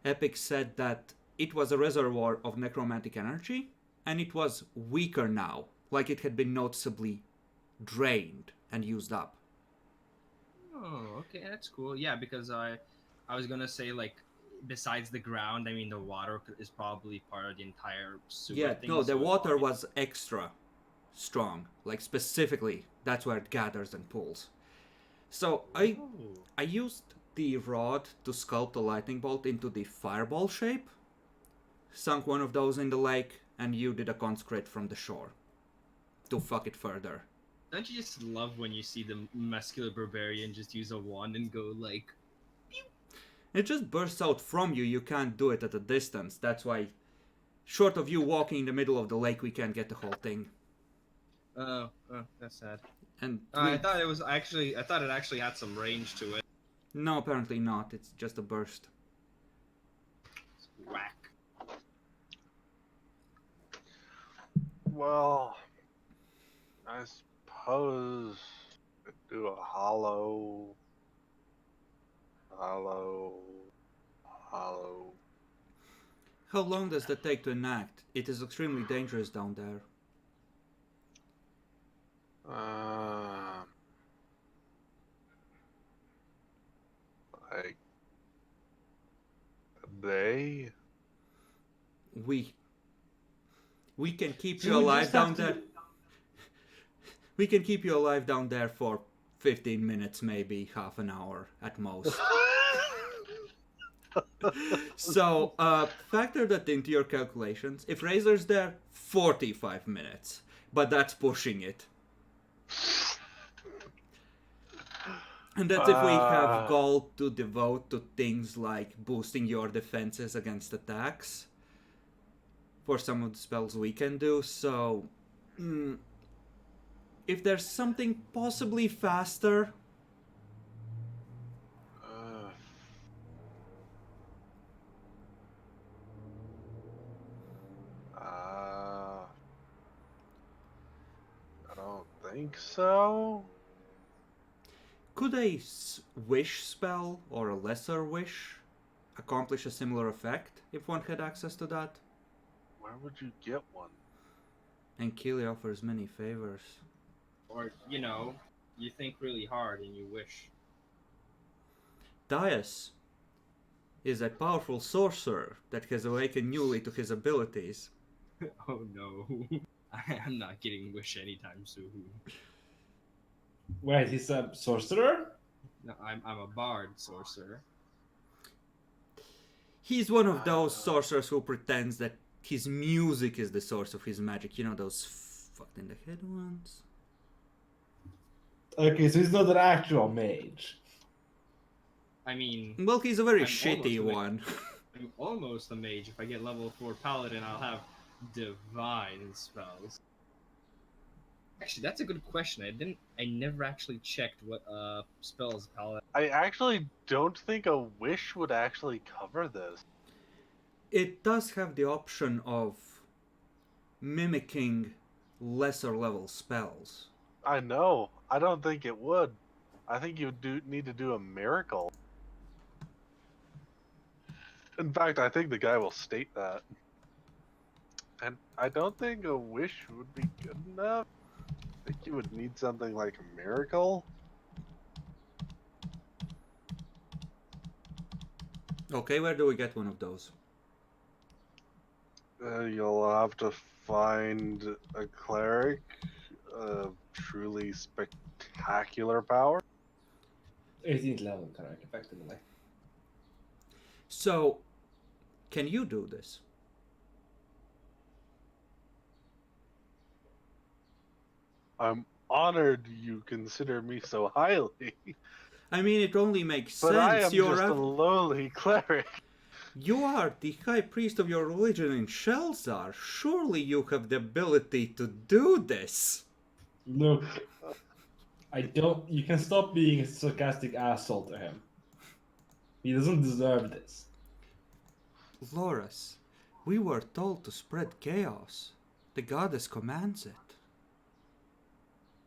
Epic said that it was a reservoir of necromantic energy, and it was weaker now, like it had been noticeably drained and used up. Oh, okay, that's cool. Yeah, because I was gonna say besides the ground, I mean the water is probably part of the entire sewer Yeah, thing. no, the so water was extra strong. Specifically, that's where it gathers and pulls. So I used the rod to sculpt a lightning bolt into the fireball shape, sunk one of those in the lake, and you did a consecrate from the shore to fuck it further. Don't you just love when you see the muscular barbarian just use a wand and go It just bursts out from you. You can't do it at a distance. That's why, short of you walking in the middle of the lake, we can't get the whole thing. Oh, that's sad. And I thought it actually had some range to it. no, apparently not. It's just a burst. It's whack. Well, I suppose I could do a hollow. How long does that take to enact? It is extremely dangerous down there. Like a day? We can keep So you we alive just have down to- there. We can keep you alive down there for 15 minutes, maybe half an hour at most. So, factor that into your calculations. If Razor's there, 45 minutes. But that's pushing it. And that's if we have gold to devote to things like boosting your defenses against attacks. For some of the spells we can do, so... if there's something possibly faster... I don't think so. Could a wish spell, or a lesser wish, accomplish a similar effect if one had access to that? Where would you get one? And Keely offers many favors. Or, you think really hard and you wish. Dias is a powerful sorcerer that has awakened newly to his abilities. Oh no. I'm not getting wish anytime soon. Wait, he's a sorcerer? No, I'm a bard sorcerer. He's one of those sorcerers who pretends that his music is the source of his magic. You know, those fucked in the head ones? Okay, so he's not an actual mage. I mean, Well, he's a very I'm shitty almost one. I'm almost a mage. If I get level 4 paladin, I'll have divine spells. Actually, that's a good question. I never actually checked what spells paladin. I actually don't think a wish would actually cover this. It does have the option of mimicking lesser level spells. I know. I don't think it would. I think you need to do a miracle. In fact, I think the guy will state that. And I don't think a wish would be good enough. I think you would need something like a miracle. Okay, where do we get one of those? You'll have to find a cleric of truly spectacular power. 18th level, correct, effectively. So, can you do this? I'm honored you consider me so highly, I mean, it only makes but sense. I am just a lowly cleric. You are the high priest of your religion in Shelzar. Surely you have the ability to do this. Look, I don't. You can stop being a sarcastic asshole to him. He doesn't deserve this. Loras, we were told to spread chaos. The goddess commands it.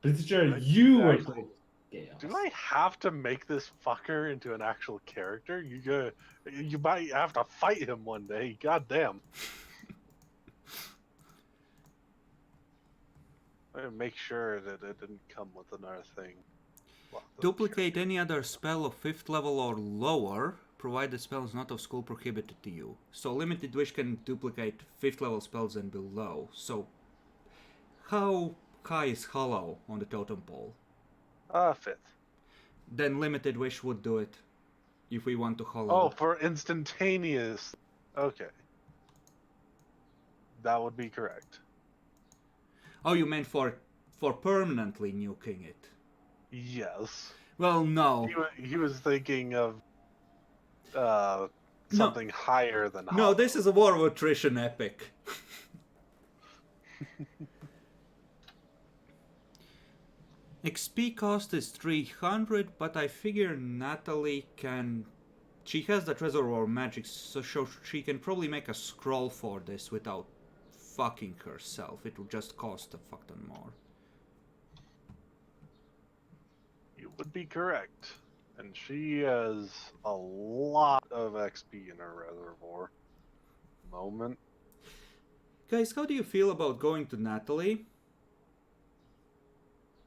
Pretty sure you were Exactly. told chaos. Do I have to make this fucker into an actual character? You might have to fight him one day. God damn. I make sure that it didn't come with another thing. Duplicate any other spell of 5th level or lower, provided the spell is not of school prohibited to you. So Limited Wish can duplicate 5th level spells and below. So how high is Hollow on the totem pole? 5th. Then Limited Wish would do it if we want to Hollow. Oh, for instantaneous. Okay. That would be correct. Oh, you meant for permanently nuking it? Yes. Well, no. He was thinking of something higher than No, Hollow. this is a War of Attrition epic. XP cost is 300, but I figure Natalie can... She has the Reservoir Magic, so she can probably make a scroll for this without fucking herself. It will just cost a fuck ton more. You would be correct. And she has a lot of XP in her reservoir. Moment. Guys, how do you feel about going to Natalie?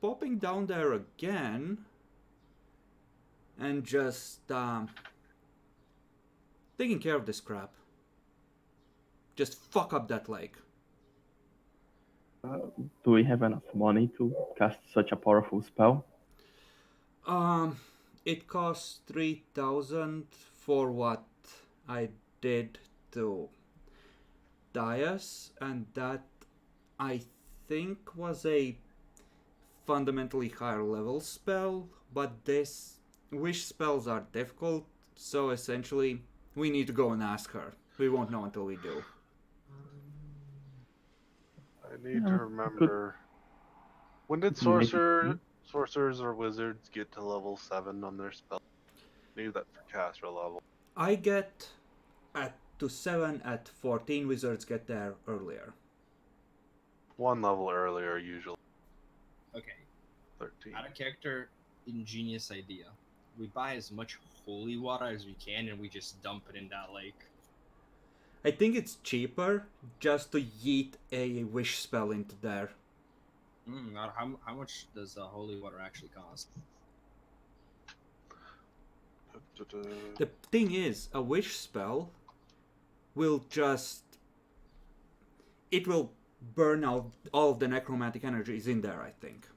Popping down there again and just taking care of this crap. Just fuck up that lake. Do we have enough money to cast such a powerful spell? It costs 3,000 for what I did to Dias, and that I think was a fundamentally higher level spell, but this wish spells are difficult, so essentially we need to go and ask her. We won't know until we do. I need to remember. When did sorcerers or wizards get to level 7 on their spell? Need that for caster level. I get to 7 at 14, wizards get there earlier. 1 level earlier, usually. Okay. 13. Out of character, ingenious idea. We buy as much holy water as we can and we just dump it in that lake. I think it's cheaper just to yeet a wish spell into there. How much does holy water actually cost? The thing is, a wish spell will just... It will burn out all of the necromantic energies in there, I think.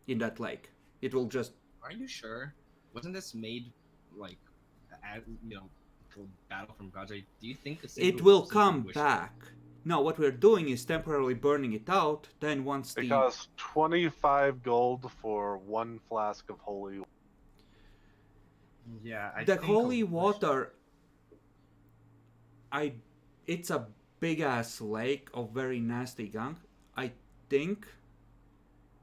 In that lake. It will just... Are you sure? Wasn't this made, like, for Battle from Gods? Do you think it will come back. No, what we're doing is temporarily burning it out, then once It costs 25 gold for 1 flask of holy water. Yeah, the holy water... It's a big ass lake of very nasty gunk. I think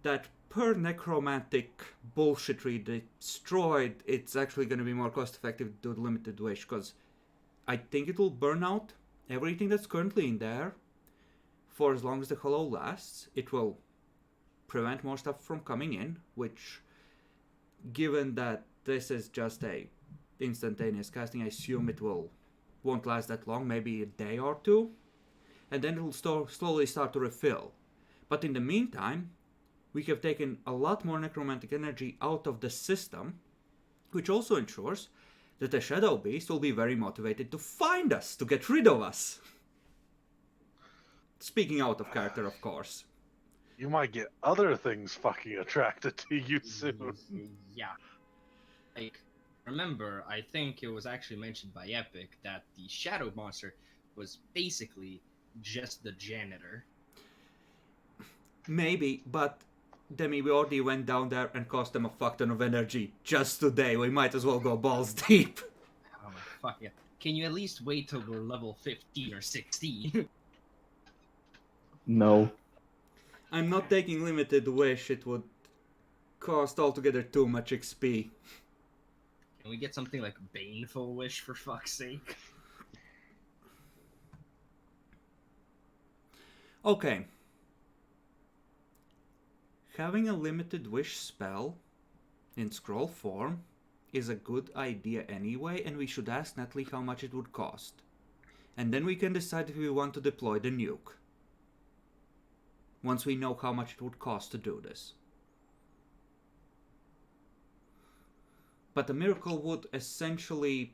that per necromantic bullshitry destroyed, it's actually going to be more cost effective to do Limited Wish, because I think it will burn out everything that's currently in there for as long as the hollow lasts. It will prevent more stuff from coming in, which, given that this is just a instantaneous casting, I assume it won't last that long, maybe a day or two, and then it will slowly start to refill. But in the meantime, we have taken a lot more necromantic energy out of the system, which also ensures that the Shadow Beast will be very motivated to find us, to get rid of us. Speaking out of character, of course. You might get other things fucking attracted to you soon. Yeah. Like, remember, I think it was actually mentioned by Epic that the shadow monster was basically just the janitor. Maybe, but Demi, we already went down there and cost them a fuck ton of energy just today. We might as well go balls deep. Oh my fuck yeah. Can you at least wait till we're level 15 or 16? No. I'm not taking limited wish, it would cost altogether too much XP. Can we get something like Baneful Wish for fuck's sake? Okay. Having a limited wish spell in scroll form is a good idea anyway, and we should ask Natalie how much it would cost. And then we can decide if we want to deploy the nuke. Once we know how much it would cost to do this. But a miracle would essentially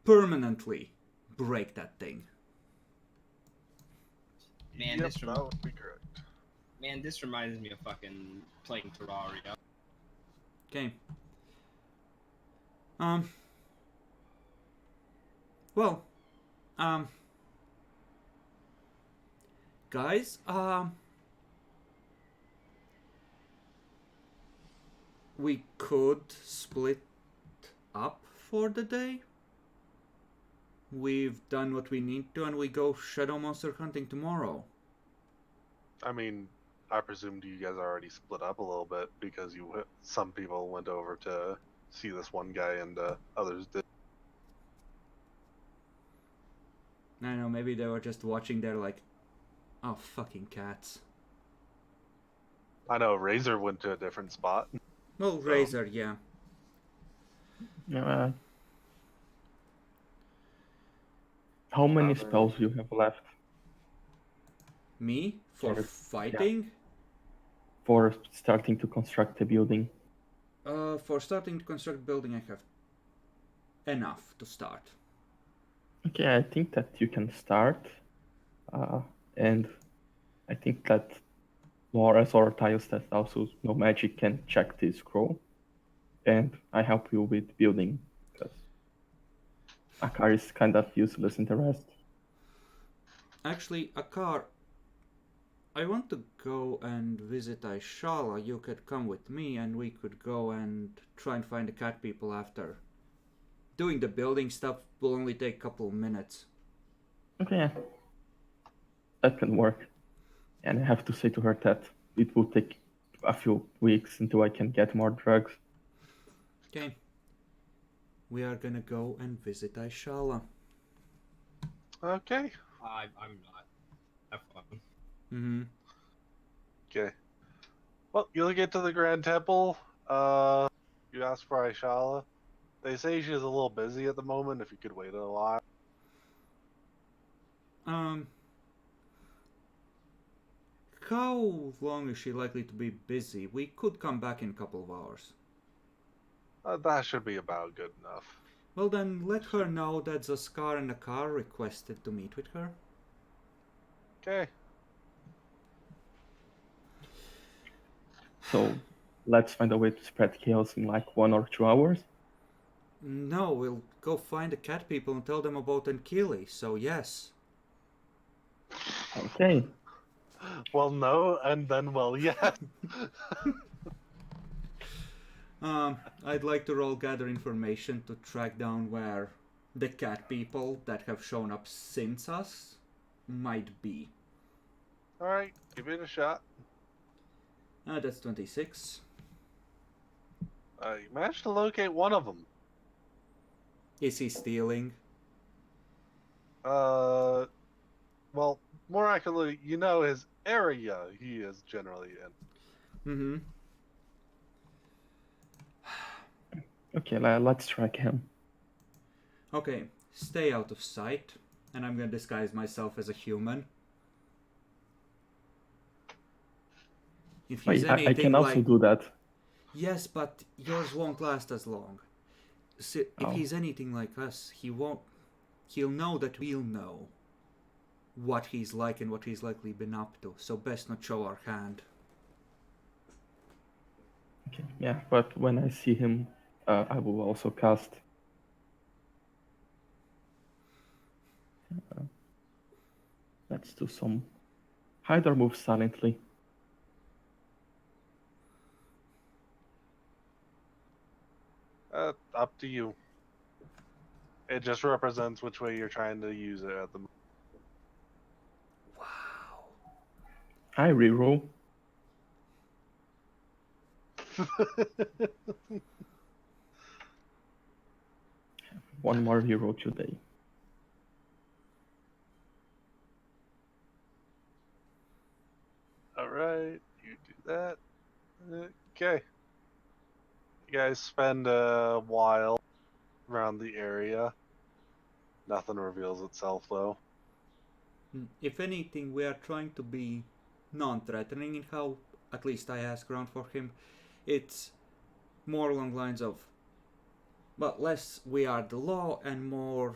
permanently break that thing. Man, Yep, this that would be correct. Man, this reminds me of fucking playing Terraria. Okay. Well, guys, we could split up for the day. We've done what we need to, and we go shadow monster hunting tomorrow. I mean, I presumed you guys already split up a little bit because some people went over to see this one guy and others did. I don't know, maybe they were just watching there like, oh, fucking cats. I know Razor went to a different spot. Well, So- Razor, yeah. How many Other- spells do you have left Me? For Sure, fighting? for starting to construct the building? For starting to construct building, I have enough to start. Okay, I think that you can start, and I think that Loras or Tiles that also know magic can check this scroll, and I help you with building because Akar is kind of useless in the rest. Actually, Akar, I want to go and visit Aishala. You could come with me and we could go and try and find the cat people after. Doing the building stuff will only take a couple of minutes. Okay, yeah. That can work. And I have to say to her that it will take a few weeks until I can get more drugs. Okay. We are gonna go and visit Aishala. Okay. I'm not. Have fun. Mm-hmm. Okay. Well, you'll get to the Grand Temple. You ask for Aishala. They say she's a little busy at the moment. If you could wait a while. How long is she likely to be busy? We could come back in a couple of hours. That should be about good enough. Well then, let her know that Zaskar and Akar requested to meet with her. Okay. So let's find a way to spread chaos in like 1 or 2 hours. No, we'll go find the cat people and tell them about Enkili, so yes. Okay. Well, no, and then well, yes. I'd like to roll gather information to track down where the cat people that have shown up since us might be. All right, give it a shot. That's 26. You managed to locate one of them. Is he stealing? well, more accurately, you know his area he is generally in. Mm-hmm. Okay, let's track him. Okay, stay out of sight, and I'm gonna disguise myself as a human. If he's Wait, I anything can also like... do that. Yes, but yours won't last as long. So if Oh. he's anything like us, he won't... He'll know that we'll know what he's like and what he's likely been up to, so best not show our hand. Okay, yeah, but when I see him, I will also cast. Let's do some hide or move silently. Up to you. It just represents which way you're trying to use it at the moment. Wow. I reroll. One more reroll today. All right, you do that. Okay. You guys spend a while around the area. Nothing reveals itself though. If anything, we are trying to be non-threatening in how, at least I ask around for him. It's more along lines of, but less we are the law and more,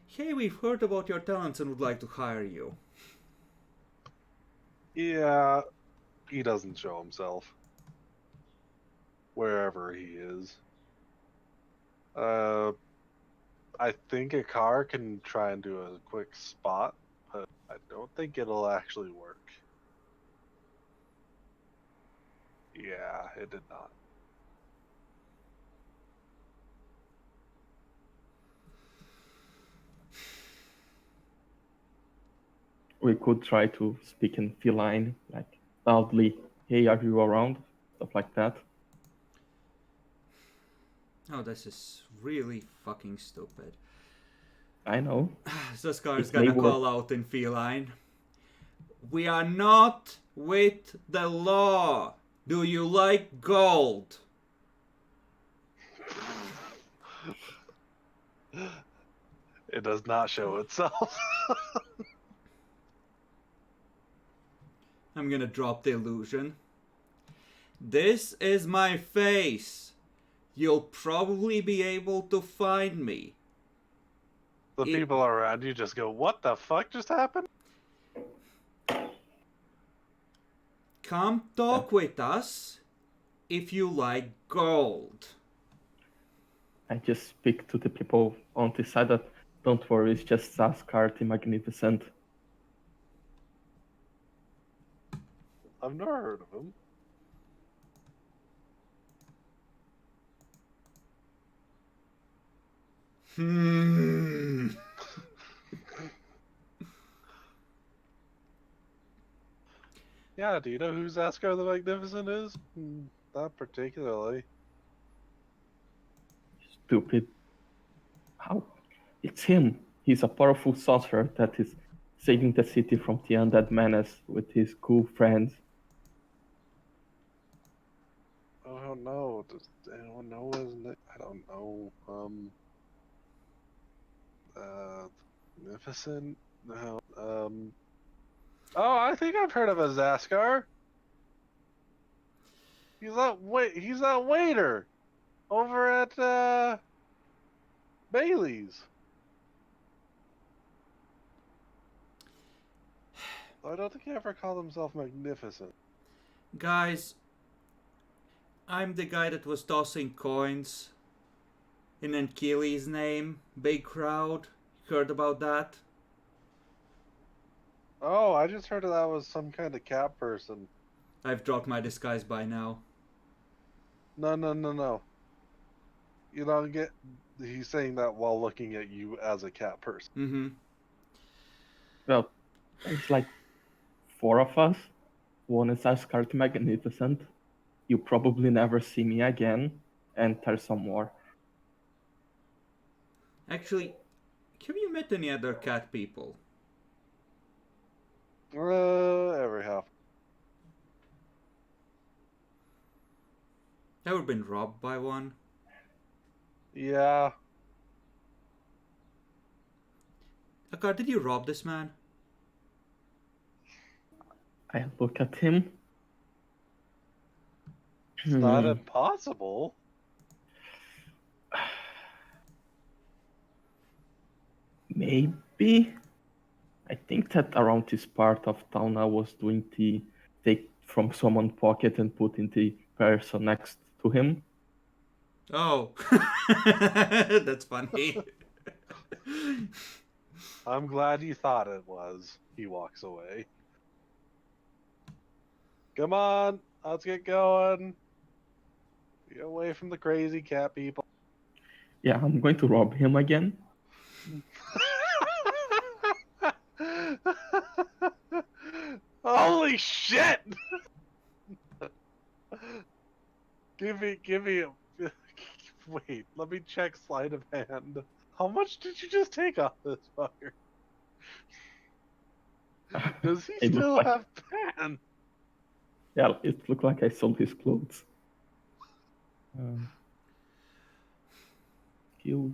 hey, we've heard about your talents and would like to hire you. Yeah, he doesn't show himself. Wherever he is. I think a car can try and do a quick spot, but I don't think it'll actually work. Yeah, it did not. We could try to speak in feline, like loudly, hey, are you around? Stuff like that. Oh, this is really fucking stupid. I know. Zaskar is It may gonna work. call out in feline. We are not with the law. Do you like gold? It does not show itself. I'm gonna drop the illusion. This is my face. You'll probably be able to find me. The people around you just go, "What the fuck just happened?" Come talk with us if you like gold. I just speak to the people on the side that, don't worry, it's just Zaskar the Magnificent. I've never heard of him. Yeah, do you know who Zaskar the Magnificent is? Not particularly. Stupid. How? It's him. He's a powerful sorcerer that is saving the city from the undead menace with his cool friends. I don't know. Does anyone know his name? I don't know. Magnificent? No. Oh, I think I've heard of a Zaskar. He's that waiter over at Bailey's. I don't think he ever called himself Magnificent. Guys, I'm the guy that was tossing coins in Ankili's name. Big crowd. Heard about that? Oh, I just heard that was some kind of cat person. I've dropped my disguise by now. No. You don't get. He's saying that while looking at you as a cat person. Mm-hmm. Well, it's like 4 of us. One is Zaskar the Magnificent. You probably never see me again, and there's some more. Actually, have you met any other cat people? Every half. Ever been robbed by one? Yeah. Akar, did you rob this man? I look at him. It's not Hmm, impossible. maybe. I think that around this part of town I was doing the take from someone's pocket and put in the person next to him. Oh, that's funny. I'm glad you thought it was. He walks away. Come on, let's get going. Get away from the crazy cat people. Yeah, I'm going to rob him again. Holy shit! give me a. Wait, let me check sleight of hand. How much did you just take off this fucker? Does he It looked still like have pan? yeah, it looked like I sold his clothes. Skills.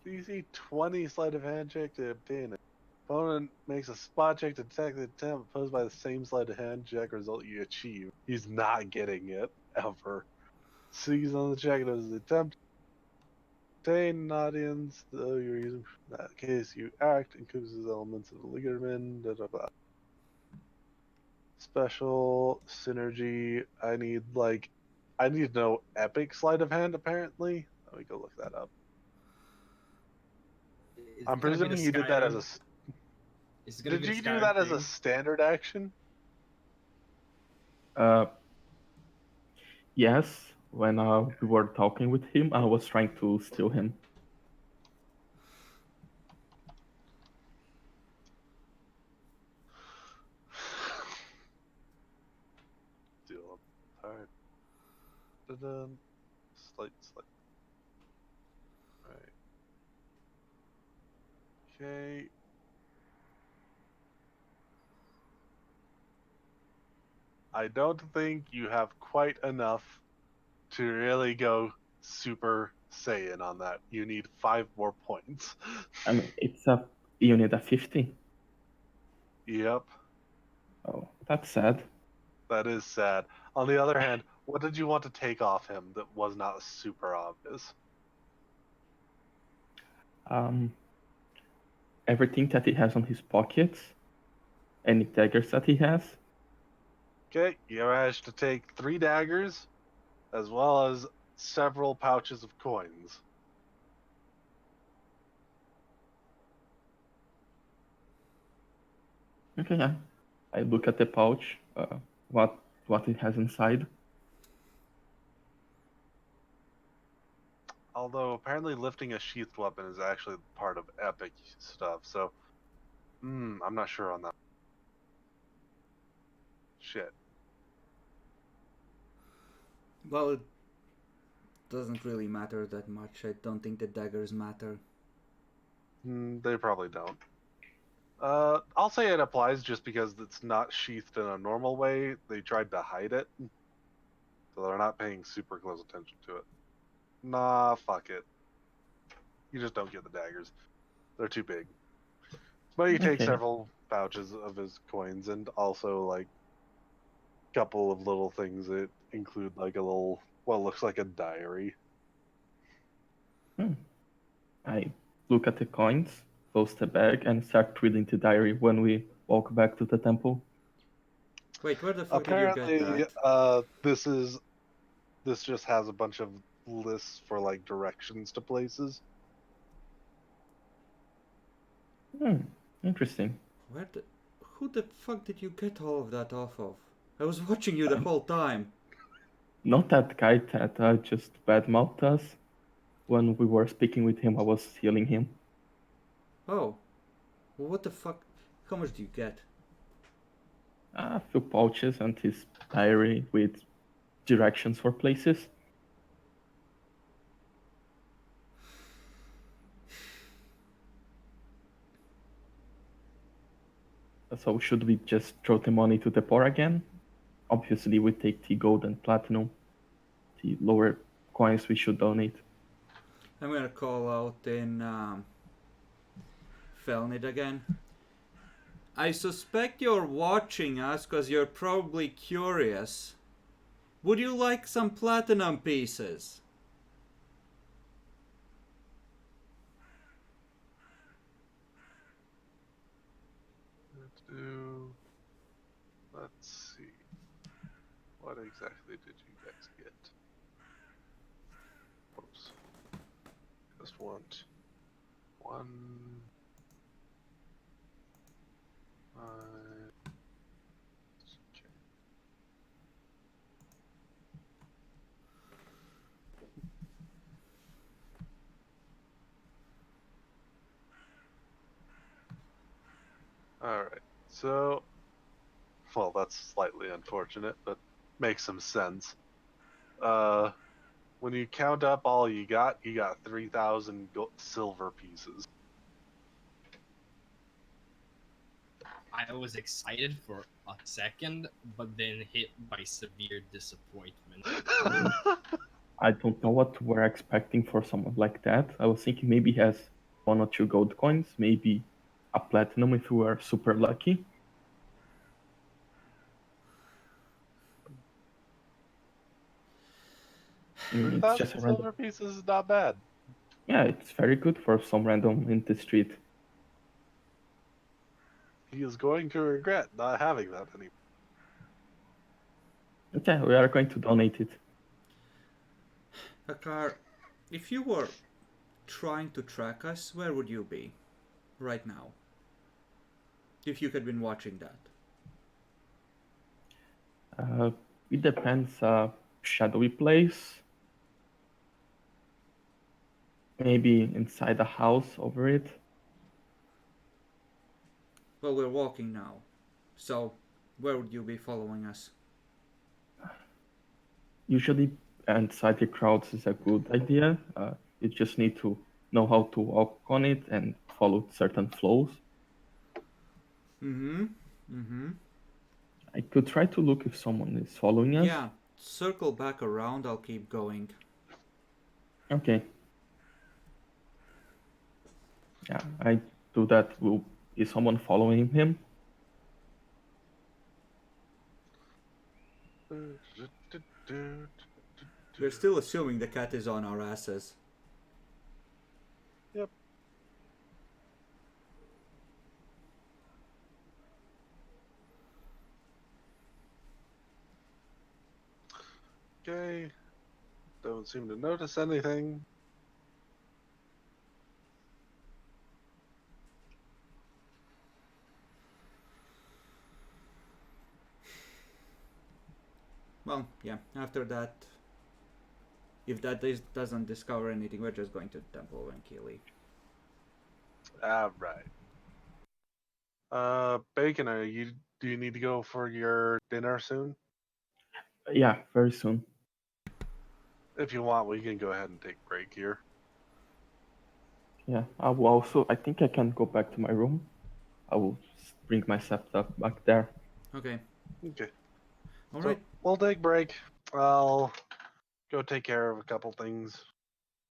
DC 20 sleight of hand check to obtain it. Opponent makes a spot check to detect the attempt opposed by the same sleight of hand check result you achieve. He's not getting it, ever. Sees on the check it was the attempt to obtain an audience, though you're using. In that case, you act, encompasses elements of the ligament, da da da. Special synergy. I need to know epic sleight of hand apparently. Let me go look that up. Is I'm it gonna be the presuming you did that as a. Skyrim? Is it gonna Did be the you do Skyrim that as a thing? standard action? Uh, yes, when we were talking with him, I was trying to steal him. Deal. Alright. Da-dun. Slight. Right. Okay. I don't think you have quite enough to really go super Saiyan on that. You need 5 more points. I mean, it's a you need a 50. Yep, Oh, that's sad. that is sad. On the other hand, what did you want to take off him that was not super obvious? Um, everything that he has on his pockets, any daggers that he has. Okay, you managed to take 3 daggers as well as several pouches of coins. Okay, yeah. I look at the pouch. What it has inside. Although apparently lifting a sheathed weapon is actually part of epic stuff, so I'm not sure on that. Shit. Well, it doesn't really matter that much. I don't think the daggers matter. They probably don't. I'll say it applies just because it's not sheathed in a normal way. They tried to hide it, so they're not paying super close attention to it. Nah, fuck it. You just don't get the daggers. They're too big. But you take Okay. several pouches of his coins and also like a couple of little things that include like a little what looks like a diary. I look at the coins, close the bag, and start reading the diary when we walk back to the temple. Wait, where the fuck did you get Apparently, that? this just has a bunch of lists for like directions to places. Interesting. Who the fuck did you get all of that off of? I was watching you the whole time. Not that guy that just badmouthed us. When we were speaking with him, I was healing him. Oh, well, what the fuck? How much do you get? A few pouches and his diary with directions for places. So should we just throw the money to the poor again? Obviously, we take the gold and platinum. The lower coins we should donate. I'm gonna call out in Felnid again. I suspect you're watching us because you're probably curious. Would you like some platinum pieces? Let's see. What exactly did you guys get? Oops. Just want one. Okay. All right. So, well, that's slightly unfortunate, but makes some sense. When you count up all you got 3,000 silver pieces. I was excited for a second, but then hit by severe disappointment. I don't know what we're expecting for someone like that. I was thinking maybe he has 1 or 2 gold coins, maybe a platinum if we are super lucky. It's 3,000 just a silver random. pieces is not bad. Yeah, it's very good for some random in the street. He is going to regret not having that anymore. Okay, we are going to donate it. Akar, if you were trying to track us, where would you be right now? If you had been watching that. It depends. Shadowy place. Maybe inside the house over it. Well, we're walking now. So, where would you be following us? Usually, inside the crowds is a good idea. You just need to know how to walk on it and follow certain flows. I could try to look if someone is following us. Yeah, circle back around, I'll keep going. Okay. Yeah, I do that. Is someone following him? We're still assuming the cat is on our asses. Yep. Okay. Don't seem to notice anything. Well, yeah, after that, if that doesn't discover anything, we're just going to Temple and Keeley. Right. Bacon, do you need to go for your dinner soon? Yeah, very soon. If you want, we can go ahead and take a break here. Yeah, I will also. I think I can go back to my room. I will bring my laptop back there. Okay. Okay. All So right. we'll take a break. I'll go take care of a couple things.